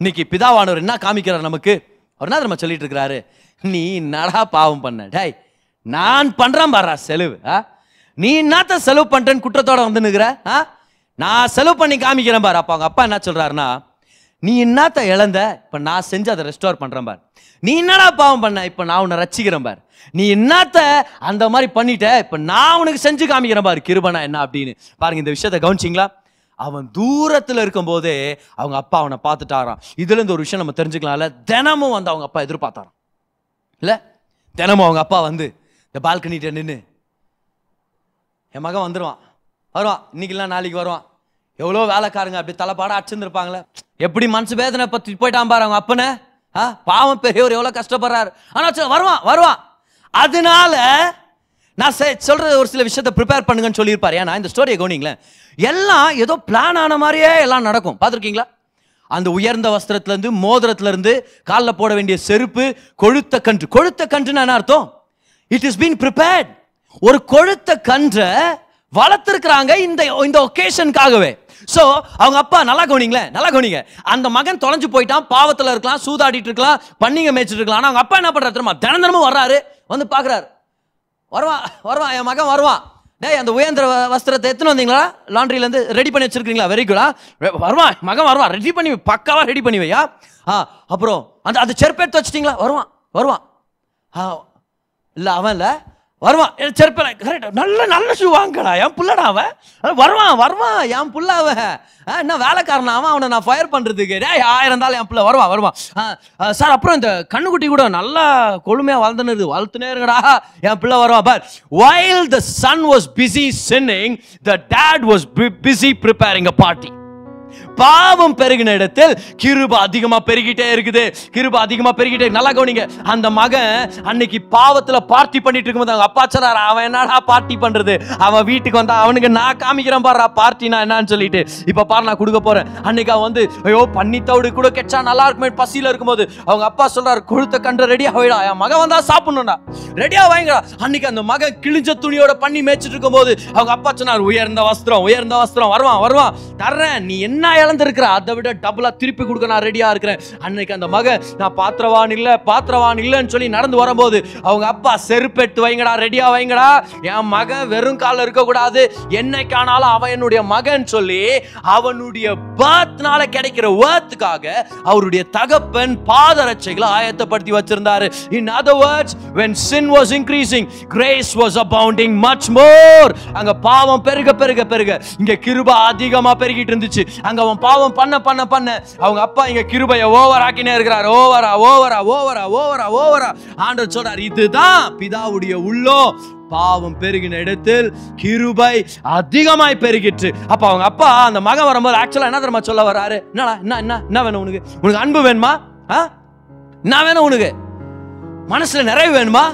இன்னைக்கு பிதாவானவர் என்ன காமிக்கிறார் நமக்கு? அவர் என்ன நம்ம சொல்லிட்டு இருக்கிறாரு? நீ நடா பாவம் பண்ண, டேய் நான் பண்றேன் பாரா செலவு. நீ என்னத்த செலவு பண்றேன்னு குற்றத்தோட வந்து நிக்கிற? நான் செலவு பண்ணி காமிக்கிறேன் பாரு. அப்ப அவங்க அப்பா என்ன சொல்றாருன்னா, நீ என்னத்த இழந்த, இப்ப நான் செஞ்சு அதை ரெஸ்டோர் பண்றேன் பார். நீ என்னடா பாவம் பண்ண, இப்ப நான் உன்னை ரட்சிக்கிறேன் பார். நீ என்னத்த அந்த மாதிரி பண்ணிட்ட, இப்ப நான் உனக்கு செஞ்சு காமிக்கிறேன் பாரு கிருபைனா என்ன அப்படின்னு. பாருங்க, இந்த விஷயத்தை கவனிச்சிங்களா? அவன் தூரத்துல இருக்கும் போதே அவங்க அப்பா அவனை பார்த்துட்டாராம். இதுல இருந்து ஒரு விஷயம் நம்ம தெரிஞ்சுக்கலாம்ல, தினமும் வந்து அவங்க அப்பா எதிர்பார்த்தாராம். இல்ல, தினமும் அவங்க அப்பா வந்து இந்த பால்கனிட்ட நின்று, என் மகன் வருவான், இன்னைக்கு இல்லை நாளைக்கு வருவான். எவ்வளோ வேலைக்காரங்க அப்படி தலைப்பாடா அடிச்சிருந்துருப்பாங்களே, எப்படி மனசு வேதனை பத்தி போயிட்டான் பாரு அவங்க அப்பனை. பாவம் பெரியவர் எவ்வளோ கஷ்டப்படுறாரு. ஆனால் வருவான். அதனால நான் சொல்றது ஒரு சில விஷயத்தை ப்ரிப்பேர் பண்ணுங்கன்னு சொல்லியிருப்பாரு. ஏன்னா இந்த ஸ்டோரியை கவனிங்களேன், எல்லாம் ஏதோ பிளான் ஆன மாதிரியே எல்லாம் நடக்கும். பார்த்துருக்கீங்களா? அந்த உயர்ந்த வஸ்திரத்திலேருந்து, மோதிரத்திலிருந்து, காலில் போட வேண்டிய செருப்பு, கொழுத்த கன்றுன்னு என்ன அர்த்தம்? It is been prepared. ஒரு கொழுத்த கன்றை வளர்த்திருக்கிறாங்க இந்த ஒகேஷனுக்காகவே. சோ அவங்க அப்பா நல்லா கவனிங்க. அந்த மகன் தொலைஞ்சு போயிட்டான், பாவத்துல இருக்கலாம், சூதாடிட்டு இருக்கலாம், பன்னிங்க மேய்ச்சிட்டு இருக்கலாம். ஆனா அவங்க அப்பா என்ன பண்றாரு தெரியுமா? தினமும் வர்றாரு, வந்து பாக்குறாரு. வருவான் என் மகன் வருவான். டேய், அந்த உயர்ந்த வஸ்திரத்தை எடுத்துன்னு வந்தீங்களா? லாண்ட்ரில இருந்து ரெடி பண்ணி வச்சிருக்கீங்களா? வெரி குடா. மகன் வருவான், ரெடி பண்ணி பக்காவா ரெடி பண்ணி வையா. அப்புறம் அந்த செருப்பு எடுத்து வச்சிட்டீங்களா? வருவான். இல்ல, அவன் இல்ல, வருவான். செருப்ப கரெக்ட், நல்ல ஷூ வாங்கடா, என் புள்ளடா அவன். வருவான் என் புள்ள அவன். என்ன வேலைக்காரன் அவன், அவனை நான் ஃபயர் பண்றதுக்கு. 1000 இருந்தாலும் என் புள்ள வருவான். சார், அப்புறம் இந்த கண்ணுக்குட்டி கூட நல்லா கொழுமையா வளர்த்துனே இருங்கடா, என் பிள்ளை வருவான். But while the son was busy sinning, the dad was busy preparing a party. பாவம் பெருகின இடத்தில் கிருபை அதிகமா பெருகிட்டே இருக்குது. நல்லா கவனிங்க. அந்த மகன் அன்னைக்கு பாவத்துல பார்ட்டி பண்ணிட்டு இருக்கும்போது அவங்க அப்பா சொன்னாரு, அவன் என்னடா பார்ட்டி பண்றது, அவன் வீட்டுக்கு வந்தா அவனுக்கு நான் காமிக்கிறேன் பாரு பார்ட்டினா என்னன்னு சொல்லிட்டு. இப்ப பாரு, நான் கொடுக்க போறேன். அன்னைக்கு அவன் வந்து, ஐயோ பன்னி தவிடு கூட கெச்சா நல்லா இருக்குமே, பசியில இருக்கும்போது அவங்க அப்பா சொல்றாரு, கொழுத்த கன்று ரெடியா வைடா, என் மகன் வந்தா சாப்பிடணும்டா, ரெடியா வாங்கடா. அன்னைக்கு அந்த மகன் கிழிஞ்ச துணியோட பண்ணி மேய்ச்சிட்டு இருக்கும் போது அவங்க அப்பா சொன்னார், உயர்ந்த வஸ்திரம் வருவான் தர்றேன், நீ என்ன இழந்திருக்கிற அதை விட டபுளா திருப்பி கொடுக்க நான் ரெடியா இருக்கிறேன். அன்னைக்கு அந்த மகன், நான் பாத்திரவான் இல்லன்னு சொல்லி நடந்து வரும்போது அவங்க அப்பா, செருப்பு எடுத்து வைங்கடா, ரெடியா வைங்கடா, என் மகன் வெறும் கால இருக்க கூடாது, என்னைக்கானாலும் அவன் என்னுடைய மகன் சொல்லி அவனுடைய பர்த்னால கிடைக்கிற வர்த்துக்காக அவருடைய தகப்பன் பாதரட்சைகளை ஆயத்தப்படுத்தி வச்சிருந்தாரு. In other words, when sin was increasing, grace was abounding much more. அங்க பாவம் பெருக இங்க கிருபை அதிகமா பெருகிட்டு இருந்துச்சு. அங்க அவன் பாவம் பண்ண அவங்க அப்பா இங்க கிருபையை ஓவர் ஆக்கினே இருக்கிறார். ஓவரா ஆண்டவர் சொல்றார், இதுதான் பிதாவுடைய உள்ளம். பாவம் பெருகின இடத்தில் கிருபை அதிகமாய் பெருகிற்று. அப்ப அவங்க அப்பா அந்த மகன் வரும்போது ஆக்சுவலா என்ன தெரியுமா சொல்ல வர்றாரு? என்ன வேணும் உனக்கு அன்பு வேணுமா? நான் வேணும் உனக்கு மனசுல நிறைவு வேணுமா?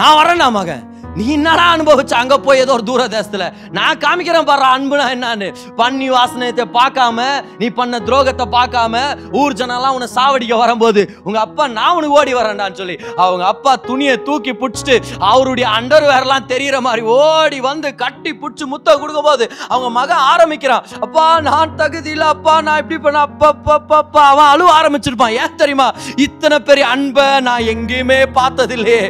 நான் வரேன்னா மகன், நீ என்னடா அனுபவிச்ச அங்க போய் ஏதோ ஒரு தூர தேசத்துல, நான் காமிக்கிறேன் பாரு அன்புனா என்னன்னு. பண்ணி வாசனத்தை பார்க்காம, நீ பண்ண துரோகத்தை பார்க்காம, ஊர் ஜனெல்லாம் உன்னை சாவடிக்க வரும்போது உங்க அப்பா நான் உனக்கு ஓடி வரேன்டான்னு சொல்லி அவங்க அப்பா துணியை தூக்கி பிடிச்சிட்டு அவருடைய அண்டர்வேர்லாம் தெரியற மாதிரி ஓடி வந்து கட்டி பிடிச்சி முத்த கொடுக்கும் போது அவங்க மகன் ஆரம்பிக்கிறான், அப்பா நான் தகுதி இல்ல, அப்பா நான் இப்படி பண்ண, அப்பா அவன் அழுவ ஆரம்பிச்சிருப்பான். ஏன் தெரியுமா? இத்தனை பெரிய அன்பை நான் எங்கேயுமே பார்த்ததில்லையே,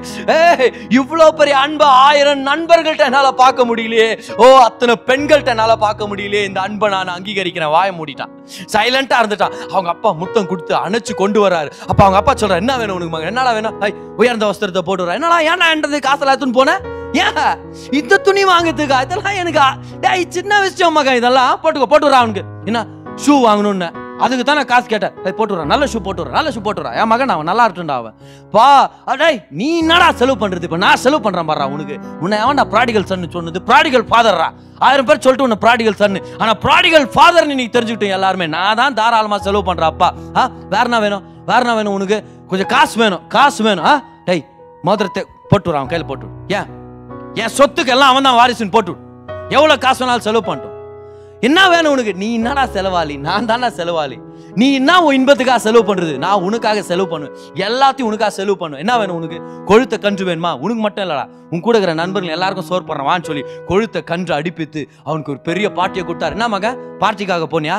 இவ்வளவு பெரிய அன்பை 1000 நண்பர்கள்ட்ட என்னால பார்க்க முடியலையே, ஓ அத்தனை பெண்கள்ட்ட என்னால பார்க்க முடியலையே, இந்த அன்பை நான் அங்கீகரிக்கிறேன். வாய மூடிட்டான், சைலண்டா இருந்துட்டான். அவங்க அப்பா முத்தம் கொடுத்து அணைச்சு கொண்டு வராரு. அப்ப அவங்க அப்பா சொல்றாரு, என்ன வேணும் உனக்கு மகன், என்னடா வேணும்? உயர்ந்த வஸ்திரத்தை போட்டு வர. என்னடா ஏன்னா என்றது காசுல எடுத்துன்னு போனேன், ஏன் இந்த துணி வாங்குறதுக்கா? இதெல்லாம் எனக்கு சின்ன விஷயம் மகன், இதெல்லாம் போட்டு வரா. அவனுக்கு என்ன ஷூ வாங்கணும்னு, அதுக்கு தான் நான் காசு கேட்டேன். போட்டு வரா, நல்ல ஷூ போட்டு வரா, நல்ல ஷூ போட்டு வரா. என் மகன் அவன் நல்லா இருக்குண்டா. அவன் பா அடே நீ என்னடா செலவு பண்றது? இப்ப நான் செலவு பண்றேன் பாரு. உனக்கு உன்னை எவன்டா ப்ராடிகல் சன்னு சொன்னது? ப்ராடிகல் ஃபாதர்ரா. 1000 பேர் சொல்லிட்டு உன்னை ப்ராடிகல் சன்னு, ஆனா ப்ராடிகல் ஃபாதர் நீ தெரிஞ்சுக்கிட்டேன் எல்லாருமே. நான் தான் தாராளமா செலவு பண்ற அப்பா. வேற என்ன வேணும்? வேற என்ன வேணும் உனக்கு? கொஞ்சம் காசு வேணும், காசு வேணும். டேய் மோதிரத்தை போட்டு வர, அவன் கையில் போட்டு. ஏன் என் சொத்துக்கு எல்லாம் அவன் தான் வாரிசுன்னு போட்டு. எவ்வளவு காசு வேணாலும் செலவு பண்ணிட்டோம். என்ன வேணும் உனக்கு? நீ என்னடா செலவாளி? நான் தானே செலவாளி. நீ என்ன உன் இன்பத்துக்காக செலவு பண்றது? நான் உனக்காக செலவு பண்ணுவேன், எல்லாத்தையும் உனக்காக செலவு பண்ணுவேன். என்ன வேணும் உனக்கு? கொழுத்த கன்று வேணுமா? உனக்கு மட்டும் இல்லடா, உன் கூட இருக்கிற நண்பர்கள் எல்லாருக்கும் சோறு போடுறேன் வான்னு சொல்லி கொழுத்த கன்று அடிப்பித்து அவனுக்கு ஒரு பெரிய பார்ட்டியை கொடுத்தாரு. என்ன மக பார்ட்டிக்காக போனியா?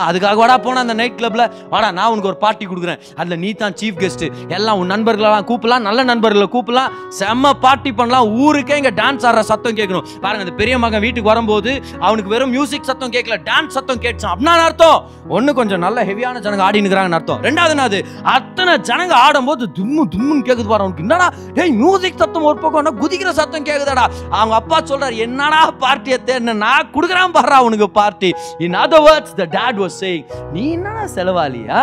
அதுக்காக வாடா போன அந்த நைட் கிளப்ல, வாடா நான் உனக்கு ஒரு பார்ட்டி கொடுக்குறேன், அதுல நீ தான் சீஃப் கெஸ்ட், எல்லாம் உன் நண்பர்களெல்லாம் கூப்பிடலாம், நல்ல நண்பர்களை கூப்பிடலாம், செம்ம பார்ட்டி பண்ணலாம், ஊருக்கே இங்க டான்ஸ் ஆடுற சத்தம் கேட்கணும். பாருங்க, அந்த பெரிய மகன் வீட்டுக்கு வரும்போது அவனுக்கு வெறும் மியூசிக் சத்தம் கேட்கல, டான்ஸ் சத்தம் கேட்டுச்சான். அப்படின்னா அர்த்தம் ஒண்ணு கொஞ்சம் நல்ல ஹெவியான ஜனங்க ஆடி நிற்கிறாங்கன்னு அர்த்தம். ரெண்டாவது அத்தனை ஜனங்க ஆடும்போது தும்மு தும்முன்னு கேக்குது பாரு அவனுக்கு. என்னடா டேய் மியூசிக் சத்தம் ஒரு பக்கம், குதிக்கிற சத்தம் கேக்குதாடா. அவங்க அப்பா சொல்றாரு, என்னடா பார்ட்டியை தேர்ன, நான் கொடுக்குறான் பாரு அவனுக்கு party. In other words, the dad was saying, நீ என்னடா செலவாளியா,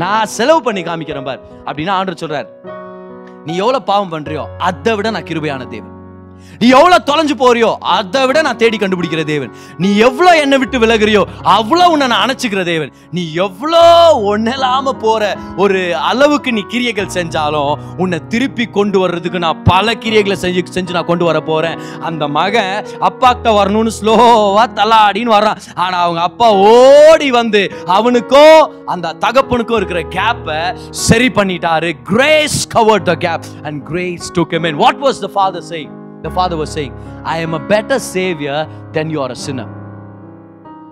நான் செலவு பண்ணி காமிக்கிறேன் பார் அப்படின்னா ஆண்டவர் சொல்றார், நீ எவ்வளவு பாவம் பண்றியோ அதை விட நான் கிருபையான தேவன். நீ எவ்வளவு தொலைஞ்சு போறியோ அதை விட நான் தேடி கண்டுபிடிக்கிற தேவன். நீ எவ்வளவு என்னை விட்டு விலகுறியோ அவ்வளவு உன்னை நான் அணைச்சுக்கிற தேவன். நீ எவ்வளோ ஒன்னலாம போற ஒரு அளவுக்கு நீ கிரியைகள் செஞ்சாலும் உன்னை திருப்பி கொண்டு வர்றதுக்கு நான் பல கிரியைகளை செஞ்சு நான் கொண்டு வர போறேன். அந்த மகன் அப்பா கிட்ட வரணும்னு ஸ்லோவா தலாடின்னு வர்றான். ஆனா அவங்க அப்பா ஓடி வந்து அவனுக்கும் அந்த தகப்பனுக்கும் இருக்கிற கேப்பை சரி பண்ணிட்டாரு. Grace covered the gap and grace took him in. What was the father saying? The father was saying, I am a better savior than you are a sinner.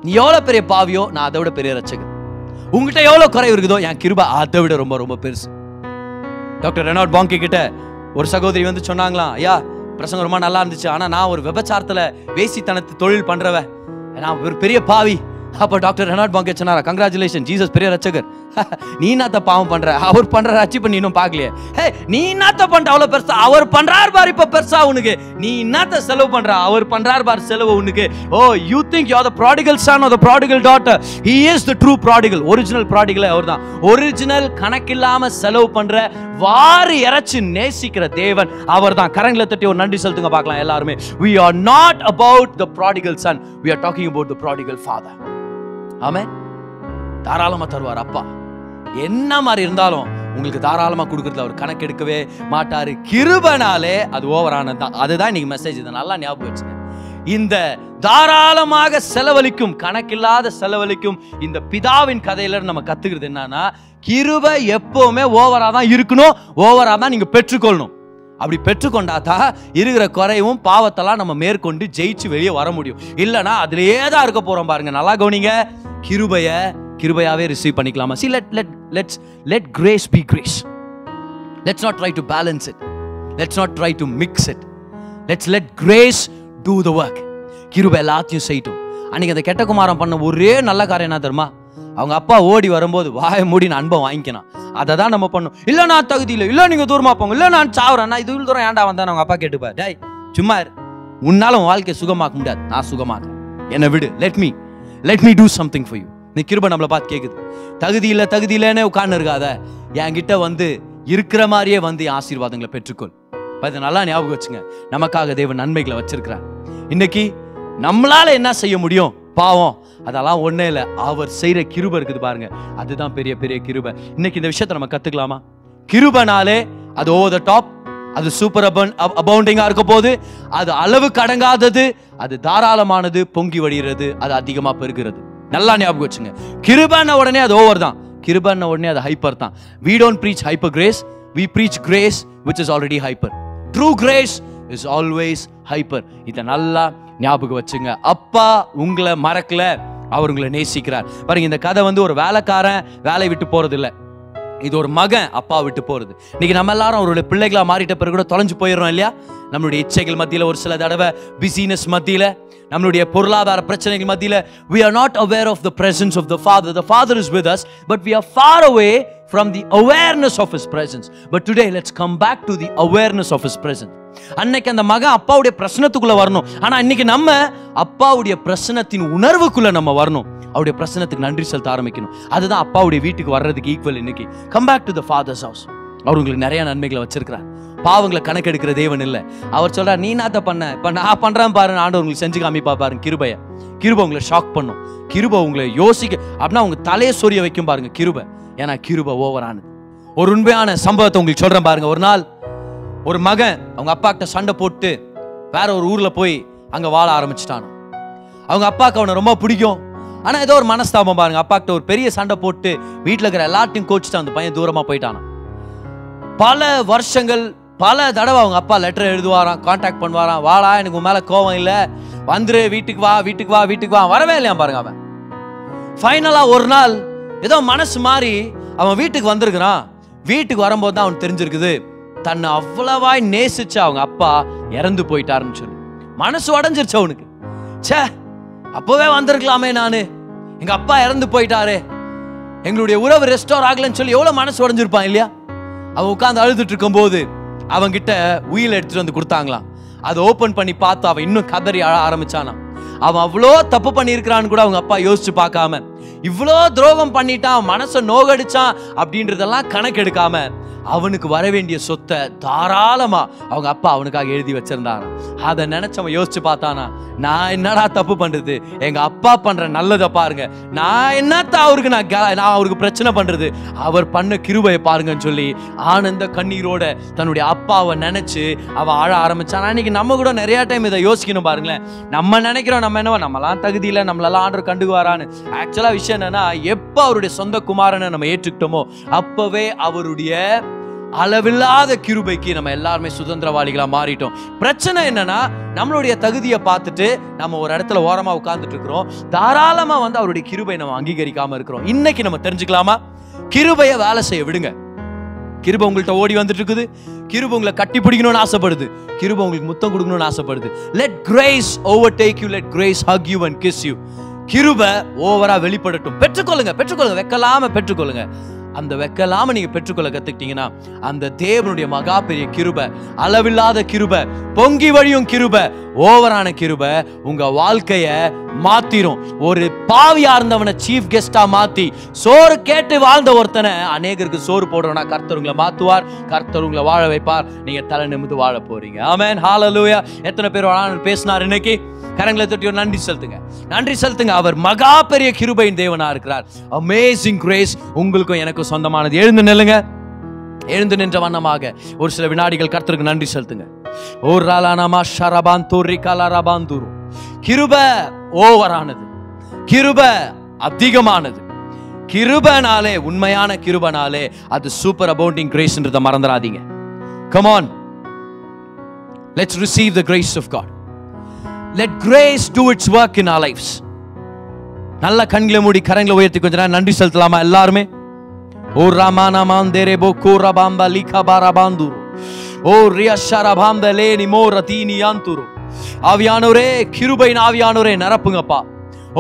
நீ எவ்வளவு பெரிய பாவியோ நான் அதை விட பெரிய ரட்சகர். உங்ககிட்ட எவ்வளவு குறை இருக்குதோ என் கிருபை அதை விட ரொம்ப ரொம்ப பெருசு. டாக்டர் ரெனால்ட் பாங்கே கிட்ட ஒரு சகோதரி வந்து சொன்னாங்களாம், ஐயா பிரசங்கம் ரொம்ப நல்லா இருந்துச்சு, ஆனா நான் ஒரு விபச்சாரத்துல வேசித்தனத்து தொழில் பண்றவ, நான் ஒரு பெரிய பாவி. அப்ப டாக்டர் ரெனால்ட் பாங்கே சொன்னாரா, கங்க்ராச்சுலேஷன், ஜீசஸ் பெரிய ரட்சகர். நீ என்னத்த பாவம் பண்ற, அவர் பண்ற அச்சீவ் பண்ணி இன்னும் பார்க்கலையே. நீ என்னத்த பண்ற அவ்வளவு பெருசா, அவர் பண்றாரு பாரு இப்ப பெருசா உனக்கு. நீ என்னத்த செலவு பண்ற, அவர் பண்றாரு பாரு செலவு உனக்கு. Oh you think you are the prodigal son or the prodigal daughter. He is the true prodigal. Original prodigal அவர்தான். ஒரிஜினல் கணக்கில்லாம செலவு பண்ற, வாரி இறைச்சு நேசிக்கிற தேவன் அவர்தான். கரங்களை தட்டி ஒரு நன்றி செலுத்துங்க பார்க்கலாம் எல்லாருமே. We are not about the prodigal son, we are talking about the prodigal father. ஆமென். தாராளமா தருவார் அப்பா. என்ன மாதிரி இருந்தாலும் உங்களுக்கு தாராளமா கொடுக்கறதுல அவர் கணக்கு எடுக்கவே மாட்டாரு. கிருபைனாலே அது ஓவரானது தான். அதுதான் இன்னைக்கு மெசேஜ். இதை நல்லா ஞாபகம் வச்சுங்க. இந்த தாராளமாக செலவழிக்கும், கணக்கில்லாத செலவழிக்கும் இந்த பிதாவின் கதையில நம்ம கத்துக்கிறது என்னன்னா, கிருபை எப்பவுமே ஓவரா தான் இருக்கணும், ஓவரா தான் நீங்க பெற்றுக்கொள்ளணும். அப்படி பெற்றுக்கொண்டாதான் இருக்கிற குறையும் பாவத்தெல்லாம் நம்ம மேற்கொண்டு ஜெயிச்சு வெளியே வர முடியும். இல்லைன்னா அதுலயே தான் இருக்க போறோம். பாருங்க, நல்லா கவனிங்க. கிருபையாவே ரிசீவ் பண்ணிக்கலாமா? See, let grace be grace. Let's not try to balance it. Let's not try to mix it. Let's let grace do the work. கிருபை எல்லாத்தையும் செய்யட்டும். அன்னைக்கு அந்த கெட்ட குமாரன் பண்ண ஒரே நல்ல காரியம் என்ன தெரியுமா? அவங்க அப்பா ஓடி வரும்போது வாய மூடி அன்பை வாங்கிக்கணும். அதை தான் நம்ம பண்ணும். இல்லை நான் தகுதி இல்லை, இல்லை நீங்க தூரமா போங்க, இல்லை நான் சாவுறேன், இது தூரம் ஏன்டா வந்தேன் அவங்க அப்பா கேட்டுப்பார். டேய் சும்மா உன்னால உன் வாழ்க்கையை சுகமாக்க முடியாது, நான் சுகமாக்குறேன், என்னை விடு. let me do something for you. நீ கிருபை நம்மளை பார்த்து கேக்குது. தகுதி இல்லைன்னு உட்கார்ந்து இருக்காத, என்கிட்ட வந்து இருக்கிற மாதிரியே வந்து ஆசீர்வாதங்களை பெற்றுக்கொள். அதை நல்லா ஞாபகம் வச்சுங்க. நமக்காக தேவன் நன்மைகளை வச்சிருக்கிறார். இன்னைக்கு நம்மளால என்ன செய்ய முடியும்? பாவம் அதெல்லாம் ஒண்ணே இல்லை. அவர் செய்யற கிருபை இருக்குது பாருங்க, அதுதான் பெரிய பெரிய கிருபை. இன்னைக்கு இந்த விஷயத்தை நம்ம கத்துக்கலாமா? கிருபைனாலே அது ஓவர் த டாப், அது சூப்பர் அபவுண்டிங்கா இருக்க போது, அது அளவுக்கு அடங்காதது, அது தாராளமானது, பொங்கி வடிகிறது, அது அதிகமா பெருகிறது. நல்லா ஞாபகம் வச்சுங்க. கிருபைன உடனே அது ஓவர் தான், கிருபைன உடனே அது ஹைப்பர் தான். We don't preach hyper grace, we preach grace which is already hyper. True grace is always hyper. இத நல்லா ஞாபகம் வச்சுங்க. அப்பா உங்களை மறக்கல, அவர் உங்களை நேசிக்கிறார். பாருங்க, இந்த கதை வந்து ஒரு வேலைக்காரன் வேலை விட்டு போறது இல்லை. இது ஒரு மகன் அப்பா விட்டு போறது. இன்னைக்கு நம்ம எல்லாரும் அவருடைய பிள்ளைகளா மாறிட்ட பிறகு கூட தொலைஞ்சு போயிடுறோம் இல்லையா? நம்மளுடைய இச்சைகள் மத்தியில, ஒரு சில தடவை பிஸினஸ் மத்தியில, நம்மளுடைய பொருளாதார பிரச்சனைகள் மத்தியில we are not aware of the presence of the Father. The Father is with us, but we are far away from the awareness of His presence. But today let's come back to the awareness of His presence. அன்னைக்கு அந்த மகன் அப்பாவுடைய பிரசனத்துக்குள்ள வரணும். ஆனா இன்னைக்கு நம்ம அப்பாவுடைய பிரசனத்தின் உணர்வுக்குள்ள நம்ம வரணும். அவருடைய பிரசனத்துக்கு நன்றி செலுத்த ஆரம்பிக்கணும். அதுதான் அப்பாவுடைய வீட்டுக்கு வர்றதுக்கு ஈக்குவல். இன்னைக்கு come back to the father's house. அவர் உங்களுக்கு நிறைய நன்மைகளை வச்சிருக்கிறார். பாவங்களை கணக்கெடுக்கிற தேவன் இல்லை. அவர் சொல்றார், நீ நாத்த பண்ண, இப்ப நான் பண்றேன் பாருங்க, ஆண்டவர் உங்களுக்கு செஞ்சு காமிப்பா பாருங்க. கிருபை உங்களை ஷாக் பண்ணும். கிருபை உங்களை யோசிக்க அப்படின்னா உங்க தலையை சொரிய வைக்கும் பாருங்க கிருபை. ஏன்னா கிருபை ஓவரானது. ஒரு உண்மையான சம்பவத்தை உங்களுக்கு சொல்றேன் பாருங்க. ஒரு நாள் ஒரு மகன் அவங்க அப்பா கிட்ட சண்டை போட்டு வேற ஒரு ஊர்ல போய் அங்க வாழ ஆரம்பிச்சுட்டானோ. அவங்க அப்பாவுக்கு அவனை ரொம்ப பிடிக்கும். ஆனா ஏதோ ஒரு மனஸ்தாபம் பாருங்க. அப்பா கிட்ட ஒரு பெரிய சண்டை போட்டு வீட்டுல இருக்கிற எல்லாத்தையும் கோச்சிட்டு அந்த பையன் தூரமா போயிட்டானா. பல வருஷங்கள், பல தடவை அவங்க அப்பா லெட்டர் எழுதுவாராம், கான்டாக்ட் பண்ணுவாராம். வாடா, எனக்கு உன் மேல கோவம் இல்லை, வந்துரு, வீட்டுக்கு வா, வீட்டுக்கு வா, வீட்டுக்கு வா. வரவே இல்லையா பாருங்க. அவன் ஃபைனலா ஒரு நாள் ஏதோ மனசு மாறி அவன் வீட்டுக்கு வந்திருக்கிறான். வீட்டுக்கு வரும்போது தான் அவன் தெரிஞ்சிருக்குது, தன்னை அவ்வளவாய் நேசிச்ச அவங்க அப்பா இறந்து போயிட்டாருன்னு சொல்லி. மனசு உடஞ்சிருச்சு அவனுக்கு. சே, அப்பவே வந்திருக்கலாமே, நானு எங்க அப்பா இறந்து போயிட்டாரு, எங்களுடைய உறவு ரெஸ்டோர் ஆகலன்னு சொல்லி எவ்வளவு மனசு உடஞ்சிருப்பான் இல்லையா? அவன் உட்கார்ந்து அழுதுட்டு இருக்கும் போது அவன்கிட்ட உயில் எடுத்துட்டு வந்து கொடுத்தாங்களாம். அதை ஓபன் பண்ணி பார்த்து அவன் இன்னும் கதறி அழ ஆரம்பிச்சானா. அவன் அவ்வளோ தப்பு பண்ணியிருக்கிறான்னு கூட அவங்க அப்பா யோசிச்சு பார்க்காம, இவ்வளோ துரோகம் பண்ணிட்டான், மனசை நோகடிச்சான் அப்படின்றதெல்லாம் கணக்கெடுக்காம அவனுக்கு வர வேண்டிய சொத்தை தாராளமா அவங்க அப்பா அவனுக்காக எழுதி வச்சிருந்தாராம். அதை நினைச்சவன் யோசிச்சு பார்த்தானா, நான் என்னடா தப்பு பண்றது, எங்க அப்பா பண்ற நல்லதை பாருங்க, நான் என்னத்த அவருக்கு நான் அவருக்கு பிரச்சனை பண்றது, அவர் பண்ண கிருபையை பாருங்கன்னு சொல்லி ஆனந்த கண்ணீரோட தன்னுடைய அப்பாவை நினைச்சு அவன் ஆழ ஆரம்பிச்சான். இன்னைக்கு நம்ம கூட நிறைய டைம் இதை யோசிக்கணும் பாருங்களேன். நம்ம நினைக்கிறோம் நம்ம என்னவா, நம்மளாம் தகுதி இல்லை, நம்மளெல்லாம் ஆண்டவர் கண்டுக்குவாரான்னு. ஆக்சுவலா விஷயம் என்னன்னா, எப்ப அவருடைய சொந்த குமாரனை நம்ம ஏற்றுக்கிட்டோமோ அப்பவே அவருடைய அளவில்லாத கிருபைக்கு நம்ம எல்லாருமே சுதந்திரவாளிகளா மாறிட்டோம். பிரச்சனை என்னன்னா, நம்மளுடைய தகுதியை பார்த்துட்டு நம்ம ஒரு இடத்துல ஓரமா உட்கார்ந்துட்டு இருக்கிறோம். தாராளமா வந்து அவருடைய கிருபை நம்ம அங்கீகரிக்காம இருக்கிறோம். இன்னைக்கு நம்ம தெரிஞ்சுக்கலாமா, கிருபையை வேலை செய்ய விடுங்க. கிருபை உங்கள்கிட்ட ஓடி வந்துட்டு இருக்குது. கிருபை உங்களை கட்டி பிடிக்கணும்னு ஆசைப்படுது. கிருபை உங்களுக்கு முத்தம் கொடுக்கணும்னு ஆசைப்படுது. Let grace overtake you, let grace hug you and kiss you. கிருபை ஓவரா வெளிப்படட்டும். பெற்றுக்கொள்ளுங்க, பெற்றுக்கொள்ளுங்க, வெக்கலாம பெற்றுக்கொள்ளுங்க. அந்த வெக்கலாம நீங்க பெற்றுக்கொள்ள கத்துக்கிட்டீங்கன்னா அந்த தேவனுடைய மகா பெரிய கிருபை, அளவில்லாத கிருபை, பொங்கி வழியும் கிருபை, ஓவரான கிருபை உங்க வாழ்க்கைய மாத்திரும். ஒரு பாவியா இருந்தவனை சீஃப் கெஸ்டா மாத்தி சோறு கேட்டு வாழ்ந்த ஒருத்தனை அநேகருக்கு சோறு போடுறவனா கர்த்தர் உங்களை மாத்துவார். கர்த்தர் உங்களை வாழ வைப்பார். நீங்க தலை நிமிர்ந்து வாழ போறீங்க. ஆமென், ஹalleluya. எத்தனை பேர் பேசினார் இன்னைக்கு? கரங்களை தட்டி ஒரு நன்றி செலுத்துங்க, நன்றி செலுத்துங்க. அவர் மகா பெரிய கிருபையின் தேவனா இருக்கிறார். அமேசிங் கிரேஸ் உங்களுக்கும் எனக்கும் சொந்தமானது. எழுந்து நில்லுங்க. எழுந்து நின்ற வண்ணமாக ஒரு சில வினாடிகள் கர்த்தருக்கு நன்றி செலுத்துங்க. கிருபை ஓவரானது, கிருபை அதிகமானது. கிருபனாலே, உண்மையான கிருபனாலே அது சூப்பர் அபவுண்டிங் கிரேஸ்ன்றதை மறந்துடாதீங்க. Come on, let's receive the grace of God. Let grace do its work in our lives. நல்ல கண்களை மூடி கரங்களை உயர்த்தி கொஞ்ச நேரம் நன்றி செலுத்தலாமா எல்லாருமே? ஓ ராமானா மாந்தேரேபோ கோரபாம்பா லிகபாரபாந்துரு, ஓ ரியஷரபாம்ப லேனி மோரதீனி யாந்துரு. ஆவியானவரே, கிருபையின் ஆவியானவரே நிரப்புங்கப்பா.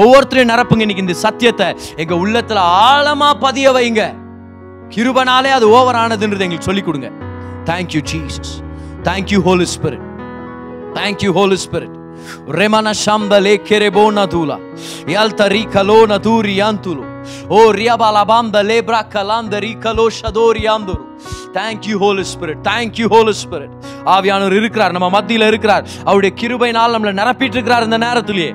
ஒவ்வொருத்தரையும் நிரப்புங்க. இன்னைக்கு இந்த சத்தியத்தை எங்க உள்ளத்துல ஆழமா பதிய வைங்க. கிருபனாலே அது ஓவரானதுன்றது எங்களுக்கு சொல்லிக் கொடுங்க. Thank you Jesus. Thank you Holy Spirit. Thank you Holy Spirit. Remana shambale kerebona dula yaltari kalona duri yantulu o riabala bamba lebra kalandari kalo shadori yanduru. Thank you Holy Spirit. Thank you Holy Spirit. ஆவியானவர் இருக்கிறார், நம்ம மத்தியில இருக்கிறார். அவருடைய கிருபையினால் நம்மளை நிரப்பிட்டு இருக்கிறார். இந்த நேரத்திலேயே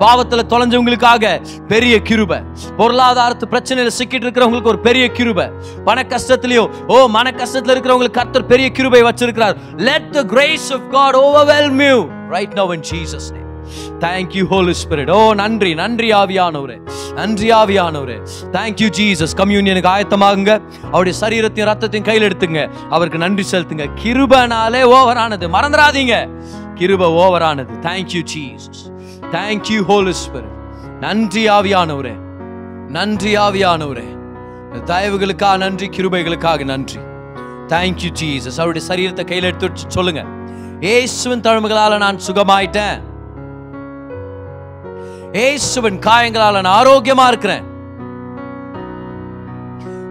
பாவத்துல தொலைஞ்சவங்களுக்காக பெரிய கிருபை, பொருளாதாரத்து பிரச்சனையில சிக்கிட்டு இருக்கிறவங்களுக்கு ஒரு பெரிய கிருபை, பண கஷ்டத்திலயோ மன கஷ்டத்துல இருக்கிறவங்களுக்கு கர்த்தர் பெரிய கிருபை வச்சிருக்கிறார். Let the grace of God overwhelm you right now in Jesus name. Thank you Holy Spirit. நன்றி, நன்றி ஆவியானவரே, நன்றி ஆவியானவரே. Thank you Jesus. கம்யூனியனுக்கு ஆயத்தமாகுங்க. அவருடைய சரீரத்தையும் ரத்தத்தையும் கையில் எடுத்துங்க. அவருக்கு நன்றி செலுத்துங்க. கிருபனாலே ஓவரானது, மறந்துடாதீங்க. கிருபை ஓவரானது. Thank you Jesus. Thank you Holy Spirit. நன்றி ஆவியானவரே, நன்றி ஆவியானவரே. தயவுகளுக்காக நன்றி, கிருபைகளுக்காக நன்றி. Thank you Jesus. அவருடைய சரீரத்தை கையில் எடுத்து சொல்லுங்க, இயேசுவின் தழும்புகளால நான் சுகமாயிட்டேன், இயேசுவின் காயங்களால நான் ஆரோக்கியமா இருக்கிறேன்,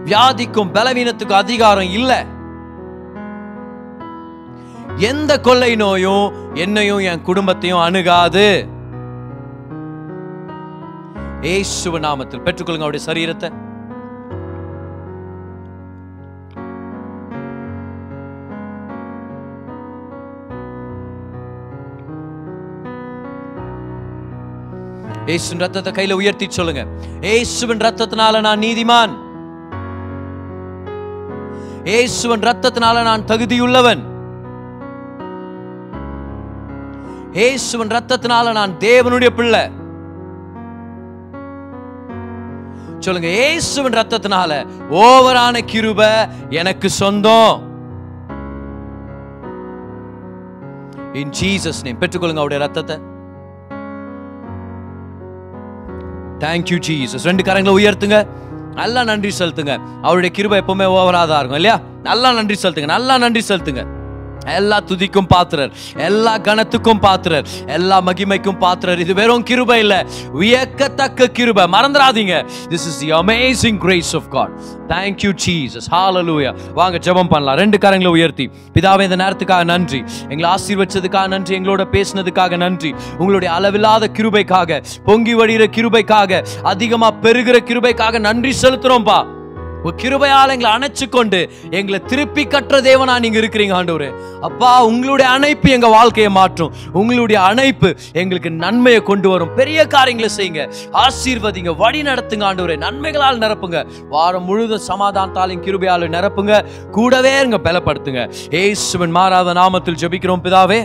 வியாதிக்கும் பலவீனத்துக்கும் அதிகாரம் இல்லை, எந்த கொள்ளை நோயும் என்னையும் என் குடும்பத்தையும் அணுகாது. இயேசுவின் நாமத்தில் பெற்றுக்கொள்ளுங்க அவருடைய சரீரத்தை. இயேசுவின் ரத்தத்தை கையில உயர்த்தி சொல்லுங்க, இயேசுவின் ரத்தத்தினால நான் நீதிமான், இயேசுவின் ரத்தத்தினால நான் தகுதியுள்ளவன், இயேசுவின் ரத்தத்தினால நான் தேவனுடைய பிள்ளை. சொல்லுங்க, இயேசுவின் ரத்தத்தினால ஓவரான கிருபை எனக்கு சொந்தம். இன் ஜீசஸ் நேம் பெற்றுக்கொள்ளுங்க அவருடைய ரத்தத்தை. Thank you Jesus. 2 கரங்களை உயர்த்துங்க, நல்லா நன்றி செலுத்துங்க. அவருடைய கிருபை எப்பவுமே ஓவராதா இருக்கும் இல்லையா? நல்லா நன்றி செலுத்துங்க, நல்லா நன்றி செலுத்துங்க. எல்லா துதிக்கும் பாத்திரர், எல்லா கனத்துக்கும் பாத்திரர், எல்லா மகிமைக்கும் பாத்திரர். இது வெறும் கிருபை இல்ல, வியக்கத்தக்க கிருபை. மறந்துடாதீங்க. This is the amazing grace of God. Thank you Jesus. Hallelujah. வாங்க ஜெபம் பண்ணலாம். 2 கரங்களை உயர்த்தி, பிதாவே இந்த நேரத்துக்காக நன்றி, எங்களை ஆசீர்வதிச்சதுக்காக நன்றி, எங்களோட பேசினதுக்காக நன்றி, உங்களுடைய அளவில்லாத கிருபைக்காக, பொங்கி வடிகிற கிருபைக்காக, அதிகமா பெருகிற கிருபைக்காக நன்றி செலுத்துறோம்பா. கிருபையால் எங்களை அணைச்சு கொண்டு எங்களை திருப்பி கட்டுற தேவனா நீங்க இருக்கிறீங்க ஆண்டவரே. அப்பா, உங்களுடைய அணைப்பு எங்க வாழ்க்கையை மாற்றும், உங்களுடைய அணைப்பு எங்களுக்கு நன்மையை கொண்டு வரும். பெரிய காரியங்களை செய்யுங்க, ஆசீர்வதிங்க, வழி நடத்துங்க ஆண்டவரே. நன்மைகளால் நிரப்புங்க, வாரம் முழுதும் சமாதானத்தாலும் கிருபையால் நிரப்புங்க, கூடவே எங்க பலப்படுத்துங்க. இயேசுவின் மாறாத நாமத்தில் ஜெபிக்கிறோம் பிதாவே,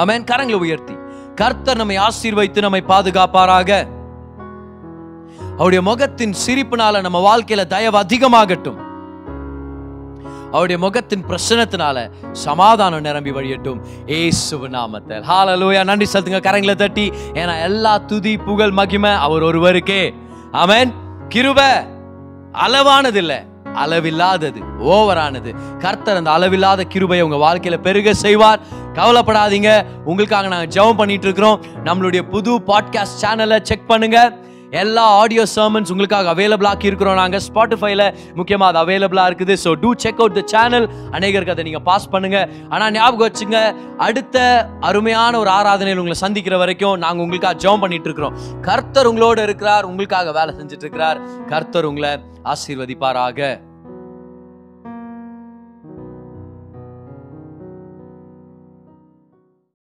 ஆமென். கரங்களை உயர்த்தி, கர்த்தர் நம்மை ஆசீர்வதித்து நம்மை பாதுகாப்பாராக. அவருடைய முகத்தின் சிரிப்பினால நம்ம வாழ்க்கையில தயவு அதிகமாகட்டும். அவருடைய முகத்தின் பிரசன்னத்தினால சமாதானம் நிரம்பி வழியட்டும் இயேசுவின் நாமத்தில். ஹல்லேலூயா. நன்றி செலுத்துங்க கரங்களை தட்டி. ஏன்னா எல்லா துதி புகழ் மகிமை அவர் ஒருவருக்கே. ஆமென். கிருபை அளவானது இல்ல, அளவில்லாதது, ஓவரானது. கர்த்தர் அந்த அளவில்லாத கிருபையை உங்க வாழ்க்கையில பெருக செய்வார். கவலைப்படாதீங்க. உங்களுக்காக நாங்க ஜெபம் பண்ணிட்டு இருக்கிறோம். நம்மளுடைய புது பாட்காஸ்ட் சேனலை செக் பண்ணுங்க. எல்லா ஆடியோ சர்மன்ஸ் உங்களுக்காக அவைலபிள் ஆக்கி இருக்கிறோம். நாங்கள் ஸ்பாட்டிஃபைல முக்கியமாக அது அவைலபிளாக இருக்குது. So do check out the channel. அநேகருக்கு அதை நீங்கள் பாஸ் பண்ணுங்க. ஆனால் ஞாபகம் வச்சுங்க, அடுத்த அருமையான ஒரு ஆராதனையில் உங்களை சந்திக்கிற வரைக்கும் நாங்கள் உங்களுக்காக ஜெபம் பண்ணிட்டு இருக்கிறோம். கர்த்தர் உங்களோட இருக்கிறார், உங்களுக்காக வேலை செஞ்சுட்டு இருக்கிறார். கர்த்தர் உங்களை ஆசீர்வதிப்பாராக.